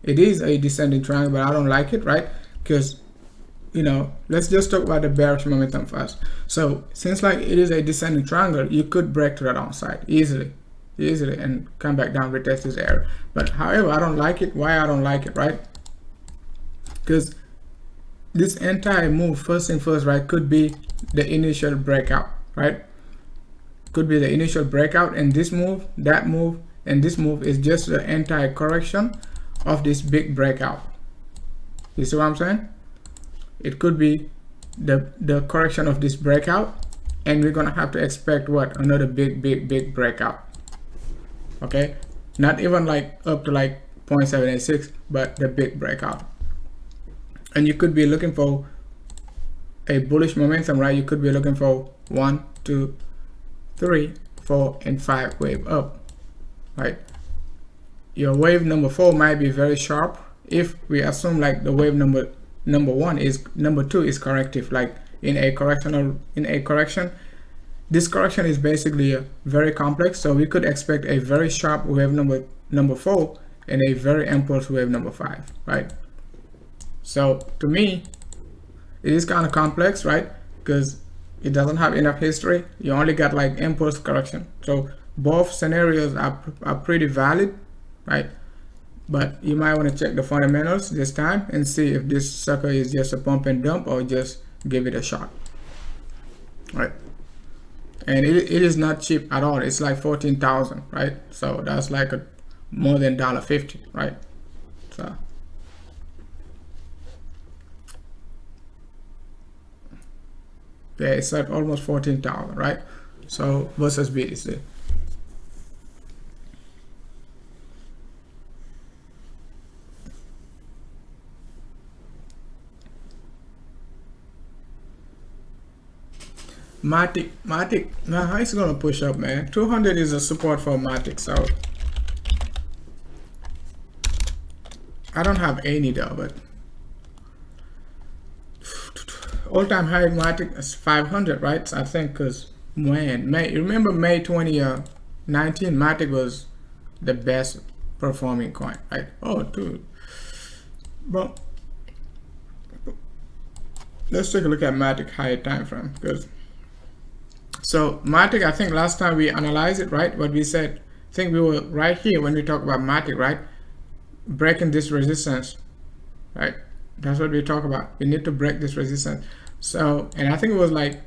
It is a descending triangle, but I don't like it, right? Because, you know, let's just talk about the bearish momentum first. So since like it is a descending triangle, you could break to the downside easily and come back down, retest this area. But however, I don't like it. Why I don't like it, right? Because this entire move, first thing first, right, could be the initial breakout, right? Could be the initial breakout, and this move, that move, and this move is just the entire correction of this big breakout. You see what I'm saying? It could be the correction of this breakout, and we're gonna have to expect what? Another big breakout. Okay, not even like up to like 0.786, but the big breakout. And you could be looking for a bullish momentum, right? You could be looking for 1, 2, 3, 4, and 5 wave up, right? Your wave number 4 might be very sharp if we assume like the wave number 2 is corrective, like in a correction. This correction is basically very complex, so we could expect a very sharp wave number number 4 and a very impulse wave number 5, right? So to me, it is kind of complex, right? Because it doesn't have enough history. You only got like impulse correction. So both scenarios are pretty valid, right? But you might want to check the fundamentals this time and see if this sucker is just a pump and dump or just give it a shot, right? And it is not cheap at all. It's like 14,000, right? So that's like more than $1.50, right? So yeah, it's like almost 14,000, right? So versus BTC. MATIC, now it's gonna push up, man. 200 is a support for MATIC, so I don't have any though, but all-time high MATIC is 500, right? I think, because remember May 2019, MATIC was the best performing coin, right? Oh, dude. But let's take a look at MATIC higher time frame, because so MATIC, I think last time we analyzed it, right? What we said, I think we were right here when we talk about MATIC, right? Breaking this resistance, right? That's what we talk about. We need to break this resistance. So, and I think it was like,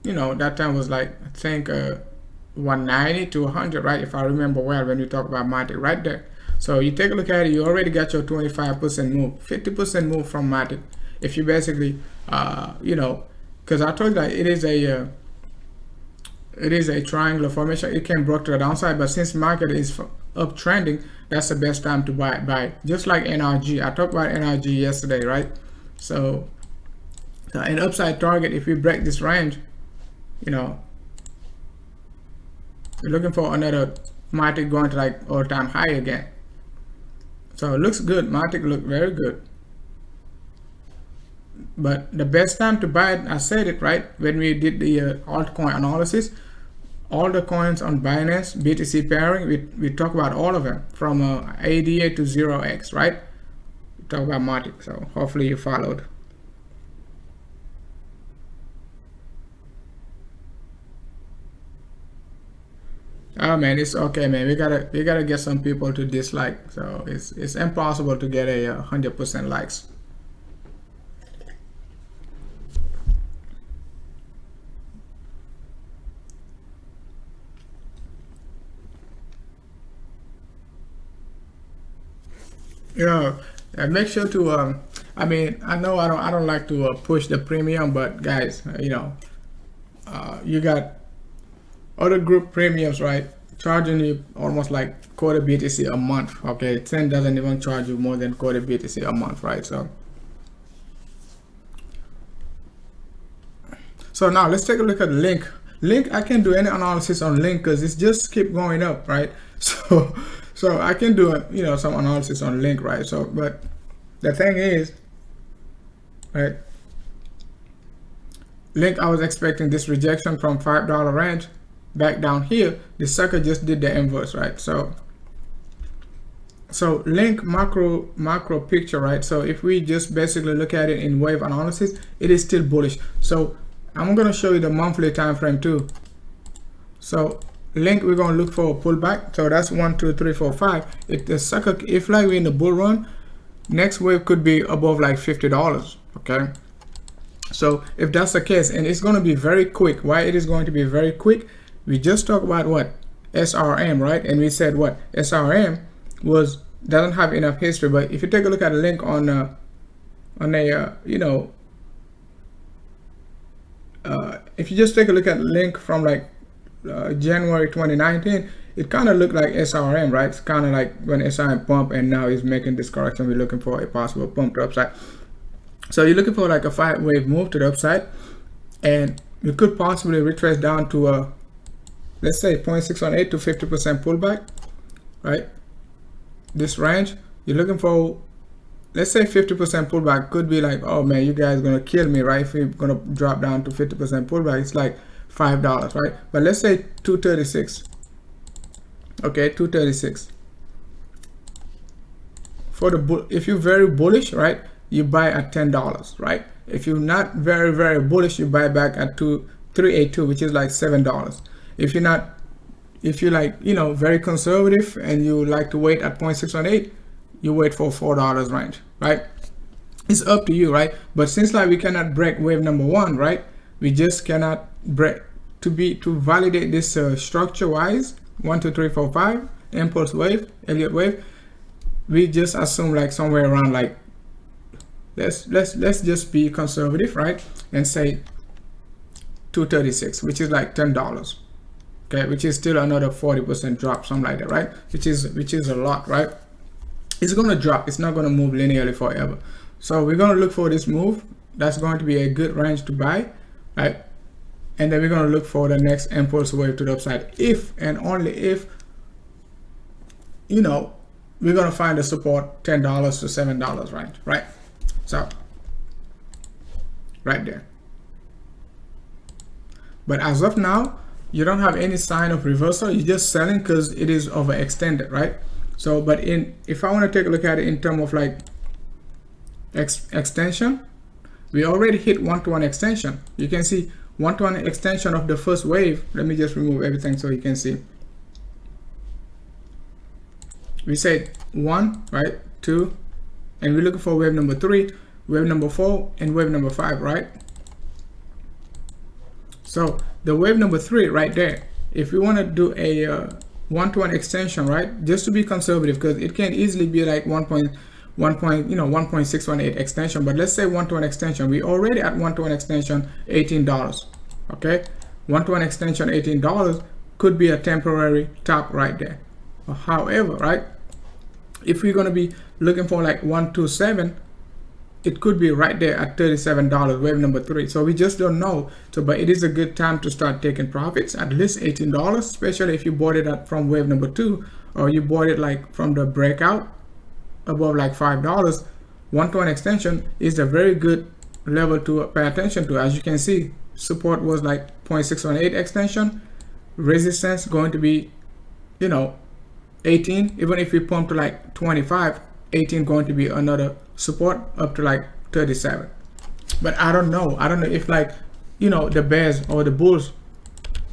you know, that time was like, I think 190 to 100, right? If I remember well, when we talk about MATIC right there. So you take a look at it, you already got your 25% move, 50% move from MATIC. If you basically, you know, because I told you that it is a triangular formation. It can break to the downside, but since market is uptrending, that's the best time to buy. Just like NRG, I talked about NRG yesterday, right? So an upside target, if we break this range, you know, we're looking for another MATIC going to like all-time high again. So it looks good. MATIC look very good. But the best time to buy it, I said it, right? When we did the altcoin analysis, all the coins on Binance, BTC pairing, we talk about all of them from ADA to 0x, right? We talk about MATIC, so hopefully you followed. Oh man, it's okay, man. We gotta get some people to dislike. So it's impossible to get a 100% likes. Yeah, and make sure to I mean, I know I don't like to push the premium, but guys, you know, you got other group premiums, right? Charging you almost like quarter BTC a month. Okay, 10 doesn't even charge you more than quarter BTC a month, right? So now let's take a look at LINK. LINK, I can do any analysis on LINK because it's just keep going up, right? So I can do you know, some analysis on LINK, right? So, but the thing is, right? LINK, I was expecting this rejection from $5 range back down here. The sucker just did the inverse, right? So LINK macro picture, right? So if we just basically look at it in wave analysis, it is still bullish. So I'm gonna show you the monthly time frame too. So LINK, we're gonna look for a pullback. So that's 1, 2, 3, 4, 5. If the sucker, if like we're in the bull run, next wave could be above like $50. Okay. So if that's the case, and it's gonna be very quick. Why it is going to be very quick? We just talked about what SRM, right? And we said what SRM doesn't have enough history. But if you take a look at a LINK on a you know, if you just take a look at LINK from like January 2019, it kind of looked like SRM, right? It's kind of like when SRM pump and now is making this correction. We're looking for a possible pump to upside. So you're looking for like a 5-wave move to the upside, and you could possibly retrace down to let's say 0.618 to 50% pullback, right? This range, you're looking for, let's say 50% pullback. Could be like, oh man, you guys gonna kill me, right? If we're gonna drop down to 50% pullback, it's like $5, right? But let's say 236. Okay, 236. For the if you're very bullish, right, you buy at $10, right? If you're not very bullish, you buy back at 382, which is like $7. If you're not, if you like, you know, very conservative and you like to wait at 0.618, you wait for $4 range, right? It's up to you, right? But since like we cannot break wave number one, right, we just cannot break to validate this structure wise 1 2 3 4 5 impulse wave, Elliott wave. We just assume like somewhere around like let's just be conservative, right, and say 236, which is like $10. Okay, which is still another 40% drop, something like that, right? Which is a lot, right? It's gonna drop. It's not gonna move linearly forever. So we're gonna look for this move. That's going to be a good range to buy, right? And then we're gonna look for the next impulse wave to the upside, if and only if, you know, we're gonna find the support $10 to $7 range, right? So right there. But as of now, you don't have any sign of reversal. You're just selling because it is overextended, right? So, but if I want to take a look at it in terms of like extension, we already hit one-to-one extension. You can see one-to-one extension of the first wave. Let me just remove everything so you can see. We said 1, right, 2, and we're looking for wave number 3, wave number 4, and wave number 5, right? So the wave number 3 right there, if we want to do a one-to-one extension, right, just to be conservative, because it can easily be like 1.618 extension, but let's say one-to-one extension. We already at one-to-one extension $18. Okay, one-to-one extension $18 could be a temporary top right there. However, right, if we're going to be looking for like 127, it could be right there at $37, wave number 3. So we just don't know. So, but it is a good time to start taking profits, at least $18, especially if you bought it from wave number 2, or you bought it like from the breakout above like $5. One-to-one extension is a very good level to pay attention to. As you can see, support was like 0.618 extension, resistance going to be, you know, 18. Even if we pump to like 25, 18 going to be another support up to like 37. But I don't know if like, you know, the bears or the bulls,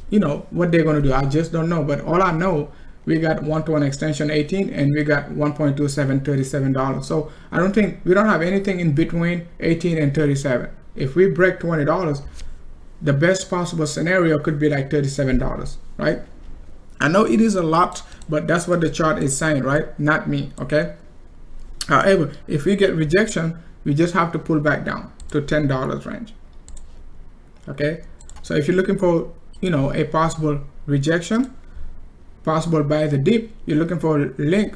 you know, what they're going to do. I just don't know. But all I know, we got one-to-one extension 18 and we got 1.27 $37. So I don't think we don't have anything in between 18 and 37. If we break $20, the best possible scenario could be like $37, right? I know it is a lot, but that's what the chart is saying, right? Not me, okay? However, if we get rejection, we just have to pull back down to $10 range. Okay, so if you're looking for, you know, a possible rejection, possible buy the dip, you're looking for link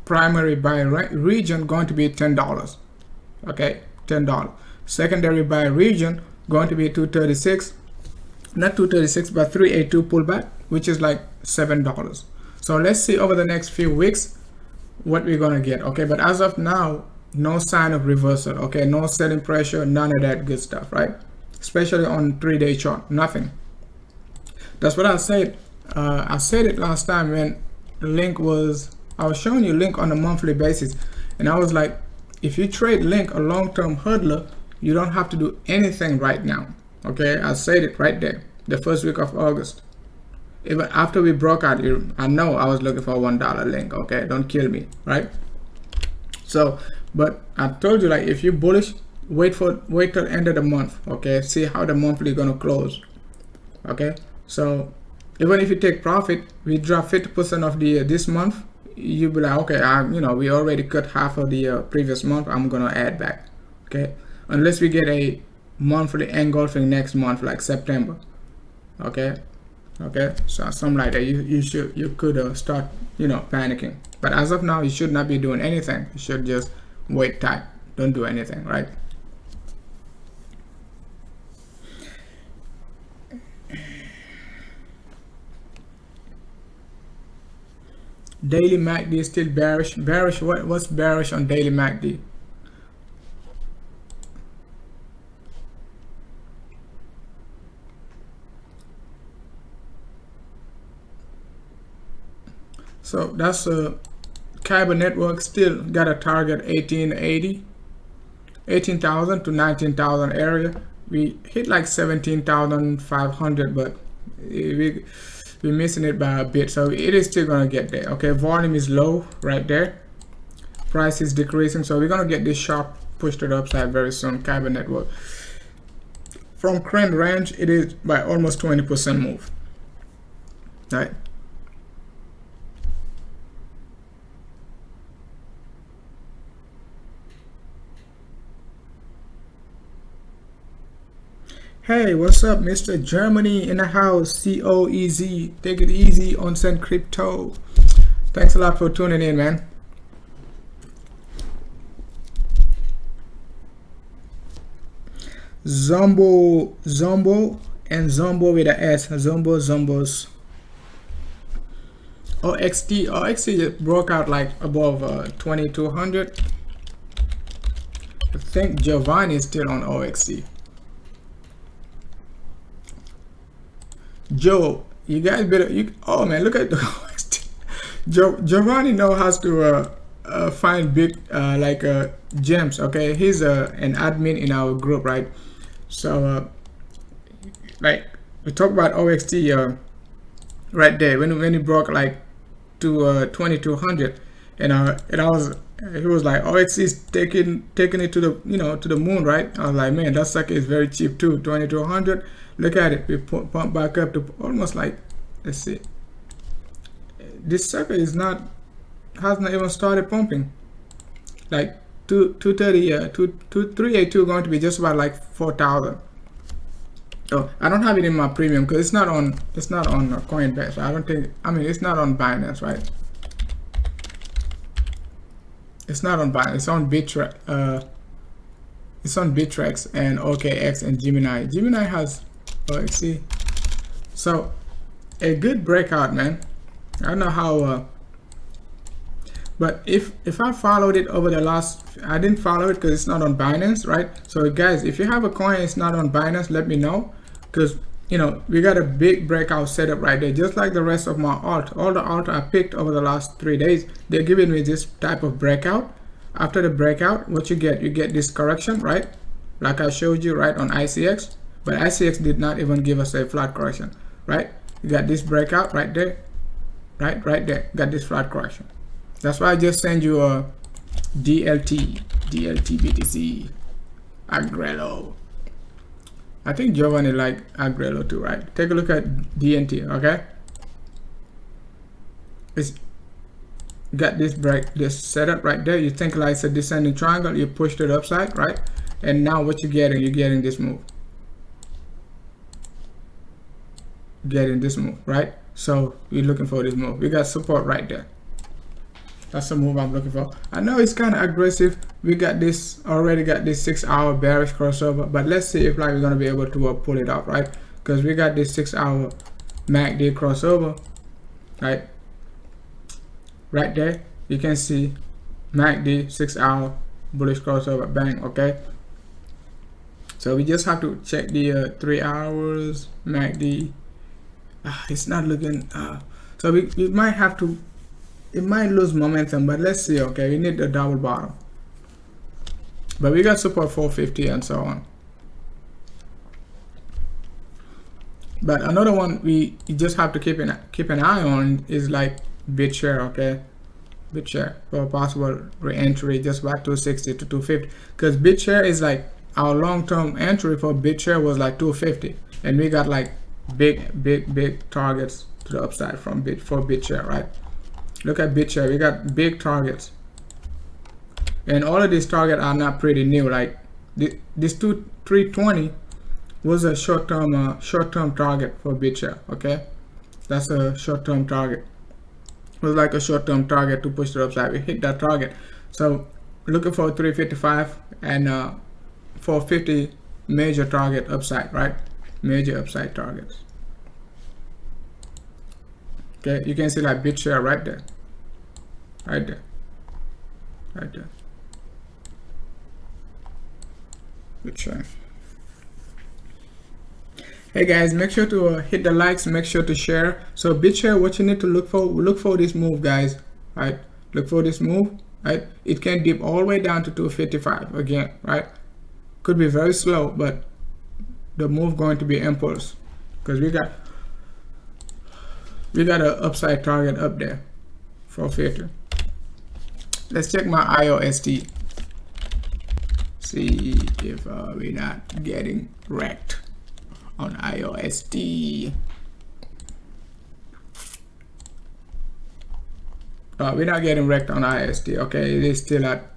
primary buy region going to be $10. Okay, $10. Secondary buy region going to be 236, not 236, but 382 pullback, which is like $7. So let's see over the next few weeks what we're gonna get. Okay, but as of now, no sign of reversal. Okay, no selling pressure, none of that good stuff, right? Especially on 3-day chart, nothing. That's what I said. I said it last time when link was, I was showing you link on a monthly basis, and I was like, if you trade link, a long-term hodler, you don't have to do anything right now. Okay, I said it right there, the first week of August. Even after we broke out, I know I was looking for a $1 link. Okay, don't kill me, right? So, but I told you, like, if you're bullish, wait till end of the month. Okay, see how the monthly gonna close. Okay, so even if you take profit, we drop 50% of the this month, you be like, okay, you know, we already cut half of the previous month. I'm gonna add back. Okay, unless we get a monthly engulfing next month, like September. Okay, so something like that, you could start, you know, panicking. But as of now, you should not be doing anything. You should just wait tight, don't do anything, right? Daily MACD is still bearish. What's bearish on daily MACD? So that's a Kyber network, still got a target 18,000 to 19,000 area. We hit like 17,500, but we're missing it by a bit, so it is still gonna get there. Okay, volume is low right there, price is decreasing, so we're gonna get this sharp push to the upside very soon. Kyber network, from current range, it is by almost 20% move, right? Hey, what's up, Mr. Germany in the house? COEZ, take it easy on Send Crypto. Thanks a lot for tuning in, man. Zombo, and Zombo with a S. Zombos. OXT just broke out like above 2200. I think Giovanni is still on OXT. Joe, you guys better. Oh man, look at the Giovanni knows how to find big gems. Okay, he's an admin in our group, right? So like we talk about OXT right there when he broke like to 2200, and I was. He was like, OXT is taking it to the to the moon, right? I was like, man, that sucker is very cheap too, 2200. Look at it, we pump back up to almost like, let's see, this sucker has not even started pumping. Like 230, 2382 going to be just about like 4,000. So I don't have it in my premium because it's not on Coinbase. I don't think. I mean, it's not on Binance, right? It's not on Binance. It's on Bittrex. It's on Bittrex and OKX and Gemini. Gemini has OXT. So a good breakout, man. I don't know how. But if I followed it over the last, I didn't follow it because it's not on Binance, right? So guys, if you have a coin, it's not on Binance, let me know, because we got a big breakout setup right there, just like the rest of my alt. All the alt I picked over the last 3 days, they're giving me this type of breakout. After the breakout, what you get this correction, right? Like I showed you right on ICX, but ICX did not even give us a flat correction, right? You got this breakout right there, right there, got this flat correction. That's why I just send you a DLT BTC Agrello. I think Giovanni like Agrello too, right? Take a look at DNT, okay? It's got this setup right there. You think like it's a descending triangle, you push to the upside, right? And now what you're getting this move. Getting this move, right? So we're looking for this move. We got support right there. That's the move I'm looking for. I know it's kind of aggressive. We got this, already got this 6-hour bearish crossover, but let's see if like we're gonna be able to pull it off, right? Because we got this 6-hour MACD crossover, right? Right there, you can see MACD 6-hour bullish crossover, bang, okay? So we just have to check the 3 hours MACD. It's not looking. So we might have to. It might lose momentum, but let's see. Okay, we need the double bottom, but we got support 450 and so on. But another one you just have to keep an eye on is like BitShare. Okay, BitShare for a possible re-entry just about 260 to 250, because BitShare is like our long-term entry for BitShare was like 250, and we got like big targets to the upside for BitShare, right? Look at BitShare, we got big targets, and all of these targets are not pretty new. Like this 320 was a short-term target for BitShare. Okay, that's a short-term target. It was like a short-term target to push the upside. We hit that target, so looking for 355 and 450 major target upside, right? Major upside targets. Okay, you can see like BitShare right there. Right there. BitShare. Hey guys, make sure to hit the likes, make sure to share. So BitShare, what you need to look for this move, guys, right? Look for this move, right? It can dip all the way down to 255 again, right? Could be very slow, but the move going to be impulse, because we got an upside target up there for 50. Let's check my IOST, see if we're not getting wrecked on IOST. We're not getting wrecked on IOST. Okay, it is still at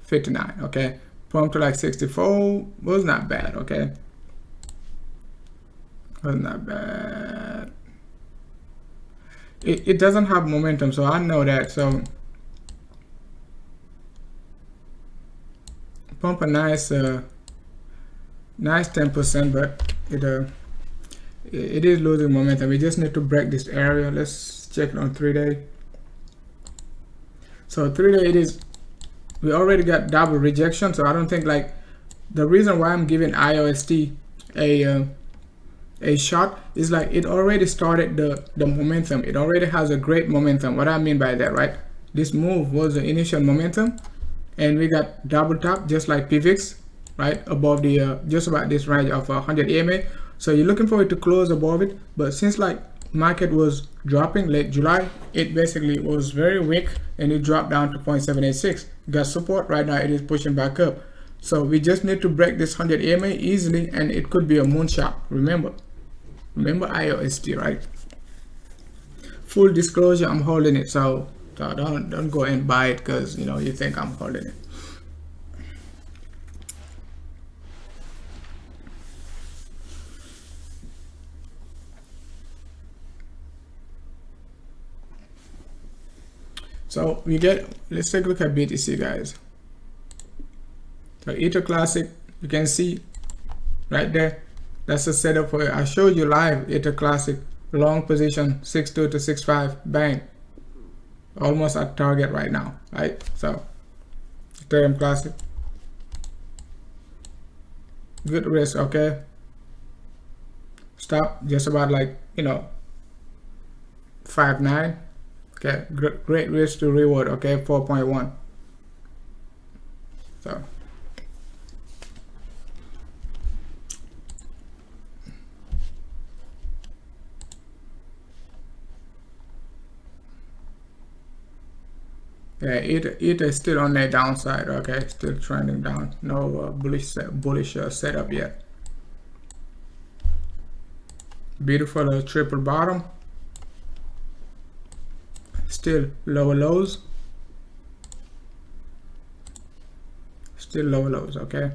59. Okay, pump to like 64 was not bad. Okay, was not bad. It doesn't have momentum, so I know that. So pump a nice nice 10%, but it is losing momentum. We just need to break this area. Let's check it on 3-day. So 3-day, it is, we already got double rejection, so I don't think, like, the reason why I'm giving IOST a shot is like it already started the momentum. It already has a great momentum. What I mean by that, right? This move was the initial momentum, and we got double top just like PVIX, right, above the just about this range of 100 EMA. So you're looking for it to close above it, but since like market was dropping late July, it basically was very weak and it dropped down to 0.786. Got support right now, it is pushing back up. So we just need to break this 100 EMA easily, and it could be a moonshot. Remember IOST, right? Full disclosure, I'm holding it, so don't go and buy it because you think I'm holding it. So let's take a look at BTC, guys. So Ether Classic, you can see right there, that's a setup for it. I showed you live Ether Classic, long position 6.2 to 6.5, bang, almost at target right now, right? So Ethereum Classic, good risk. Okay, stop just about like 5.9. Okay, great risk to reward. Okay, 4.1. So yeah, Ether is still on the downside. Okay, still trending down. No bullish setup yet. Beautiful triple bottom. Still lower lows. Still lower lows. Okay.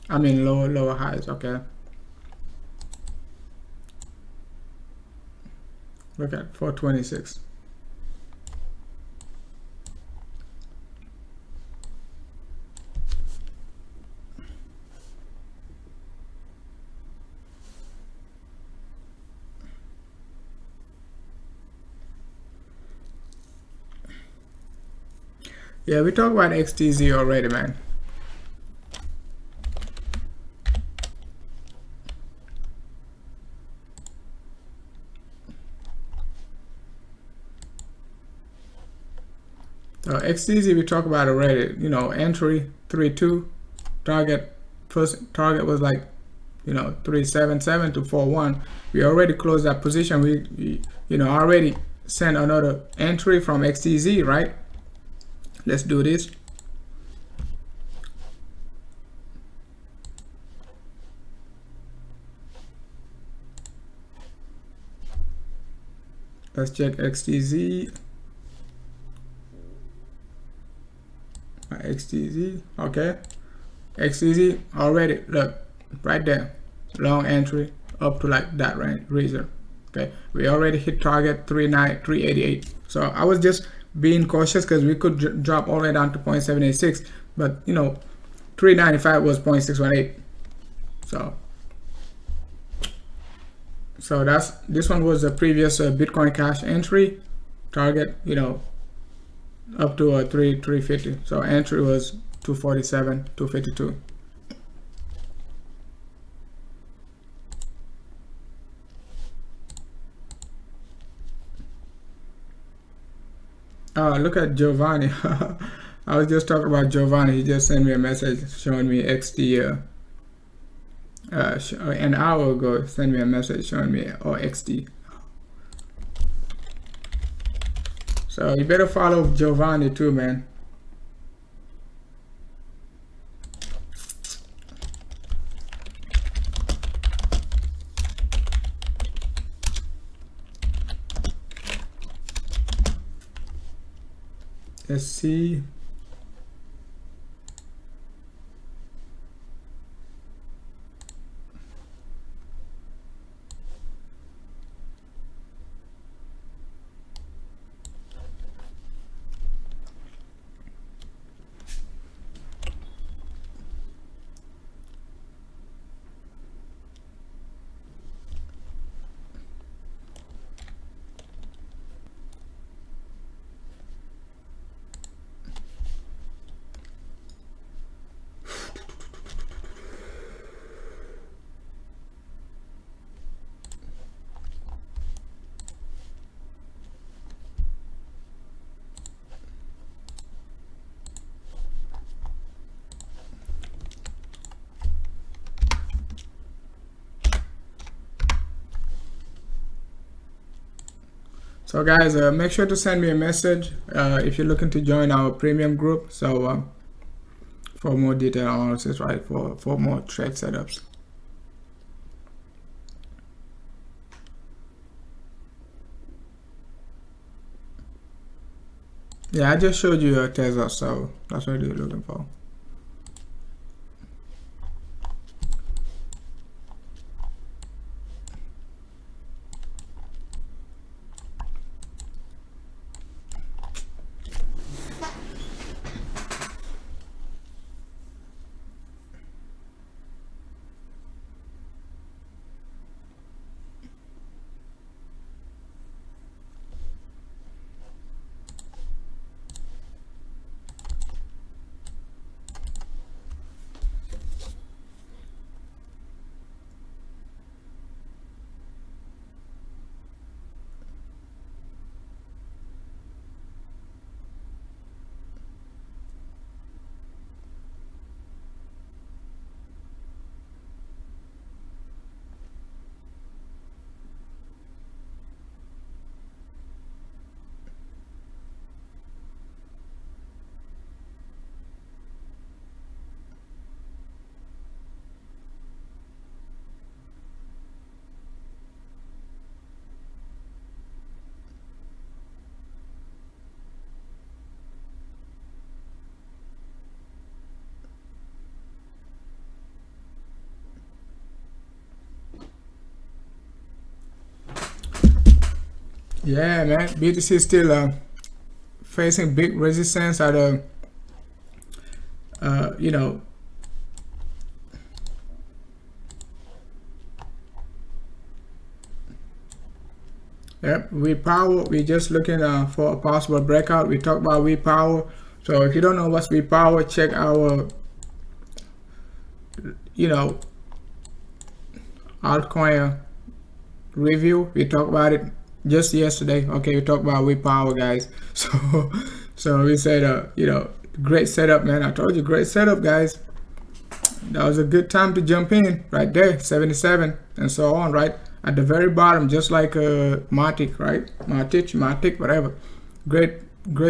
I mean lower highs. Okay. Look at 426. Yeah, we talked about XTZ already, man. So XTZ we talked about already. Entry 3.2, first target was like 3.77 to 4.1. We already closed that position. We already sent another entry from XTZ, right? Let's do this. Let's check XTZ. XTZ, okay. XTZ already, look, right there. Long entry up to like that reason. Okay, we already hit target 388. So I was just being cautious because we could drop all the way down to 0.786, but 395 was 0.618. So this one was the previous Bitcoin Cash entry target, up to 350. So entry was 247, 252. Look at Giovanni. I was just talking about Giovanni. He just sent me a message showing me XD. An hour ago, sent me a message showing me XD. So you better follow Giovanni too, man. Let's see. So guys, make sure to send me a message if you're looking to join our premium group. So for more detailed analysis, right? For more trade setups. Yeah, I just showed you a Tezos, so that's what you're looking for. Yeah, man, BTC is still facing big resistance at a you know, yep, power. We're just looking for a possible breakout. We talked about power. So if you don't know what's power, check our altcoin review. We talked about it just yesterday. Okay, we talked about power, guys. So we said great setup, man. I told you, great setup, guys. That was a good time to jump in right there, 77 and so on, right at the very bottom, just like MATIC, right? MATIC, whatever. Great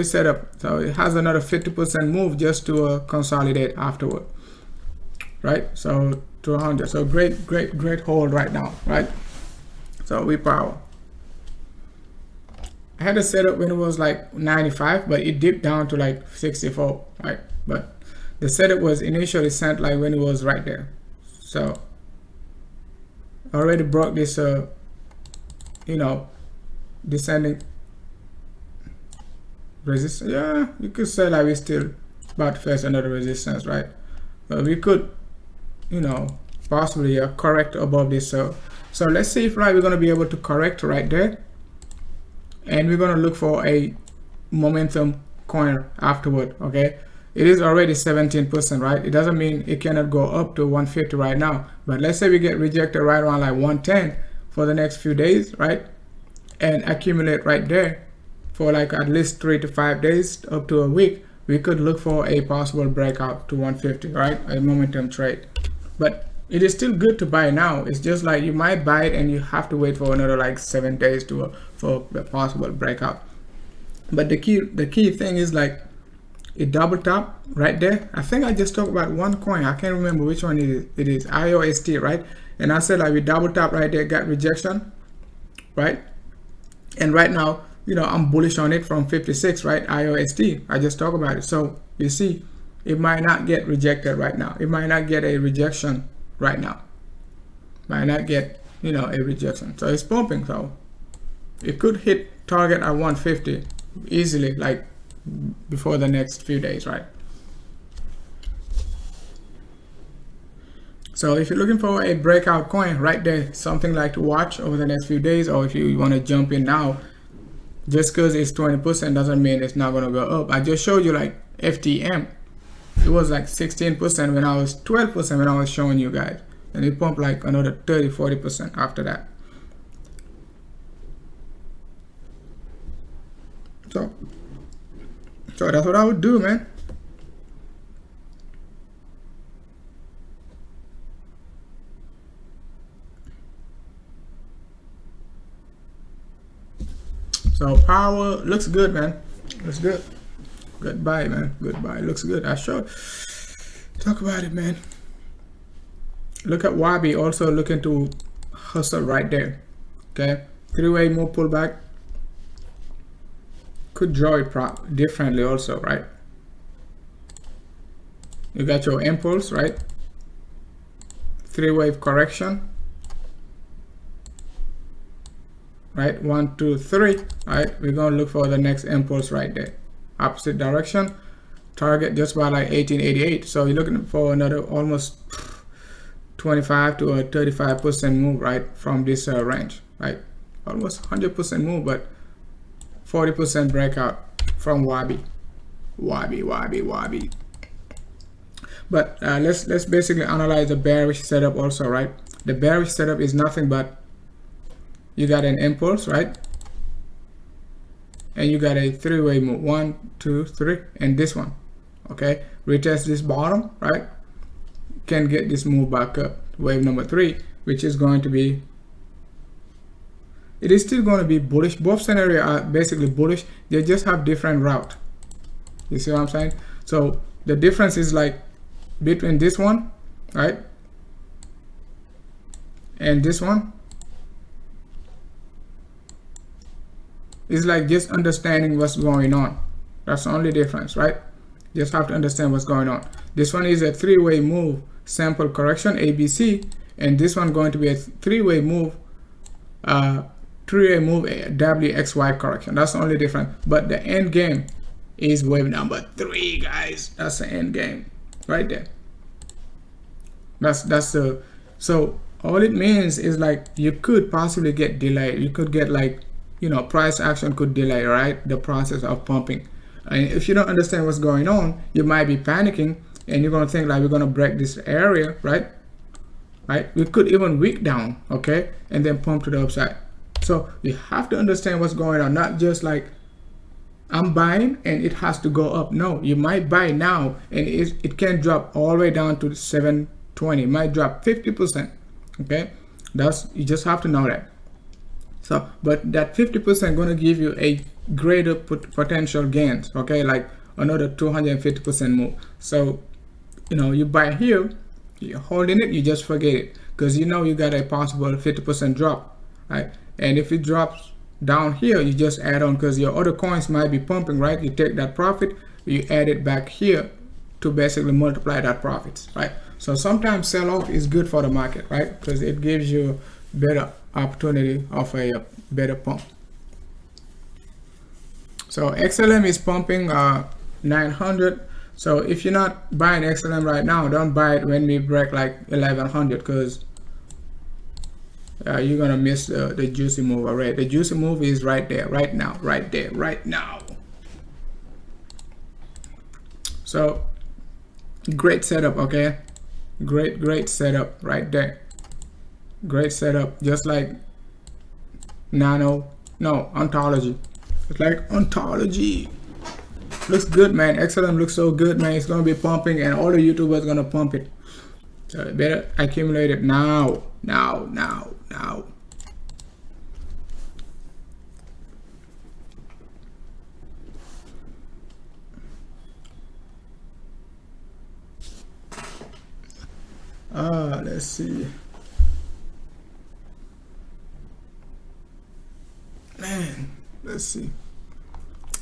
setup. So it has another 50% move just to consolidate afterward, right? So 200. So great hold right now, right? So power. I had a setup when it was like 95, but it dipped down to like 64, right? But the setup was initially sent like when it was right there. So I already broke this descending resistance. Yeah, you could say like we're still about to face another resistance, right? But we could possibly correct above this. So let's see if we're going to be able to correct right there, and we're going to look for a momentum coin afterward. Okay, it is already 17%, right? It doesn't mean it cannot go up to 150 right now, but let's say we get rejected right around like 110 for the next few days, right, and accumulate right there for like at least 3 to 5 days up to a week, we could look for a possible breakout to 150, right? A momentum trade. But it is still good to buy now. It's just like you might buy it and you have to wait for another like 7 days for a possible breakout. But the key thing is like it double top right there. I think I just talked about one coin. I can't remember which one it is. It is IOST, right? And I said like we double top right there, got rejection, right? And right now, you know, I'm bullish on it from 56, right? IOST. I just talked about it. So you see, it might not get rejected right now. It might not get a rejection right now. Might not get, you know, a rejection. So it's pumping. So it could hit target at 150 easily, like before the next few days, right? So if you're looking for a breakout coin right there, something like to watch over the next few days, or if you want to jump in now, just because it's 20% doesn't mean it's not going to go up. I just showed you like FTM. It was like 16% when I was 12% when I was showing you guys. And it pumped like another 30-40% after that. So that's what I would do, man. So power looks good, man. Looks good. Goodbye, man. Goodbye. Looks good. I sure talk about it, man. Look at Wabi also looking to hustle right there. Okay, 3-way move pullback. Could draw it differently also, right? You got your impulse, right? 3-wave correction, right? 1, 2, 3. Right, we're gonna look for the next impulse right there, opposite direction, target just by like 1888. So you're looking for another almost 25 to a 35% move, right, from this range, right? Almost 100% move, but 40% breakout from Wabi. But let's basically analyze the bearish setup also, right? The bearish setup is nothing but you got an impulse, right? And you got a 3-way move, 1, 2, 3, and this one, okay? Retest this bottom, right? Can get this move back up, wave number 3, which is going to be, it is still going to be bullish. Both scenarios are basically bullish. They just have different route. You see what I'm saying? So the difference is like between this one, right, and this one. It's like just understanding what's going on. That's the only difference, right? Just have to understand what's going on. This one is a 3-way move, sample correction, ABC, and this one going to be a 3-way move, WXY correction. That's the only difference. But the end game is wave number 3, guys. That's the end game right there. That's the, so all it means is like you could possibly get delayed. You could get like, you know, price action could delay, right, the process of pumping. And if you don't understand what's going on, you might be panicking and you're going to think like we're going to break this area, right? We could even wick down, okay, and then pump to the upside. So you have to understand what's going on, not just like I'm buying and it has to go up. No, you might buy now and it can drop all the way down to 720. It might drop 50%, okay? You just have to know that. So, but that 50% going to give you a greater potential gains, okay, like another 250% move. So, you know, you buy here, you're holding it, you just forget it, because you know you got a possible 50% drop, right? And if it drops down here, you just add on, because your other coins might be pumping, right? You take that profit, you add it back here to basically multiply that profits, right? So sometimes sell off is good for the market, right? Because it gives you better opportunity of a better pump. So XLM is pumping 900. So if you're not buying XLM right now, don't buy it when we break like 1100, because you're gonna miss the juicy move already. The juicy move is right there, right now, right there, right now. So great setup, okay? Great setup right there. Great setup, just like Nano, no, Ontology. It's like ontology. Looks good, man. XLM looks so good, man. It's gonna be pumping, and all the YouTubers gonna pump it. So better accumulate it now. Let's see. Man, let's see.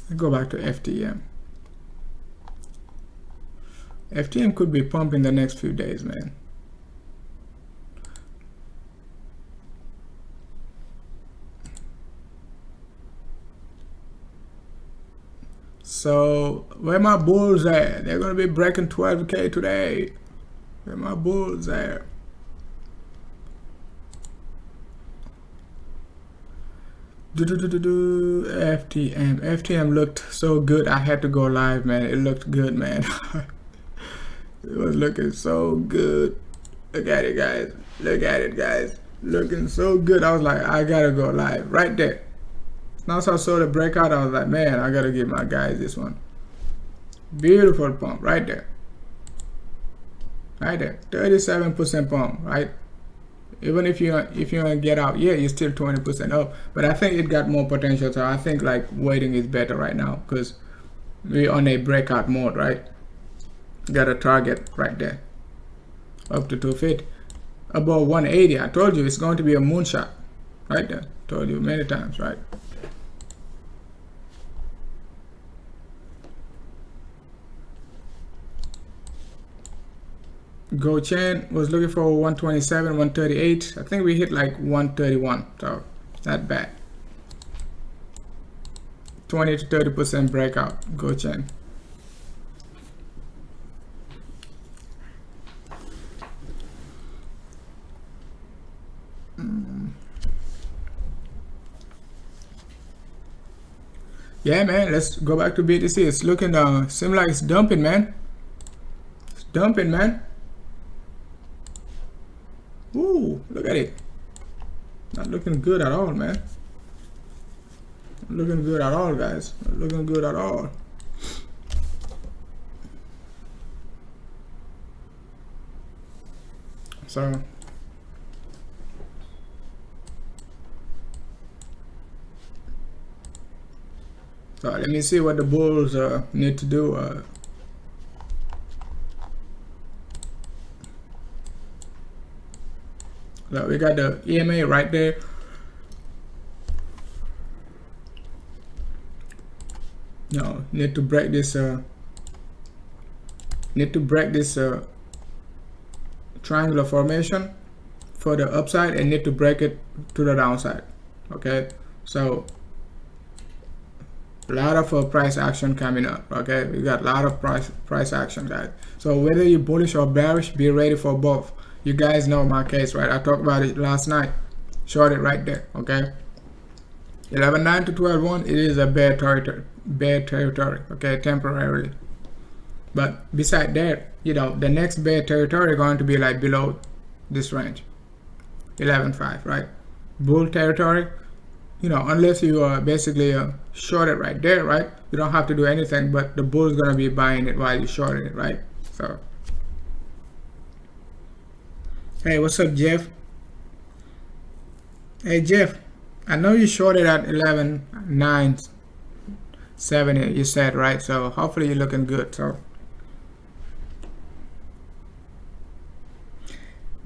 Let's go back to FTM. FTM could be pumping the next few days, man. So where my bulls at? They're gonna be breaking 12K today. Where my bulls at? FTM looked so good. I had to go live, man. It looked good, man. It was looking so good. Look at it, guys. Look at it, guys. Looking so good. I was like, I gotta go live right there. Now, so I saw the breakout. I was like, man, I gotta give my guys this one. Beautiful pump right there. Right there, 37% pump, right? Even if you get out, yeah, you're still 20% up. But I think it got more potential. So I think like waiting is better right now because we're on a breakout mode, right? Got a target right there, up to 250, above 180. I told you it's going to be a moonshot, right there. Told you many times, right? Go chain was looking for 127, 138. I think we hit like 131, so not bad. 20 to 30% breakout. Go chain. Yeah, man. Let's go back to BTC. It's looking seems like it's dumping, man. It's dumping, man. Ooh, look at it. Not looking good at all, man. Not looking good at all, guys. Not looking good at all. So let me see what the bulls need to do. So we got the EMA right there. No, need to break this. Triangular formation for the upside, and need to break it to the downside. Okay, so a lot of price action coming up. Okay, we got a lot of price action, guys. So whether you're bullish or bearish, be ready for both. You guys know my case, right? I talked about it last night. Short it right there, okay? 11.9 to 12.1, it is a bear territory, okay, temporarily. But beside that, you know, the next bear territory is going to be like below this range, 11.5, right? Bull territory, you know, unless you are basically short it right there, right? You don't have to do anything, but the bull is going to be buying it while you're shorting it, right? So. Hey, what's up, Jeff? Hey, Jeff, I know you shorted at 11.970, you said, right? So hopefully you're looking good. So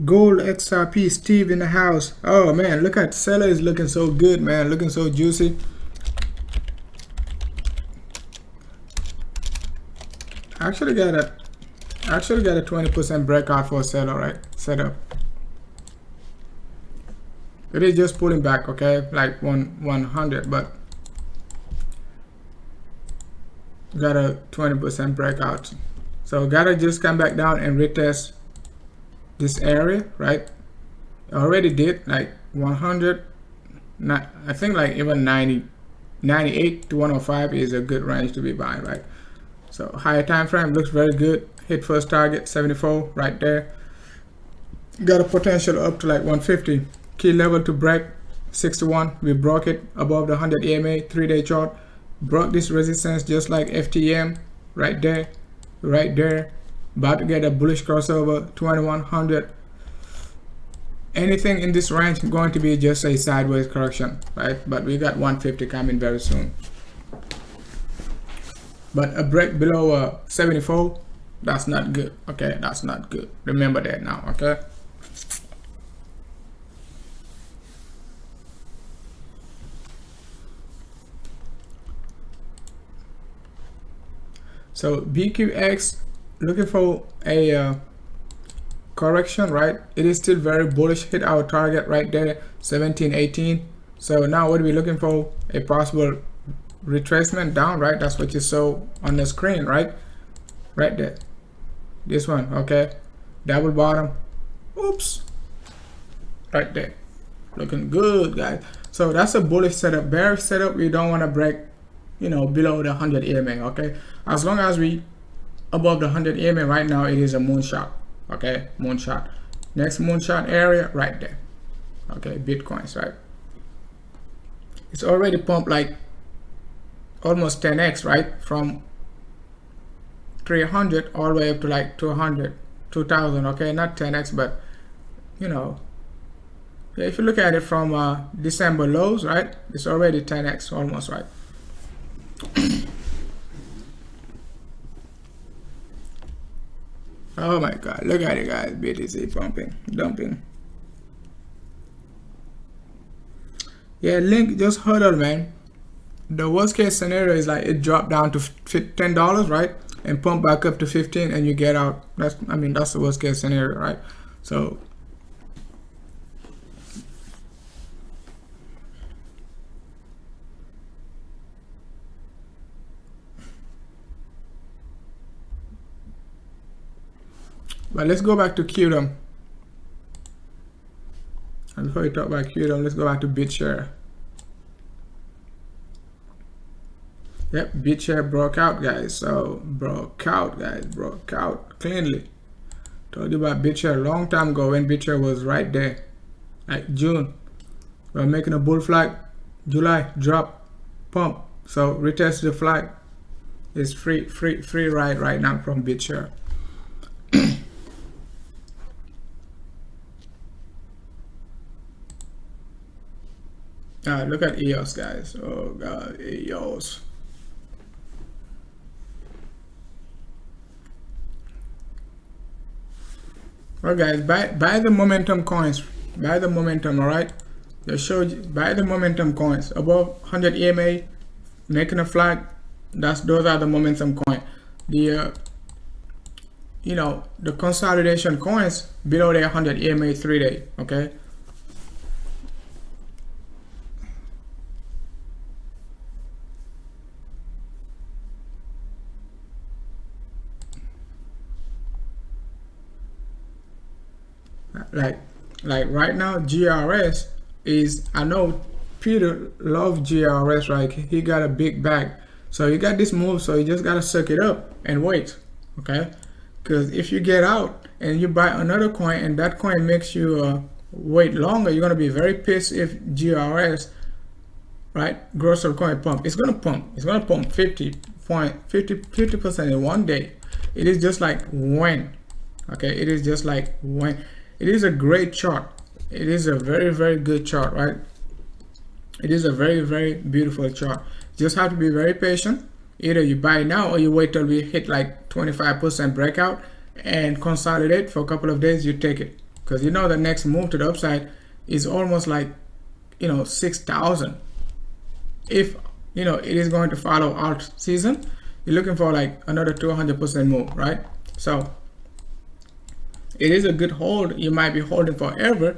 Gold XRP, Steve in the house. Oh man, look at seller is looking so good, man. Looking so juicy. Actually got a 20% breakout for a seller, right? Setup. It is just pulling back, okay, like 100, but got a 20% breakout. So gotta just come back down and retest this area, right? I already did like 100. I think like even 98 to 105 is a good range to be buying, right? So higher time frame looks very good. Hit first target 74 right there. Got a potential up to like 150. Key level to break 61. We broke it above the 100 EMA 3-day chart. broke this resistance just like FTM right there, about to get a bullish crossover 2100. Anything in this range going to be just a sideways correction, right? But we got 150 coming very soon. But a break below 74, that's not good. Okay, that's not good. Remember that now. Okay. So BQX looking for a correction, right? It is still very bullish. Hit our target right there, 1718. So now what are we looking for? A possible retracement down, right? That's what you saw on the screen, right there, this one. Okay, double bottom, oops, right there, looking good, guys. So that's a bullish setup. Bearish setup, we don't want to break, you know, below the 100 EMA. Okay, as long as we above the 100 EMA right now, it is a moonshot. Okay, moonshot. Next moonshot area right there. Okay, bitcoins, right? It's already pumped like almost 10x, right? From 300 all the way up to like 200, 2000. Okay, not 10x, but you know, if you look at it from December lows, right? It's already 10x almost, right? Oh my god, look at it, guys. BTC pumping, dumping. Yeah, Link just huddled, man. The worst case scenario is like it dropped down to $10, right? And pump back up to 15 and you get out. That's, I mean, that's the worst case scenario, right? So but let's go back to Qtum. And before we talk about Qtum, let's go back to BitShare. Yep, BitShare broke out, guys. So broke out, guys, broke out cleanly. Told you about BitShare a long time ago when BitShare was right there, like June. We're making a bull flag, July drop, pump. So retest the flag. It's free ride right now from BitShare. Look at EOS, guys. Oh god, EOS. Well, guys, buy the momentum coins. Buy the momentum, all right? They showed you, buy the momentum coins above 100 EMA, making a flag. Those are the momentum coin. The you know, the consolidation coins below the 100 EMA 3-day. Okay. Like right now, GRS is, I know Peter loves GRS, right? He got a big bag, so you got this move, so you just gotta suck it up and wait, okay? Because if you get out and you buy another coin and that coin makes you wait longer, you're gonna be very pissed if GRS, right, grocery coin pump. It's gonna pump 50% in one day. It is just like when, okay? It is just like when. It is a great chart. It is a very good chart, right? It is a very beautiful chart. Just have to be very patient. Either you buy now or you wait till we hit like 25% breakout and consolidate for a couple of days. You take it, because you know the next move to the upside is almost like, you know, 6,000. If you know it is going to follow alt season, you're looking for like another 200% move, right? So it is a good hold. You might be holding forever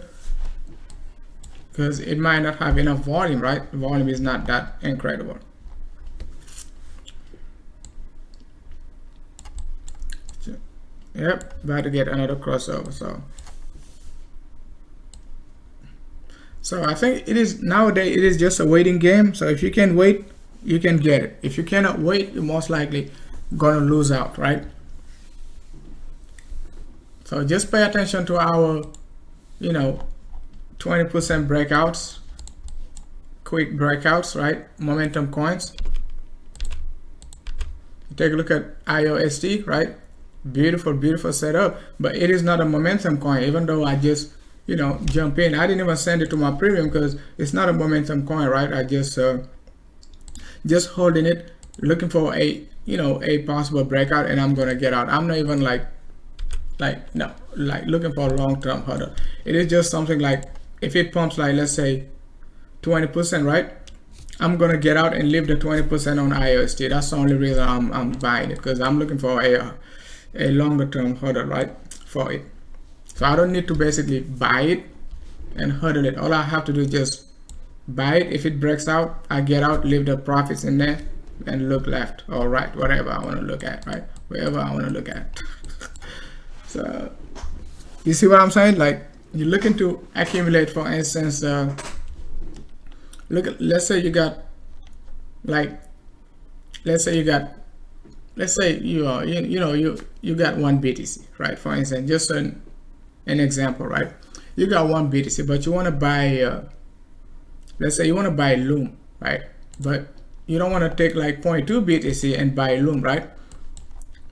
because it might not have enough volume, right? The volume is not that incredible. Yep, about to get another crossover. So I think it is nowadays, it is just a waiting game. So if you can wait, you can get it. If you cannot wait, you're most likely gonna lose out, right? So just pay attention to our, you know, 20% breakouts, quick breakouts, right? Momentum coins. Take a look at IOST, right? Beautiful, beautiful setup, but it is not a momentum coin. Even though I just, you know, jump in, I didn't even send it to my premium because it's not a momentum coin, right? I just holding it, looking for a, you know, a possible breakout, and I'm gonna get out. I'm not even like looking for a long-term hurdle. It is just something like, if it pumps like, let's say 20%, right? I'm gonna get out and leave the 20% on IOST. That's the only reason I'm buying it, because I'm looking for a longer term hurdle, right, for it. So I don't need to basically buy it and hurdle it. All I have to do is just buy it. If it breaks out, I get out, leave the profits in there, and look left or right, whatever I want to look at, right, wherever I want to look at. So you see what I'm saying? Like, you're looking to accumulate, for instance, let's say you got, like, let's say you got, let's say you got one BTC, right? For instance, just an example, right? You got one BTC, but you want to buy, let's say you want to buy Loom, right? But you don't want to take like 0.2 BTC and buy Loom, right?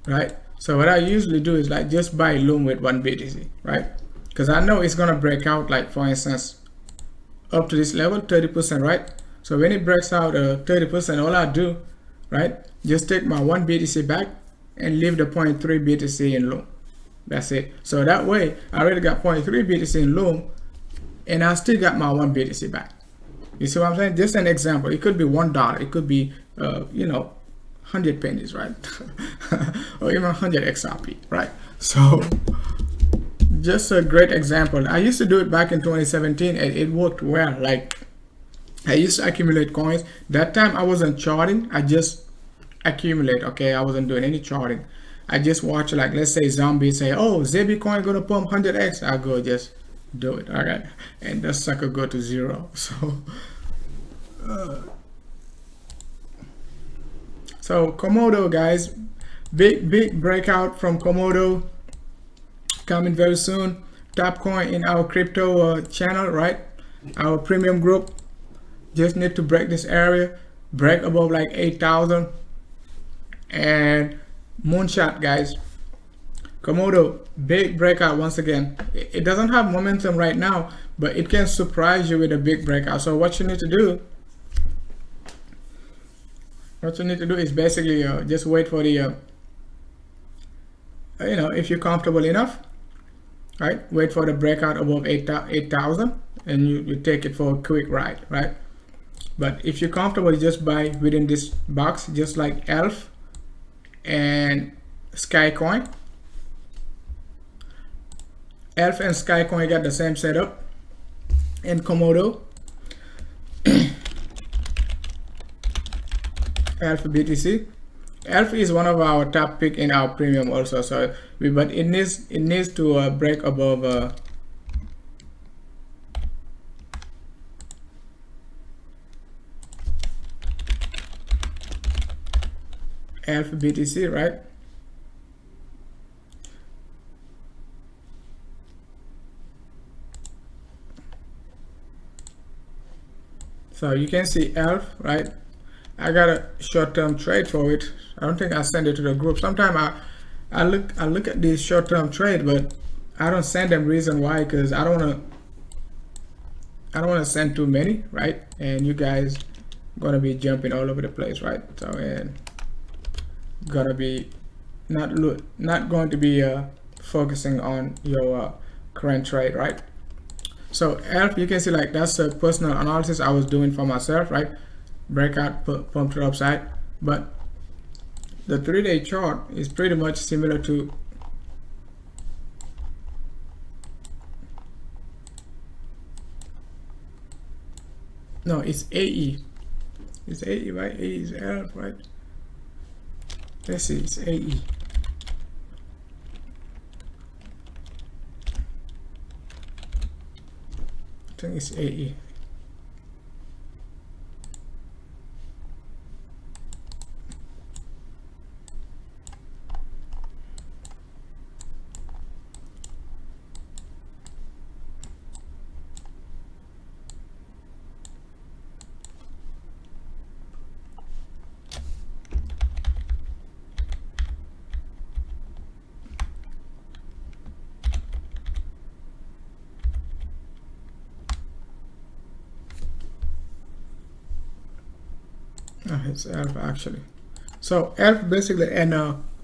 Right? So what I usually do is like just buy Loom with one BTC, right? Because I know it's gonna break out, like for instance, up to this level, 30%, right? So when it breaks out 30%, all I do, right, just take my one BTC back and leave the 0.3 BTC in Loom. That's it. So that way, I already got 0.3 BTC in Loom, and I still got my one BTC back. You see what I'm saying? Just an example. It could be $1. It could be, you know, 100 pennies, right? Or even 100 XRP, right? So just a great example. I used to do it back in 2017 and it worked well. Like, I used to accumulate coins. That time I wasn't charting, I just accumulate. Okay, I wasn't doing any charting. I just watch, like, let's say Zombie say, oh, ZB coin gonna pump 100x. I go just do it. All right, and the sucker go to 0. So Komodo, guys, big breakout from Komodo coming very soon. Top coin in our crypto channel, right? Our premium group. Just need to break this area, break above like 8,000, and moonshot, guys. Komodo, big breakout once again. It doesn't have momentum right now, but it can surprise you with a big breakout. So what you need to do, is basically just wait for the, you know, if you're comfortable enough, right? Wait for the breakout above 8,000, and you take it for a quick ride, right? But if you're comfortable, just buy within this box, just like ELF and Skycoin. ELF and Skycoin got the same setup, and Komodo. ELF BTC. ELF is one of our top pick in our premium also. So, but it needs to break above. ELF BTC, right? So you can see ELF, right? I got a short-term trade for it. I don't think I send it to the group. Sometimes I look at these short-term trade, but I don't send them. Reason why? Because I don't want to send too many, right? And you guys gonna be jumping all over the place, right? So, and gonna be not going to be focusing on your current trade, right? So ELF, you can see, like, that's a personal analysis I was doing for myself, right? Breakout, pump to the upside, but the 3-day chart is pretty much similar to it's AE. It's AE, right? AE is ELF, right? Let's see, it's AE. I think it's AE. It's ELF actually. So ELF basically and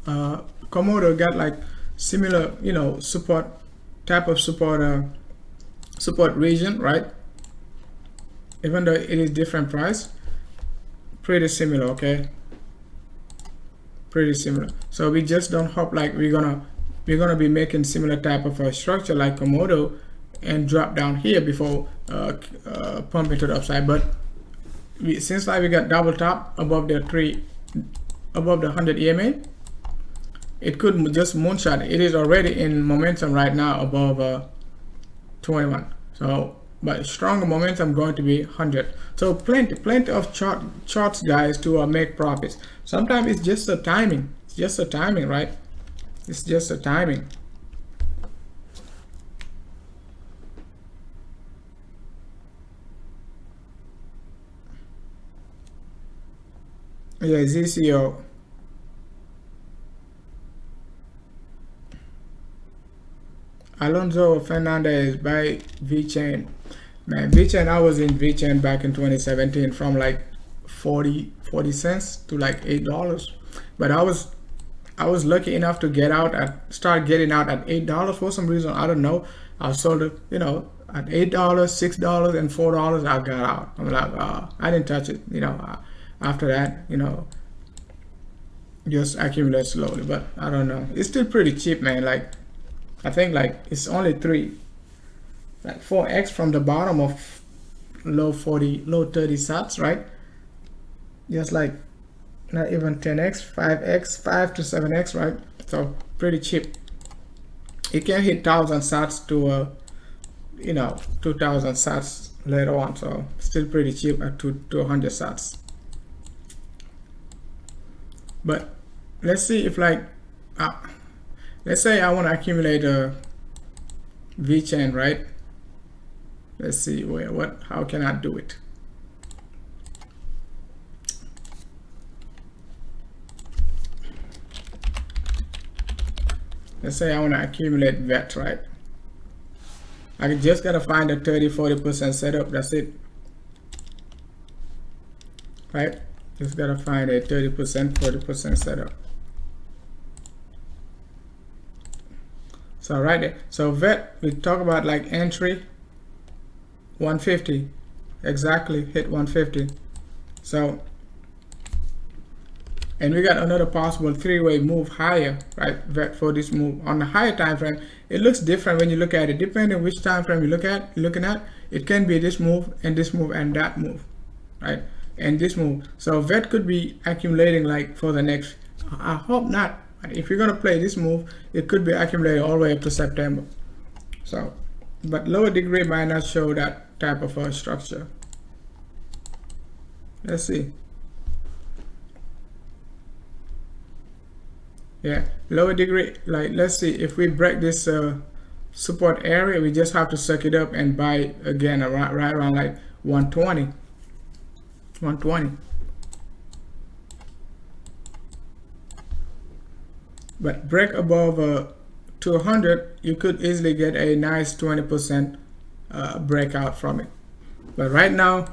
Komodo got like similar, you know, support type of support support region, right? Even though it is different price, pretty similar, okay? Pretty similar. So we just don't hope like we're gonna be making similar type of a structure like Komodo and drop down here before pumping to the upside. But since like we got double top above the 100 EMA, it could just moonshot. It is already in momentum right now above 21. So but stronger momentum going to be 100. So plenty of charts guys to make profits. Sometimes it's just a timing. It's just a timing, right? It's just a timing. Yeah, ZCO. Alonso Fernandez by VeChain. Man, VeChain, I was in VeChain back in 2017 from like 40 cents to like $8. But I was lucky enough to start getting out at $8 for some reason. I don't know. I sold it, you know, at $8, $6, and $4. I got out. I'm like, I didn't touch it, you know. After that, you know, just accumulate slowly. But I don't know. It's still pretty cheap, man. Like, I think like it's only 4x from the bottom of low 30 sats, right? Just like not even 10x, 5x, 5 to 7x, right? So pretty cheap. It can hit 1000 sats to you know, 2000 sats later on. So still pretty cheap at 200 sats. But let's see if like let's say I want to accumulate a VeChain, right? Let's see how can I do it? Let's say I want to accumulate VET, right? I just gotta find a 30-40% setup. That's it, right? Just gotta find a 30%, 40% setup. So right there. So VET, we talk about like entry 150, exactly hit 150. So, and we got another possible three-way move higher, right? VET for this move on the higher time frame. It looks different when you look at it, depending on which time frame you looking at. It can be this move and this move and that move, right? And this move. So VET could be accumulating like for the next. I hope not. If you're gonna play this move, it could be accumulating all the way up to September. So, but lower degree might not show that type of a structure. Let's see. Yeah, lower degree, like let's see if we break this support area, we just have to suck it up and buy again right around like 120. But break above 200, you could easily get a nice 20% breakout from it. But right now,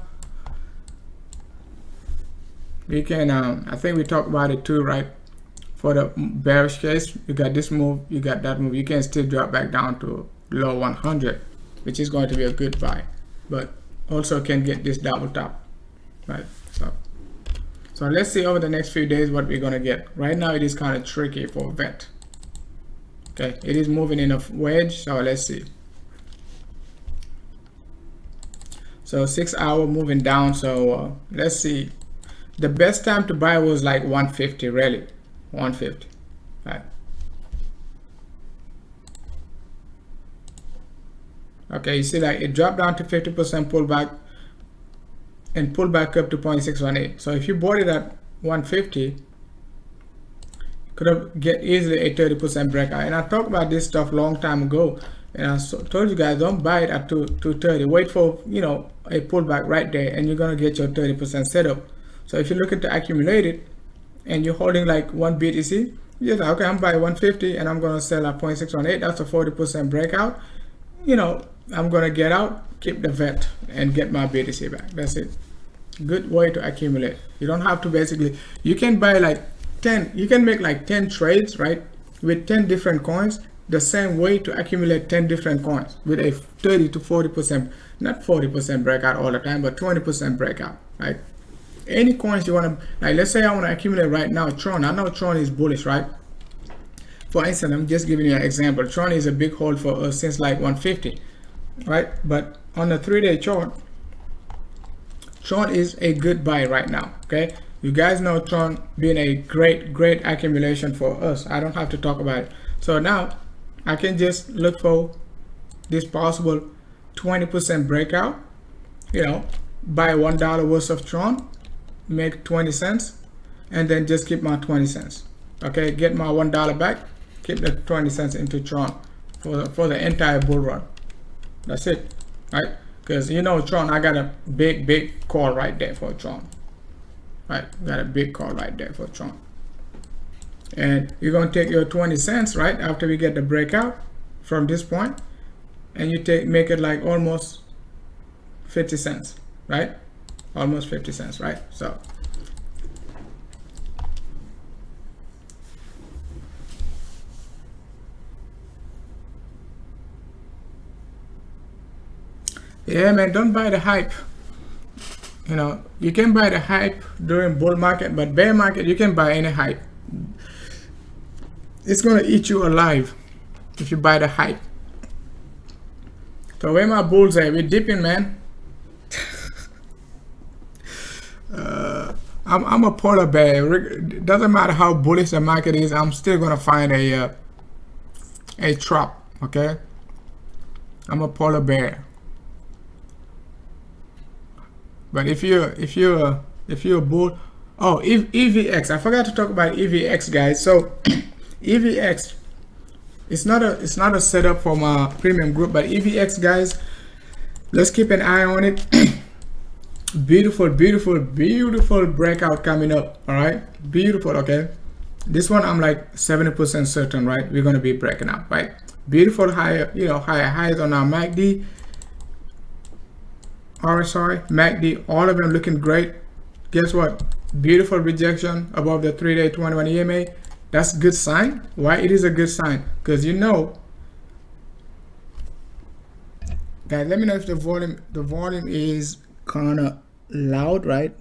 we can, I think we talked about it too, right? For the bearish case, you got this move, you got that move. You can still drop back down to low 100, which is going to be a good buy. But also can get this double top, right? So let's see over the next few days what we're gonna get. Right now it is kind of tricky for VET. Okay, it is moving in a wedge, so let's see. So 6 hour moving down, so let's see. The best time to buy was like 150, really. 150, right? Okay, you see like it dropped down to 50% pullback and pull back up to 0.618. So if you bought it at 150, you could have get easily a 30% breakout. And I talked about this stuff long time ago, and I told you guys don't buy it at 230. Wait for, you know, a pullback right there, and you're gonna get your 30% setup. So if you're looking to accumulate it and you're holding like 1 BTC, you're like, okay, I'm buying 150 and I'm gonna sell at 0.618. That's a 40% breakout. You know, I'm gonna get out, keep the VET, and get my BTC back. That's it. Good way to accumulate. You don't have to basically, you can buy like 10, you can make like 10 trades, right? With 10 different coins, the same way to accumulate 10 different coins with a 30 to 40%, not 40% breakout all the time, but 20% breakout, right? Any coins you want to, like let's say I want to accumulate right now, Tron. I know Tron is bullish, right? For instance, I'm just giving you an example. Tron is a big hold for us since like 150, right? But on the 3-day chart, Tron is a good buy right now, okay? You guys know Tron being a great accumulation for us. I don't have to talk about it. So now I can just look for this possible 20% breakout, you know, buy $1 worth of Tron, make 20 cents, and then just keep my 20 cents. Okay, get my $1 back, keep the 20 cents into Tron for the entire bull run. That's it, right? Because you know Tron, I got a big call right there for Tron. Right, got a big call right there for Tron. And you're gonna take your 20 cents, right, after we get the breakout from this point, and you make it like almost 50 cents, right? Almost 50 cents, right? So yeah, man, don't buy the hype. You know, you can buy the hype during bull market, but bear market, you can buy any hype. It's gonna eat you alive if you buy the hype. So where my bulls at? We're dipping, man. I'm a polar bear. It doesn't matter how bullish the market is, I'm still gonna find a trap. Okay, I'm a polar bear. But if you're a bull, oh, EVX, I forgot to talk about EVX, guys. So EVX, it's not a setup for my premium group, but EVX, guys, let's keep an eye on it. Beautiful breakout coming up. All right, beautiful. Okay, this one I'm like 70% certain, right? We're gonna be breaking out, right? Beautiful higher, you know, higher highs on our MACD, RSI, MACD, all of them looking great. Guess what? Beautiful rejection above the 3-day 21 EMA. That's a good sign. Why it is a good sign? Because you know, guys, let me know if the volume is kind of loud, right?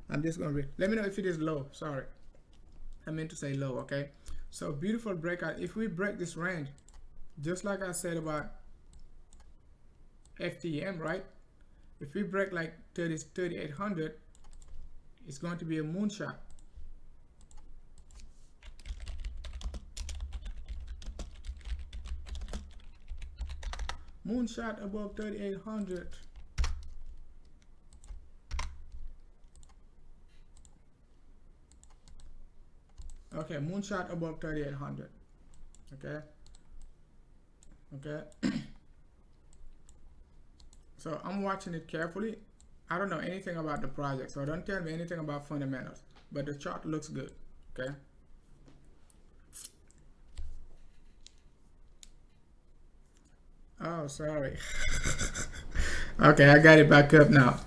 I'm just gonna let me know if it is low. Sorry, I meant to say low. Okay, so beautiful breakout. If we break this range, just like I said about FTM, right? If we break like 3,800, it's going to be a moonshot. Moonshot above 3,800. Okay, moonshot above 3,800. Okay. So I'm watching it carefully. I don't know anything about the project, so don't tell me anything about fundamentals, but the chart looks good. Okay. Oh, sorry. Okay, I got it back up now.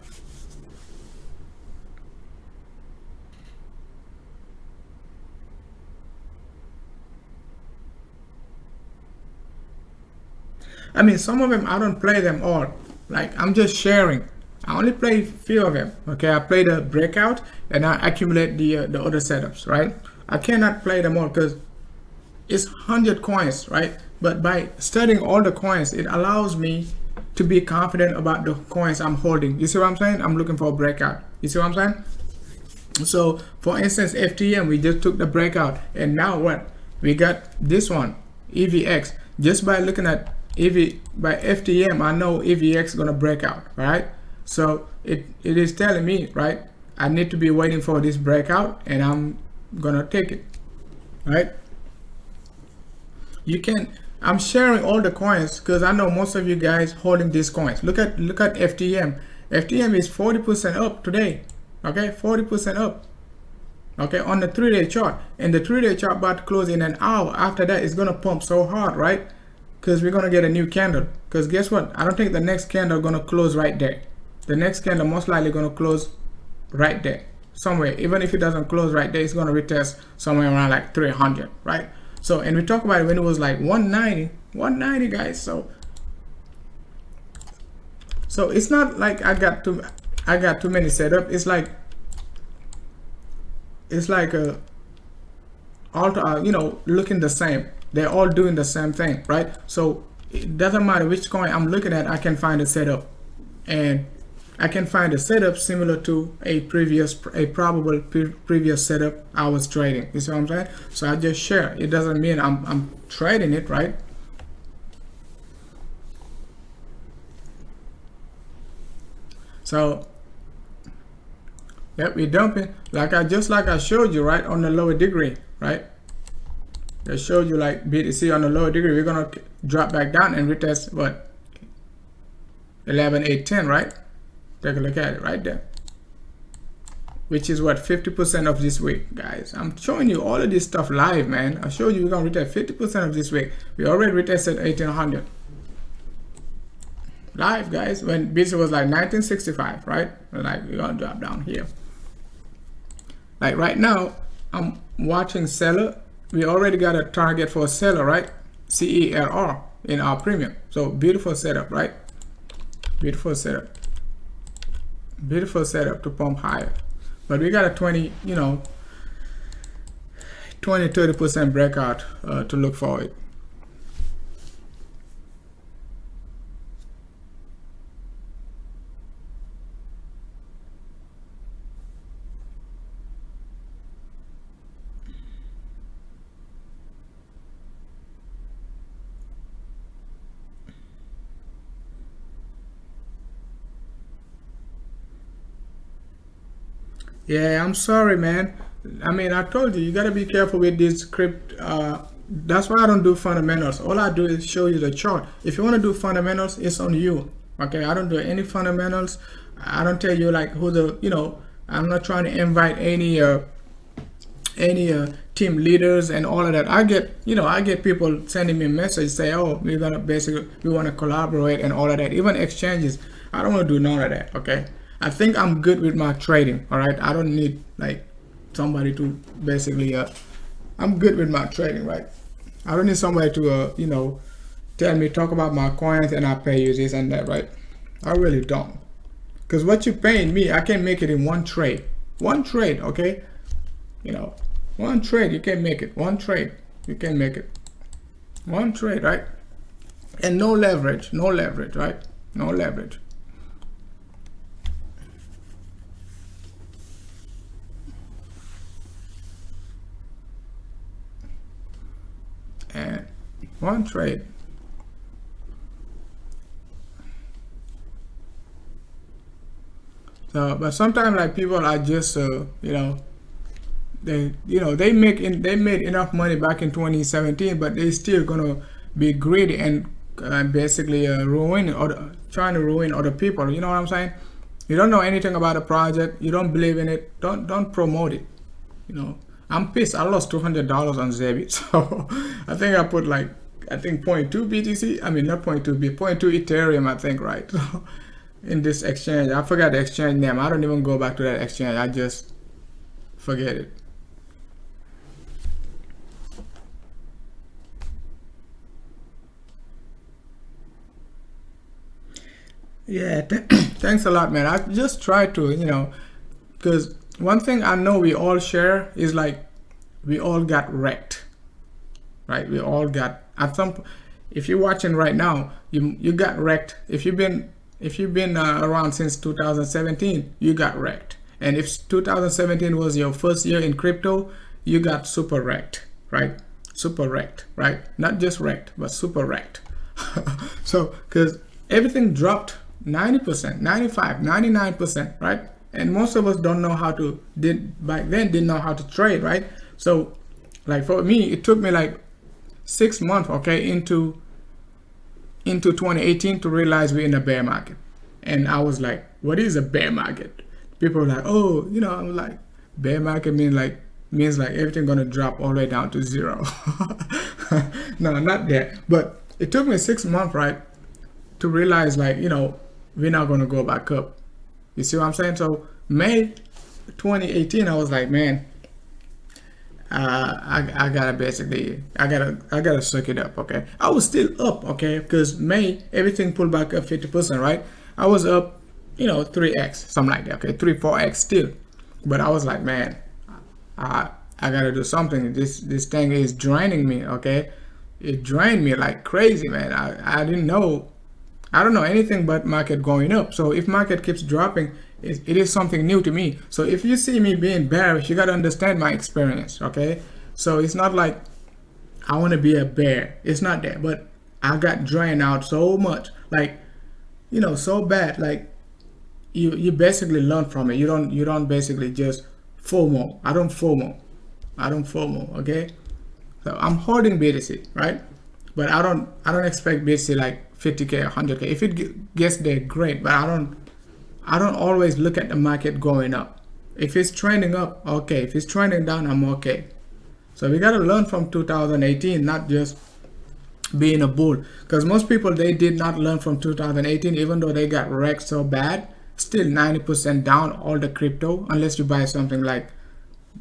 I mean, some of them I don't play them all. Like, I'm just sharing. I only play a few of them. Okay, I play the breakout and I accumulate the other setups, right? I cannot play them all because it's 100 coins, right? But by studying all the coins, it allows me to be confident about the coins I'm holding. You see what I'm saying? I'm looking for a breakout. You see what I'm saying? So for instance, FTM, we just took the breakout, and now what? We got this one, EVX. Just by looking at by FTM, I know EVX gonna break out, right? So it is telling me, right, I need to be waiting for this breakout, and I'm gonna take it, right? You can, I'm sharing all the coins because I know most of you guys holding these coins. Look at FTM. FTM is 40% up today. Okay, 40% up. Okay, on the 3-day chart, and the 3-day chart about to close in an hour. After that, it's gonna pump so hard, right? Because we're gonna get a new candle. Because guess what? I don't think the next candle gonna close right there. the next candle most likely going to close right there somewhere. Even if it doesn't close right there, it's going to retest somewhere around like 300, right? So, and we talk about it when it was like 190 guys. So it's not like I got too many setup. It's like all you know, looking the same. They're all doing the same thing, right? So it doesn't matter which coin I'm looking at, I can find a setup, and I can find a setup similar to a probable previous setup I was trading. You see what I'm saying? So I just share. It doesn't mean I'm trading it, right? So yep, we're dumping like I showed you, right, on the lower degree, right? I showed you like BTC on the lower degree. We're gonna drop back down and retest what 11,810, right? Take a look at it right there, which is what 50% of this week, guys. I'm showing you all of this stuff live, man. I showed you we're gonna retest 50% of this week. We already retested 1,800 live, guys, when BTC was like 1965, right? Like we're gonna drop down here. Like right now, I'm watching seller. We already got a target for a seller, right? CELR in our premium. So beautiful setup, right? Beautiful setup. Beautiful setup to pump higher. But we got a 20-30% breakout to look forward. Yeah, I'm sorry, man. I mean, I told you gotta be careful with this crypto. That's why I don't do fundamentals. All I do is show you the chart. If you want to do fundamentals, it's on you. Okay, I don't do any fundamentals. I don't tell you like who the, I'm not trying to invite any team leaders and all of that. I get people sending me a message, say, oh, we want to collaborate and all of that. Even exchanges, I don't want to do none of that. Okay, I think I'm good with my trading. All right, I don't need like somebody to basically I'm good with my trading, right? I don't need somebody to tell me, talk about my coins and I pay you this and that, right? I really don't, because what you're paying me, I can make it in one trade. Okay, one trade, you can make it. One trade, you can make it. One trade, right? And no leverage, right? No leverage. And one trade. So, but sometimes like people are just they made enough money back in 2017, but they still gonna be greedy and basically trying to ruin other people. You know what I'm saying? You don't know anything about a project, you don't believe in it, don't promote it. I'm pissed. I lost $200 on Zebi, so I think I put like 0.2 BTC. I mean not 0.2 Ethereum, I think, right? In this exchange, I forgot the exchange name. I don't even go back to that exchange. I just forget it. Yeah, thanks a lot, man. I just try to, because one thing I know we all share is like we all got wrecked, right? We all got at some. If you're watching right now, you got wrecked. If you've been around since 2017, you got wrecked. And if 2017 was your first year in crypto, you got super wrecked, right? Super wrecked, right? Not just wrecked, but super wrecked. So, because everything dropped 90%, 95, 99%, right? And most of us don't know back then didn't know how to trade, right? So, like for me, it took me like 6 months, okay, into 2018 to realize we're in a bear market. And I was like, what is a bear market? People were like, oh, I'm like, bear market means like everything gonna drop all the way down to zero. No, not that. But it took me 6 months, right, to realize like, we're not gonna go back up. You see what I'm saying? So May 2018, I was like, man, I gotta suck it up. Okay, I was still up, okay, because May everything pulled back up 50%, right? I was up, 3x, something like that, okay, 3-4x still. But I was like, man, I gotta do something. This thing is draining me, okay? It drained me like crazy, man. I don't know anything but market going up. So if market keeps dropping, it is something new to me. So if you see me being bearish, you gotta understand my experience, okay? So it's not like I want to be a bear. It's not that, but I got drained out so much, like, so bad. Like you basically learn from it. You don't basically just FOMO. I don't FOMO, okay? So I'm holding BTC, right? But I don't expect BTC like 50K or 100K. If it gets there, great. But I don't always look at the market going up. If it's trending up, okay. If it's trending down, I'm okay. So we gotta learn from 2018, not just being a bull. Because most people, they did not learn from 2018, even though they got wrecked so bad. Still 90% down all the crypto, unless you buy something like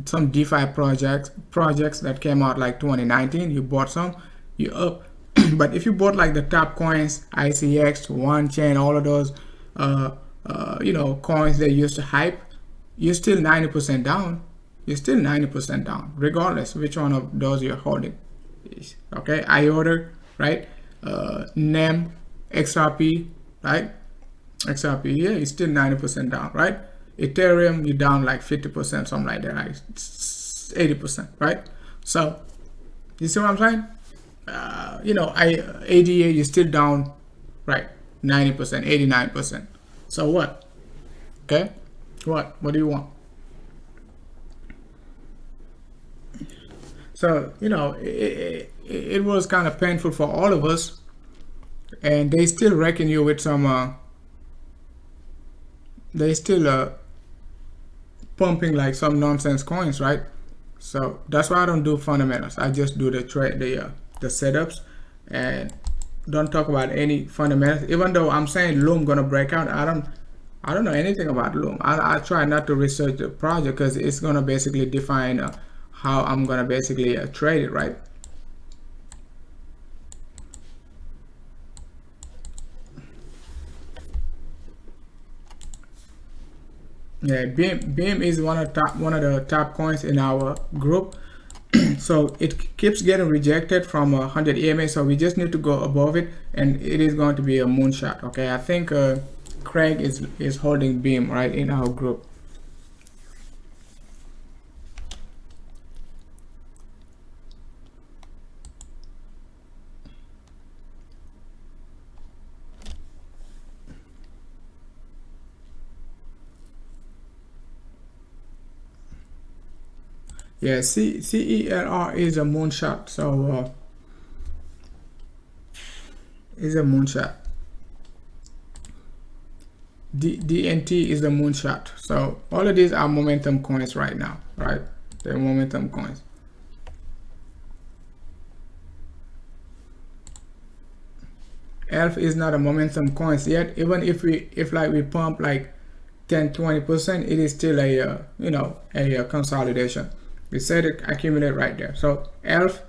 some DeFi projects that came out like 2019. You bought some, you up. But if you bought like the top coins, ICX, One Chain, all of those coins they used to hype, you're still 90% down. You're still 90% down, regardless which one of those you're holding. Okay, IOTA, right? NEM, XRP, right? XRP, yeah, you're still 90% down, right? Ethereum, you're down like 50%, something like that, like 80%, right? So you see what I'm saying? ADA, you're still down, right? 90%, 89%. So what? Okay, what do you want? So it was kind of painful for all of us, and they still reckon you with some they still pumping like some nonsense coins, right? So that's why I don't do fundamentals. I just do the trade, the setups, and don't talk about any fundamentals. Even though I'm saying Loom gonna break out, I don't know anything about Loom. I try not to research the project because it's gonna basically define how I'm gonna basically trade it, right? Yeah, Beam is one of the top coins in our group. So it keeps getting rejected from 100 EMA, so we just need to go above it, and it is going to be a moonshot. Okay, I think Craig is holding Beam right in our group. Yeah, CELR is a moonshot, so is a moonshot. DNT is a moonshot. So all of these are momentum coins right now, right? They're momentum coins. ELF is not a momentum coins yet. Even if we pump like 10-20%, it is still a consolidation. We said it accumulate right there. So ELF,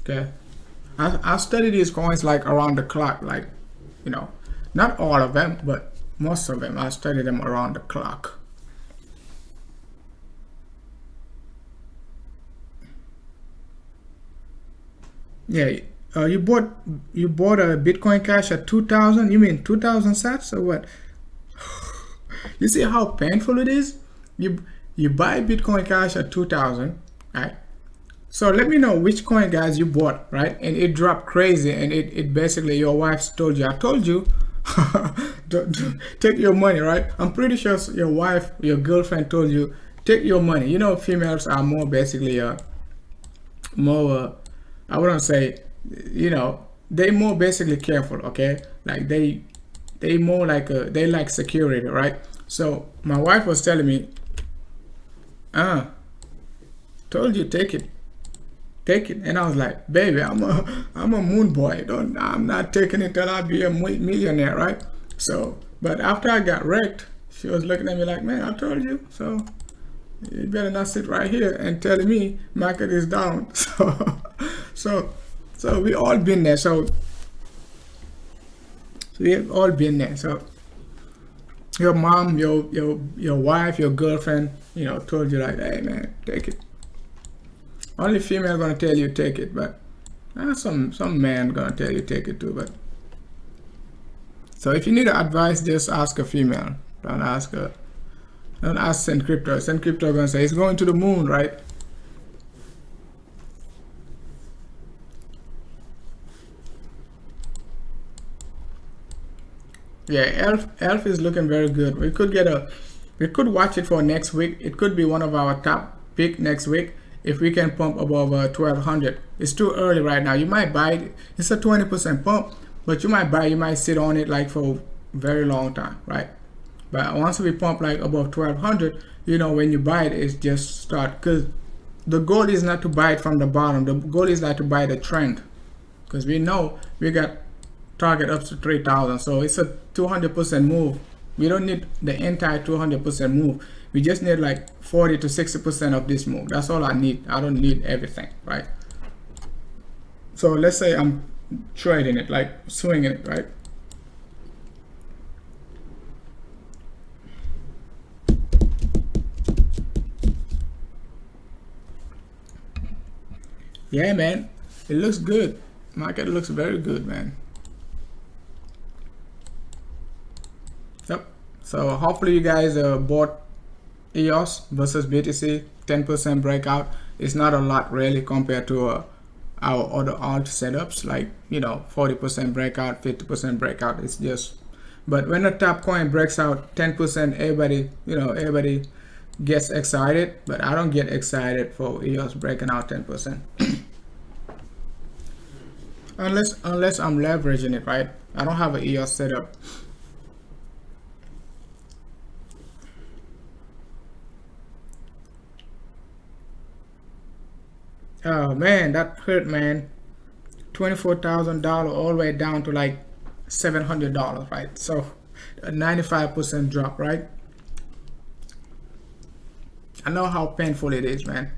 okay, I study these coins like around the clock, like not all of them, but most of them. I study them around the clock. Yeah, you bought a Bitcoin Cash at 2,000. You mean 2,000 sats or what? You see how painful it is? You buy Bitcoin Cash at 2,000, right? So let me know which coin, guys, you bought, right? And it dropped crazy, and it basically, your wife told you, I told you, take your money, right? I'm pretty sure your wife, your girlfriend told you, take your money. Females are more basically more I wouldn't say, they more basically careful, okay? Like they more like they like security, right? So my wife was telling me, told you take it, and I was like, baby, I'm a moon boy. I'm not taking it till I be a millionaire, right? So But after I got wrecked, she was looking at me like, man, I told you. So you better not sit right here and telling me market is down. So we all been there. So we have all been there. So your mom, your wife, your girlfriend, you know, told you like, hey man, take it. Only female gonna tell you take it, but some man gonna tell you take it too. But so if you need advice, just ask a female. Don't ask Send Crypto. Send Crypto gonna say it's going to the moon, right? Yeah, Elf is looking very good. We could watch it for next week. It could be one of our top pick next week if we can pump above 1200. It's too early right now. You might buy it. It's a 20% pump, but you might sit on it like for a very long time, right? But once we pump like above 1200, you know, when you buy it, it's just start, because the goal is not to buy it from the bottom. The goal is not to buy the trend, because we know we got target up to 3000, so it's a 200% move. We don't need the entire 200% move. We just need like 40 to 60% of this move. That's all I need. I don't need everything, right? So let's say I'm trading it, like swinging it, right? Yeah, man, it looks good. Market looks very good, man. Yep. So hopefully you guys bought EOS versus BTC 10% breakout. It's not a lot really compared to our other alt setups, like, you know, 40% breakout, 50% breakout. It's just, but when a top coin breaks out 10%, everybody gets excited, but I don't get excited for EOS breaking out 10%. unless I'm leveraging it, right? I don't have an EOS setup. Oh man, that hurt, man. $24,000 all the way down to like $700, right? So a 95% drop, right? I know how painful it is, man.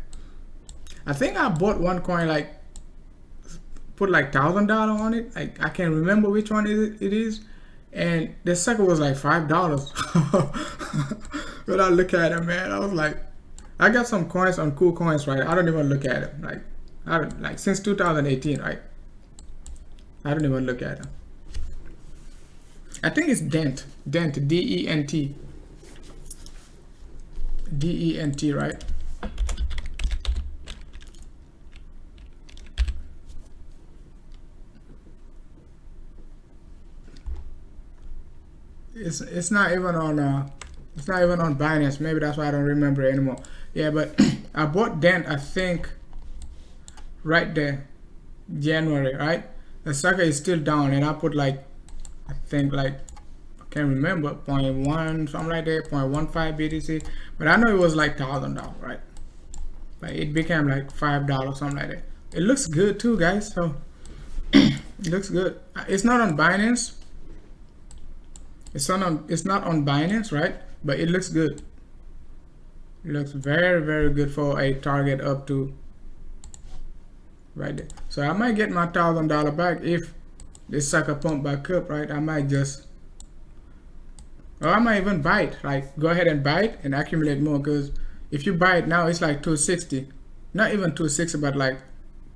I think I bought one coin, like put like $1,000 on it. Like I can't remember which one it is, and the sucker was like $5. When I look at it, man, I was like, I got some coins on Cool Coins, right? I don't even look at it. Like I don't, like since 2018, right? I don't even look at them. I think it's Dent, D-E-N-T, D-E-N-T, right? It's not even on Binance. Maybe that's why I don't remember it anymore. Yeah, but I bought Dent, I think, right there, January, right? The sucker is still down, and I put like, I think like, I can't remember, 0.1, something like that, 0.15 BTC, but I know it was like $1,000, right? But it became like $5, something like that. It looks good too, guys. So it looks good. It's not on Binance. It's not on Binance, right? But it looks good. It looks very, very good for a target up to right there. So I might get my $1,000 back if this sucker pump back up, right? I might just, or I might even buy it. Like go ahead and buy it and accumulate more, because if you buy it now, it's like 260, not even 260, but like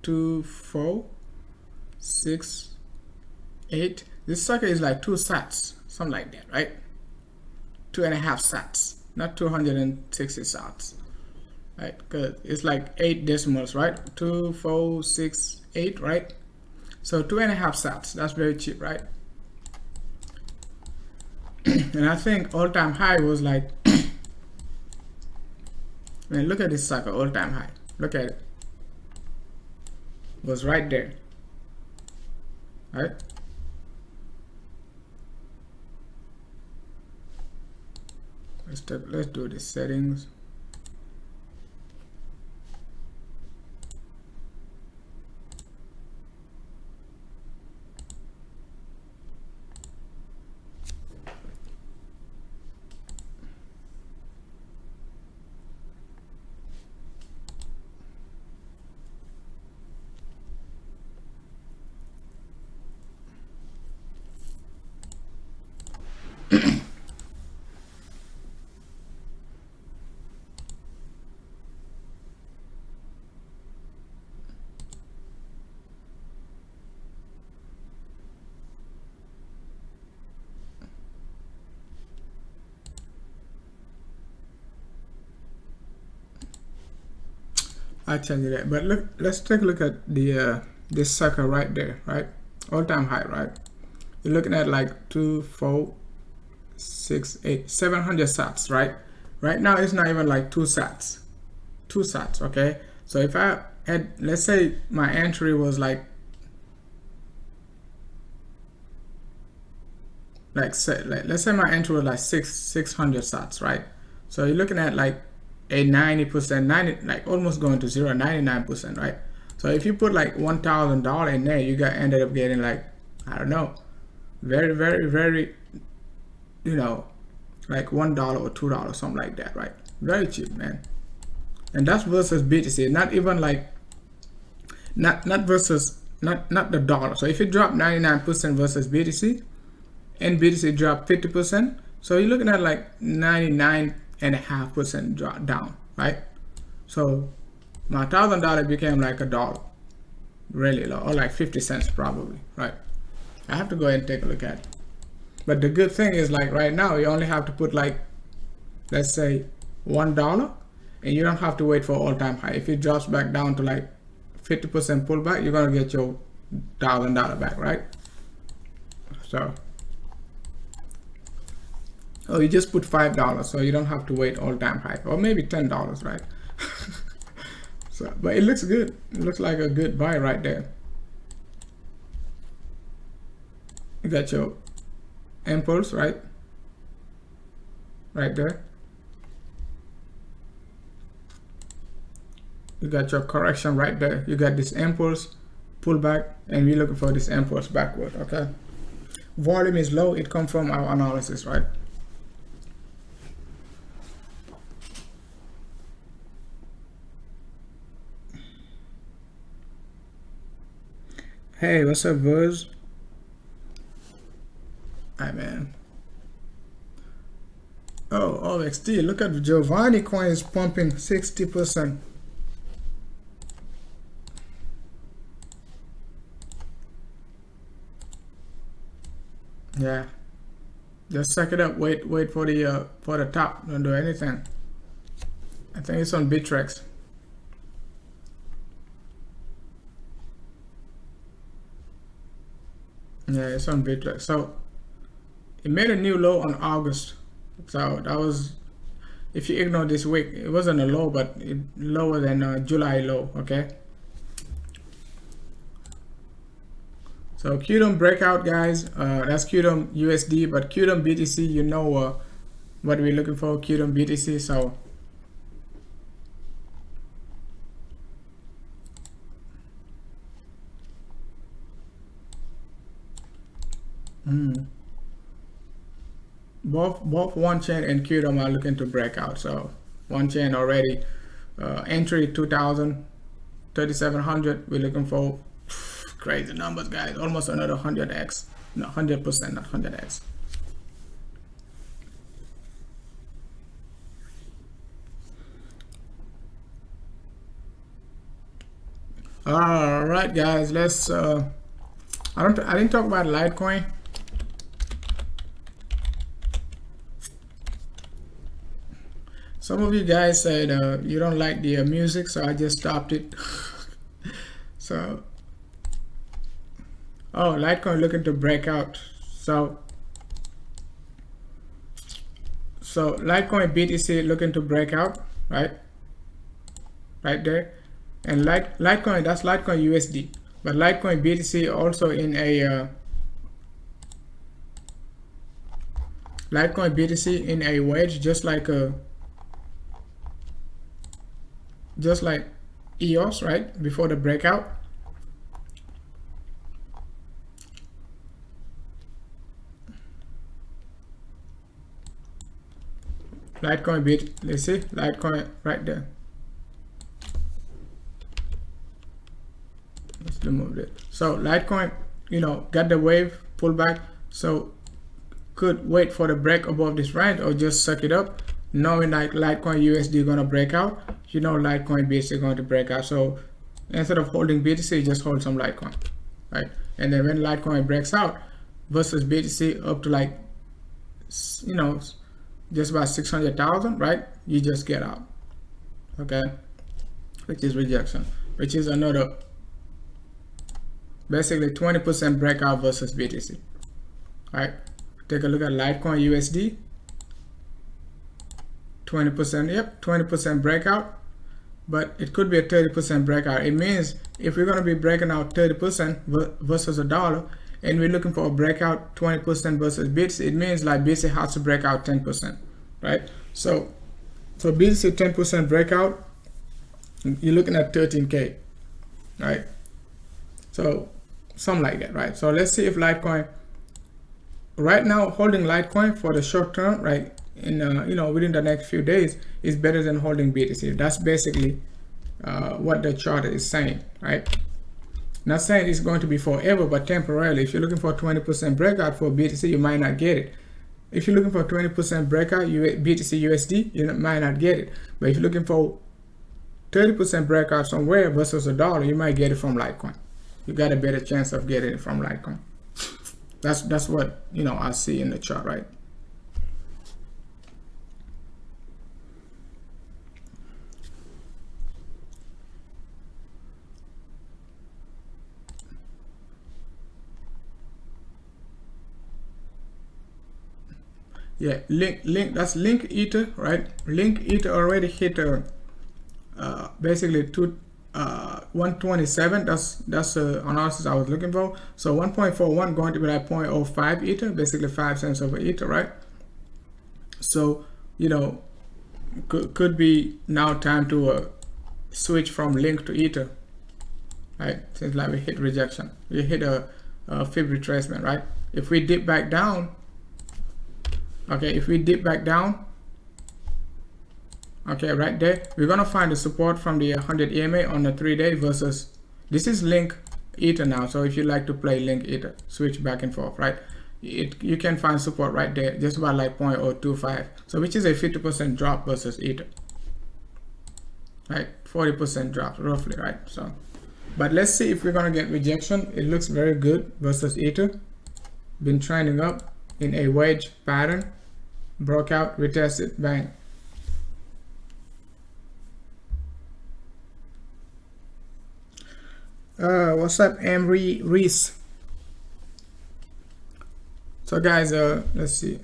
2, 4, 6, 8. This sucker is like 2 sats. Something like that, right? 2.5 sats, not 260 sats, right? Because it's like 8 decimals, right? 2, 4, 6, 8, right? So 2.5 sats, that's very cheap, right? And I think all-time high was like, man, look at this sucker, all-time high. Look at it. It was right there, right? Let's do the settings. I'll change that. But look, let's take a look at the this sucker right there, right? All-time high, right? You're looking at like 2, 4, 6, 8, 700 sats, right? Right now it's not even like 2 sats, okay? So if I had, let's say my entry was let's say my entry was like 600 sats, right? So you're looking at like a 90%, like almost going to zero, 99%, right? So if you put like $1,000 in there, you ended up getting like, I don't know, very, you know, like $1 or $2, something like that, right? Very cheap, man. And that's versus BTC, not even like, not the dollar. So if you drop 99% versus BTC, and BTC dropped 50%, so you're looking at like 99.5% drop down, right? So my $1,000 became like $1, really low, or like 50 cents probably, right? I have to go ahead and take a look at it. But the good thing is, like right now, you only have to put like, let's say $1, and you don't have to wait for all-time high. If it drops back down to like 50% pullback, you're gonna get your $1,000 back, right? So, oh, you just put $5, so you don't have to wait all-time high, or maybe $10, right? So, but it looks good. It looks like a good buy right there. You got your impulse, right? Right there. You got your correction right there. You got this impulse, pullback, and we're looking for this impulse backward, okay? Volume is low. It comes from our analysis, right? Hey, what's up, Buzz? Hi, man. Oh, OXT, look at Giovanni coin is pumping 60%. Yeah. Just suck it up. Wait for the top. Don't do anything. I think it's on Bittrex. Yeah, it's on Bittrex. So it made a new low on August. So that was, if you ignore this week, it wasn't a low, but it lower than July low. Okay. So Qtum breakout, guys. That's Qtum USD, but Qtum BTC, you know what we're looking for. Qtum BTC. So both one chain and Qtum are looking to break out. So one chain already entry 2,000, 3,700. We're looking for crazy numbers, guys. Almost another 100x. No, 100%, not 100x. All right, guys. Let's. I didn't talk about Litecoin. Some of you guys said you don't like the music, so I just stopped it. So, oh, Litecoin looking to break out. So Litecoin BTC looking to break out, right? Right there. And Litecoin, that's Litecoin USD. But Litecoin BTC also in a Litecoin BTC in a wedge, just like EOS, right? Before the breakout. Litecoin BTC, let's see, Litecoin right there. Let's remove it. So Litecoin, you know, got the wave pullback, so could wait for the break above this range or just suck it up, knowing like Litecoin USD gonna break out. You know, Litecoin BTC going to break out. So instead of holding BTC, just hold some Litecoin, right? And then when Litecoin breaks out versus BTC up to like, you know, just about 600,000, right? You just get out. Okay. which is rejection, which is another basically 20% breakout versus BTC. All right, take a look at Litecoin USD. 20%, yep, 20% breakout, but it could be a 30% breakout. It means if we're going to be breaking out 30% versus a dollar, and we're looking for a breakout 20% versus BTC, it means like BTC has to break out 10%, right? So BTC 10% breakout, you're looking at 13K, right? So something like that, right? So let's see if Litecoin, right now holding Litecoin for the short term, right, in within the next few days is better than holding BTC. That's basically what the chart is saying, right? Not saying it's going to be forever, but temporarily. If you're looking for a 20% breakout for BTC, you might not get it. If you're looking for a 20% breakout BTC USD, you might not get it. But if you're looking for 30% breakout somewhere versus a dollar, you might get it from Litecoin. You got a better chance of getting it from Litecoin. That's what I see in the chart, right? Yeah, link that's link ether, right? Link ether already hit basically 127. That's the analysis I was looking for. So 1.41 going to be like 0.05 ether, basically 5 cents over ether, right? So could be now time to switch from link to ether, right? Since like we hit rejection, we hit a fib retracement, right? If we dip back down, okay, if we dip back down, okay, right there, we're gonna find the support from the 100 EMA on the 3-day versus, this is link ether now. So if you like to play link ether, switch back and forth, right? You can find support right there, just about like 0.025. So which is a 50% drop versus ether, right? 40% drop roughly, right? So, but let's see if we're gonna get rejection. It looks very good versus ether. Been trending up in a wedge pattern, broke out, retested, bang. What's up, Emery Reese? So guys, let's see.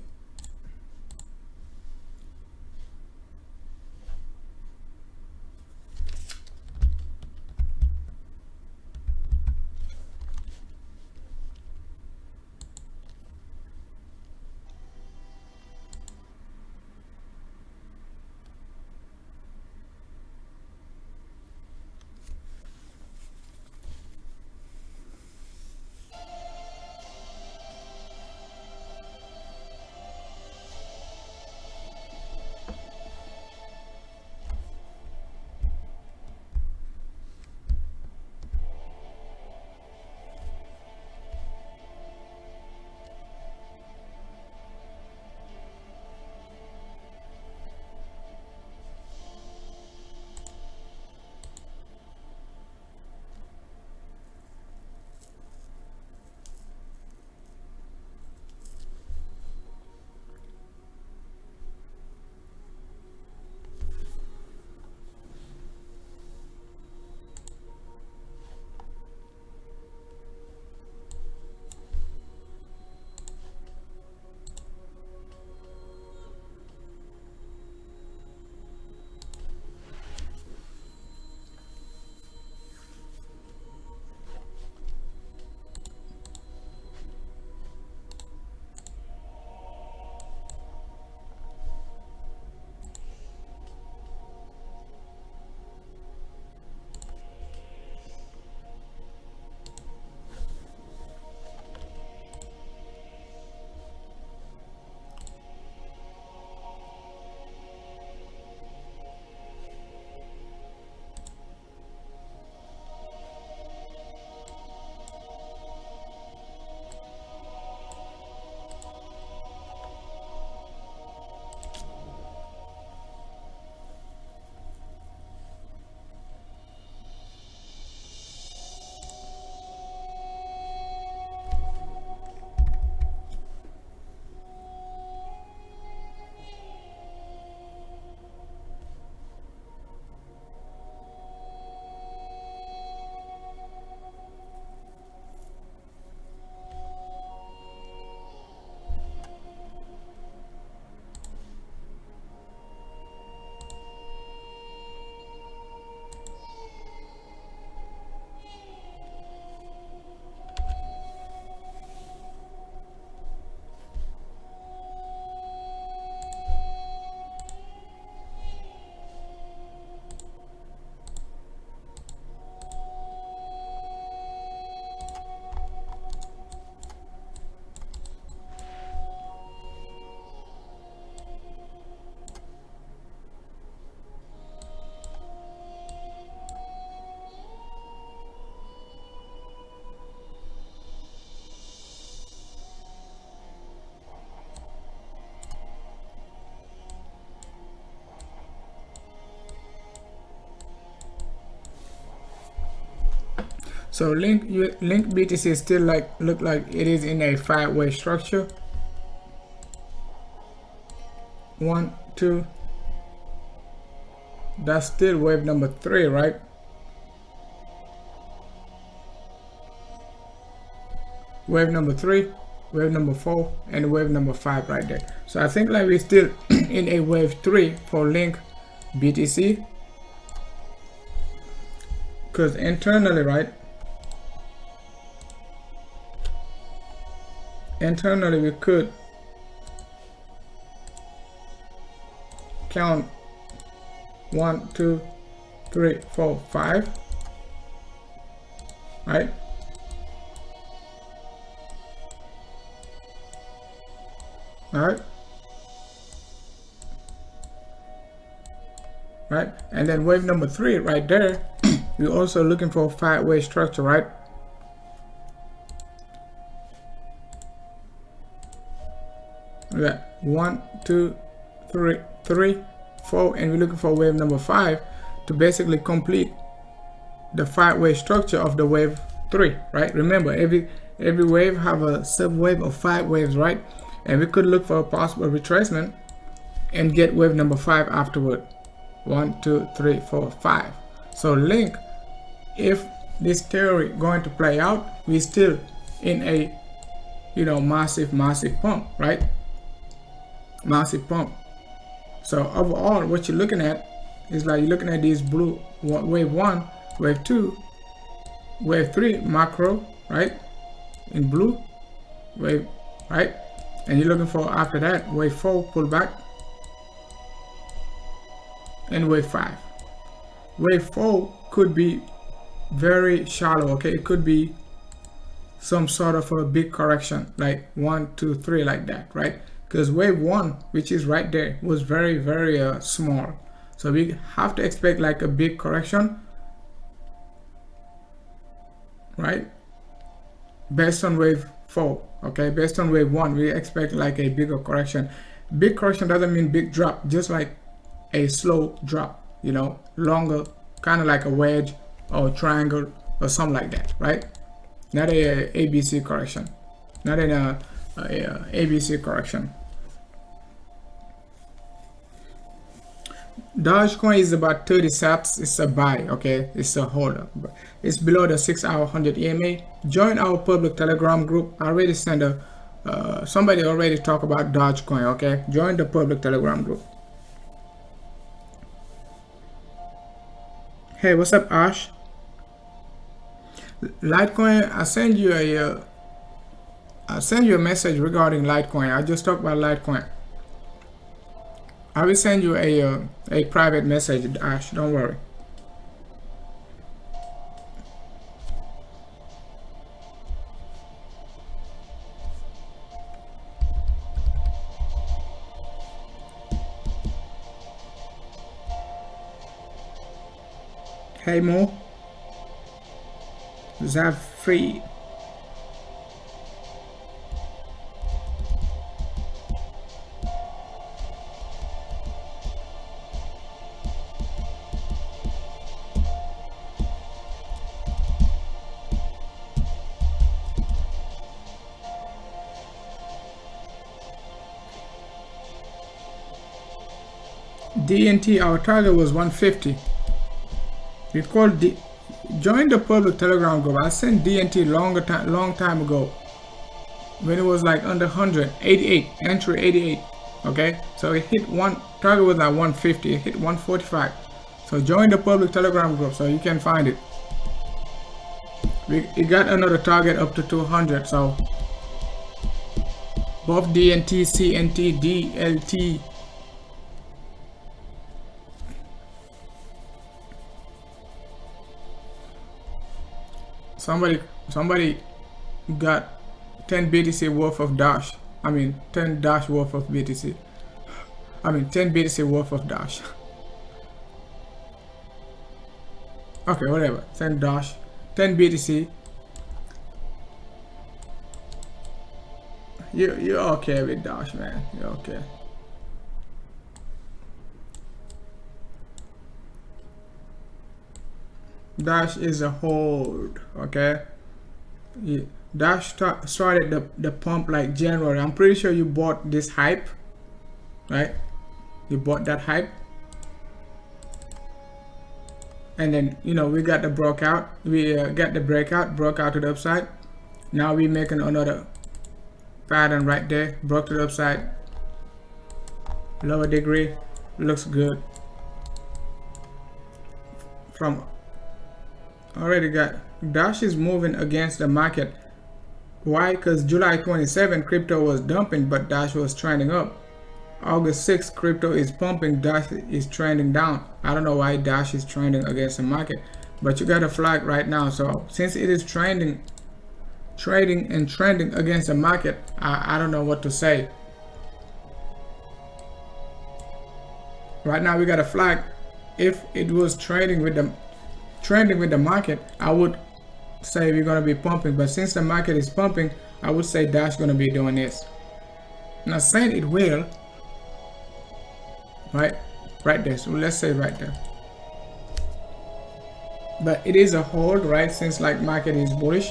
So link BTC still look like it is in a 5-way structure. 1, 2. That's still wave number 3, right? Wave number 3, wave number 4, and wave number 5 right there. So I think like we're still in a wave 3 for link BTC, because internally, right? Internally we could count 1, 2, 3, 4, 5, right? All right, and then wave number 3 right there. We're also looking for a 5-way structure, right? We got 1, 2, 3, 4, and we're looking for wave number 5 to basically complete the 5-way structure of the wave 3, right? Remember, every wave have a sub wave of 5 waves, right? And we could look for a possible retracement and get wave number 5 afterward. 1, 2, 3, 4, 5. So link, if this theory going to play out, we still in a, you know, massive pump, right? Massive pump. So overall, what you're looking at is like you're looking at these blue wave 1, wave 2, wave 3 macro, right? In blue wave, right? And you're looking for after that wave 4 pullback and wave 5. Wave 4 could be very shallow, okay? It could be some sort of a big correction, like 1, 2, 3, like that, right? Because wave 1, which is right there, was very small. So we have to expect like a big correction, right? Based on wave 4, okay? Based on wave 1, we expect like a bigger correction. Big correction doesn't mean big drop, just like a slow drop, you know, longer, kind of like a wedge or triangle or something like that, right? Not a ABC correction, not in a ABC correction. Dogecoin is about 30 sats. It's a buy, okay? It's a holder. It's below the 6-hour 100 EMA. Join our public Telegram group. I already sent a somebody already talked about Dogecoin, okay? Join the public Telegram group. Hey, what's up, Ash? Litecoin, I send you a message regarding Litecoin. I just talked about Litecoin. I will send you a private message, Ash. Don't worry. Hey Mo, Zav free. DNT, our target was 150. We called join the public Telegram group. I sent DNT long time ago when it was like under 100, 88, entry 88. Okay, so it hit one target was at 150. It hit 145. So join the public Telegram group so you can find it. It got another target up to 200. So both DNT, CNT, DLT. Somebody got 10 BTC worth of Dash. I mean 10 Dash worth of BTC. I mean 10 BTC worth of Dash. Okay, whatever. 10 Dash, 10 BTC. You're okay with Dash, man. You're okay. Dash is a hold, okay? Dash started the pump like January. I'm pretty sure you bought this hype, right? You bought that hype, and then you know we got the breakout. We got the breakout, broke out to the upside. Now we making another pattern right there, broke to the upside, lower degree, looks good. From already got Dash is moving against the market. Why? Because July 27 crypto was dumping, but Dash was trending up. August 6th crypto is pumping, Dash is trending down. I don't know why Dash is trending against the market, but you got a flag right now. So since it is trading and trending against the market, I don't know what to say. Right now we got a flag. If it was trending with the market, I would say we're gonna be pumping, but since the market is pumping, I would say Dash gonna be doing this. I'm not saying it will, right there, so let's say right there, but it is a hold, right? Since like market is bullish.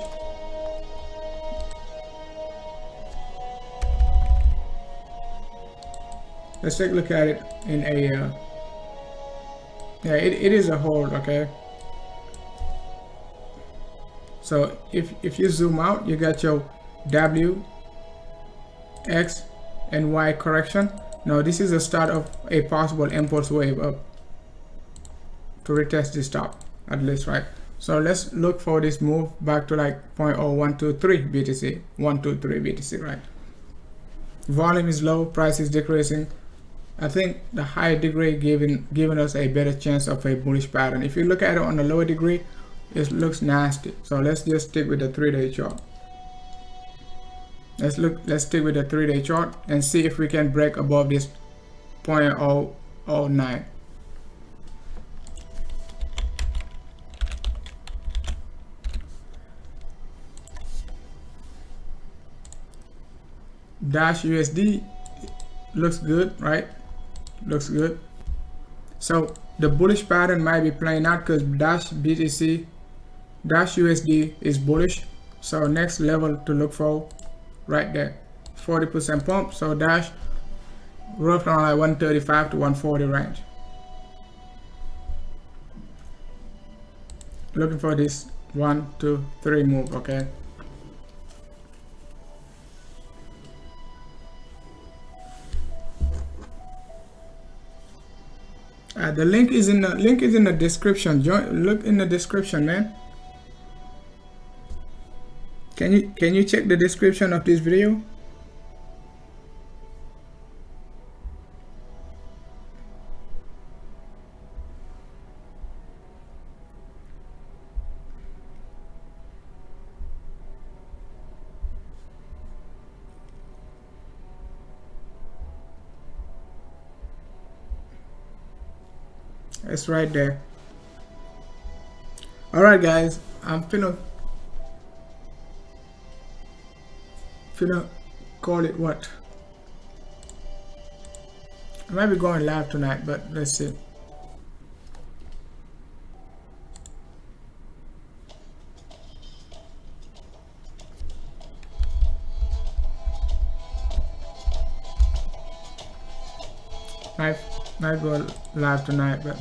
Let's take a look at it in a yeah, it is a hold, okay? So if you zoom out, you got your W, X, and Y correction. Now this is the start of a possible impulse wave up to retest this top, at least, right? So let's look for this move back to like 0.0123 BTC, 123 BTC, right? Volume is low, price is decreasing. I think the higher degree giving us a better chance of a bullish pattern. If you look at it on the lower degree, it looks nasty. So let's just stick with the 3-day chart. Let's stick with the 3-day chart and see if we can break above this 0.009. Dash USD looks good, right? Looks good. So the bullish pattern might be playing out because Dash USD is bullish. So next level to look for right there, 40% pump. So Dash roughly around like 135 to 140 range. Looking for this 1, 2, 3 move, okay? The link is in the description. Look in the description, man. Can you check the description of this video? It's right there. All right, guys, I'm finna call it what? I might be going live tonight, but let's see. Might go live tonight, but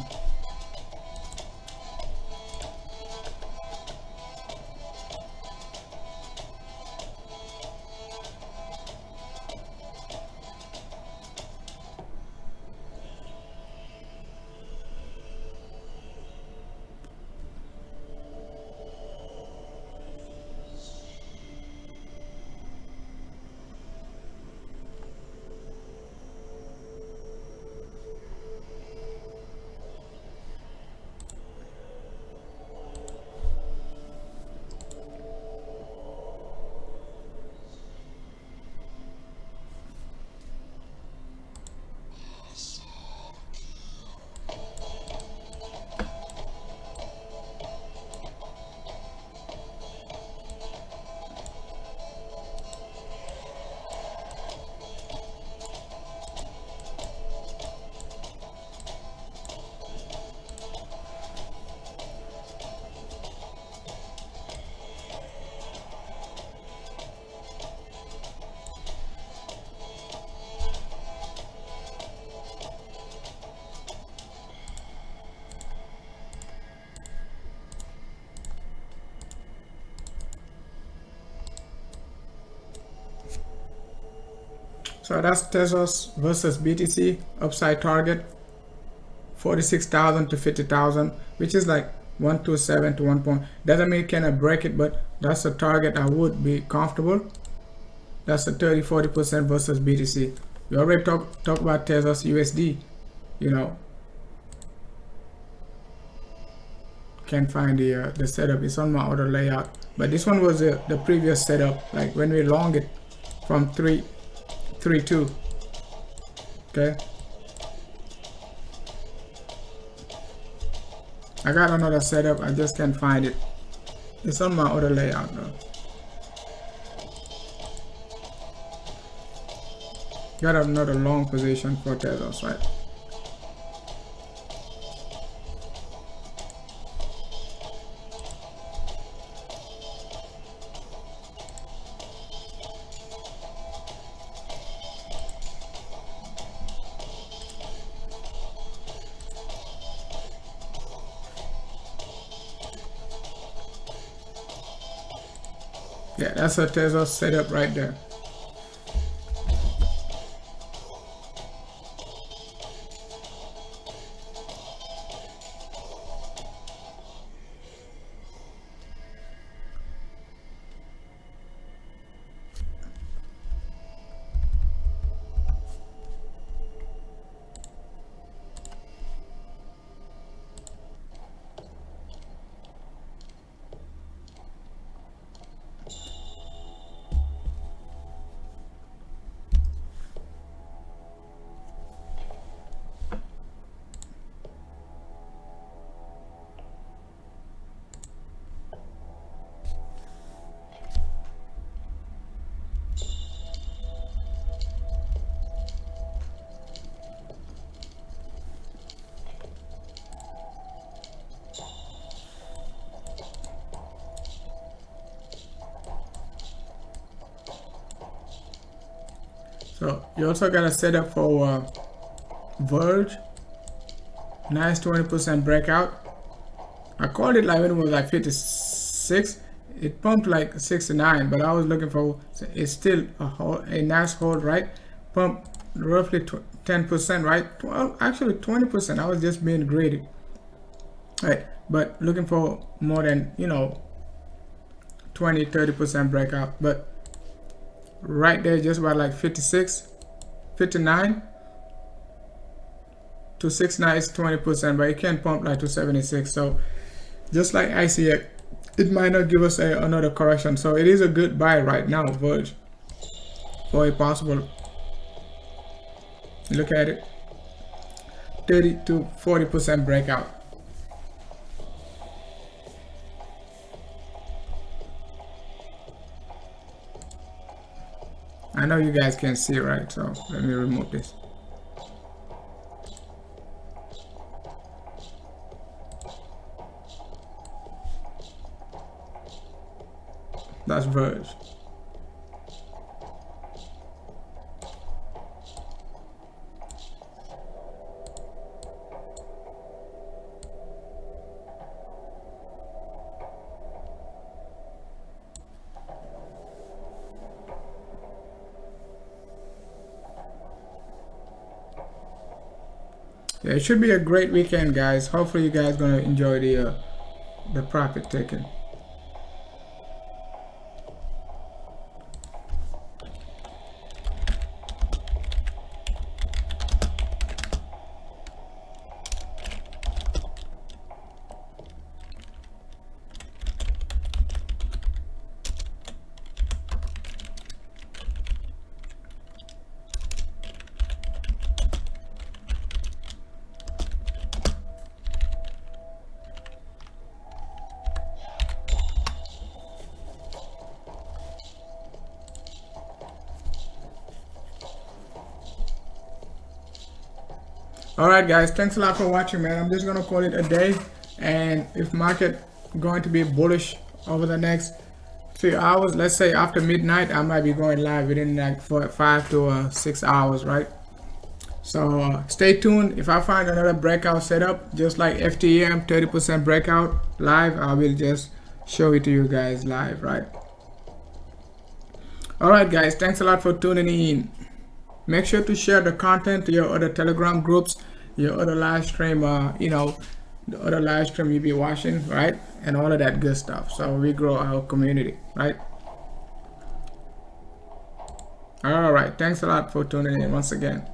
So that's Tezos versus BTC upside target 46,000 to 50,000, which is like 127 to 1 point. Doesn't mean it cannot break it, but that's a target I would be comfortable. That's a 30-40% versus BTC. We already talk about Tezos USD. You know, can't find the setup. It's on my other layout, but this one was the previous setup, like when we long it from 3.2. Okay, I got another setup, I just can't find it. It's on my other layout though. Got another long position for Tezos, right? Yeah, that's a Tezos setup right there. So you also got a setup for Verge. Nice 20% breakout. I called it like when it was like 56. It pumped like 69, but I was looking for, it's still a nice hold, right? Pump roughly 10%, right? Well, actually 20%. I was just being greedy, right? But looking for more than, you know, 20-30% breakout. But right there, just about like 56, 59 to 69 is 20%, but it can pump like to 76. So just like ICX, it might not give us another correction. So it is a good buy right now, Verge, for a possible, look at it, 30-40% breakout. I know you guys can see, right? So let me remove this. That's Verge. Yeah, it should be a great weekend, guys. Hopefully you guys gonna enjoy the profit taking. Alright guys, thanks a lot for watching, man. I'm just gonna call it a day, and if market going to be bullish over the next few hours, let's say after midnight, I might be going live within like 5 to 6 hours, right? So stay tuned. If I find another breakout setup just like FTM 30% breakout live, I will just show it to you guys live, right? Alright guys, thanks a lot for tuning in. Make sure to share the content to your other Telegram groups, your other live stream, you know, the other live stream you be watching, right? And all of that good stuff. So we grow our community, right? All right. Thanks a lot for tuning in once again.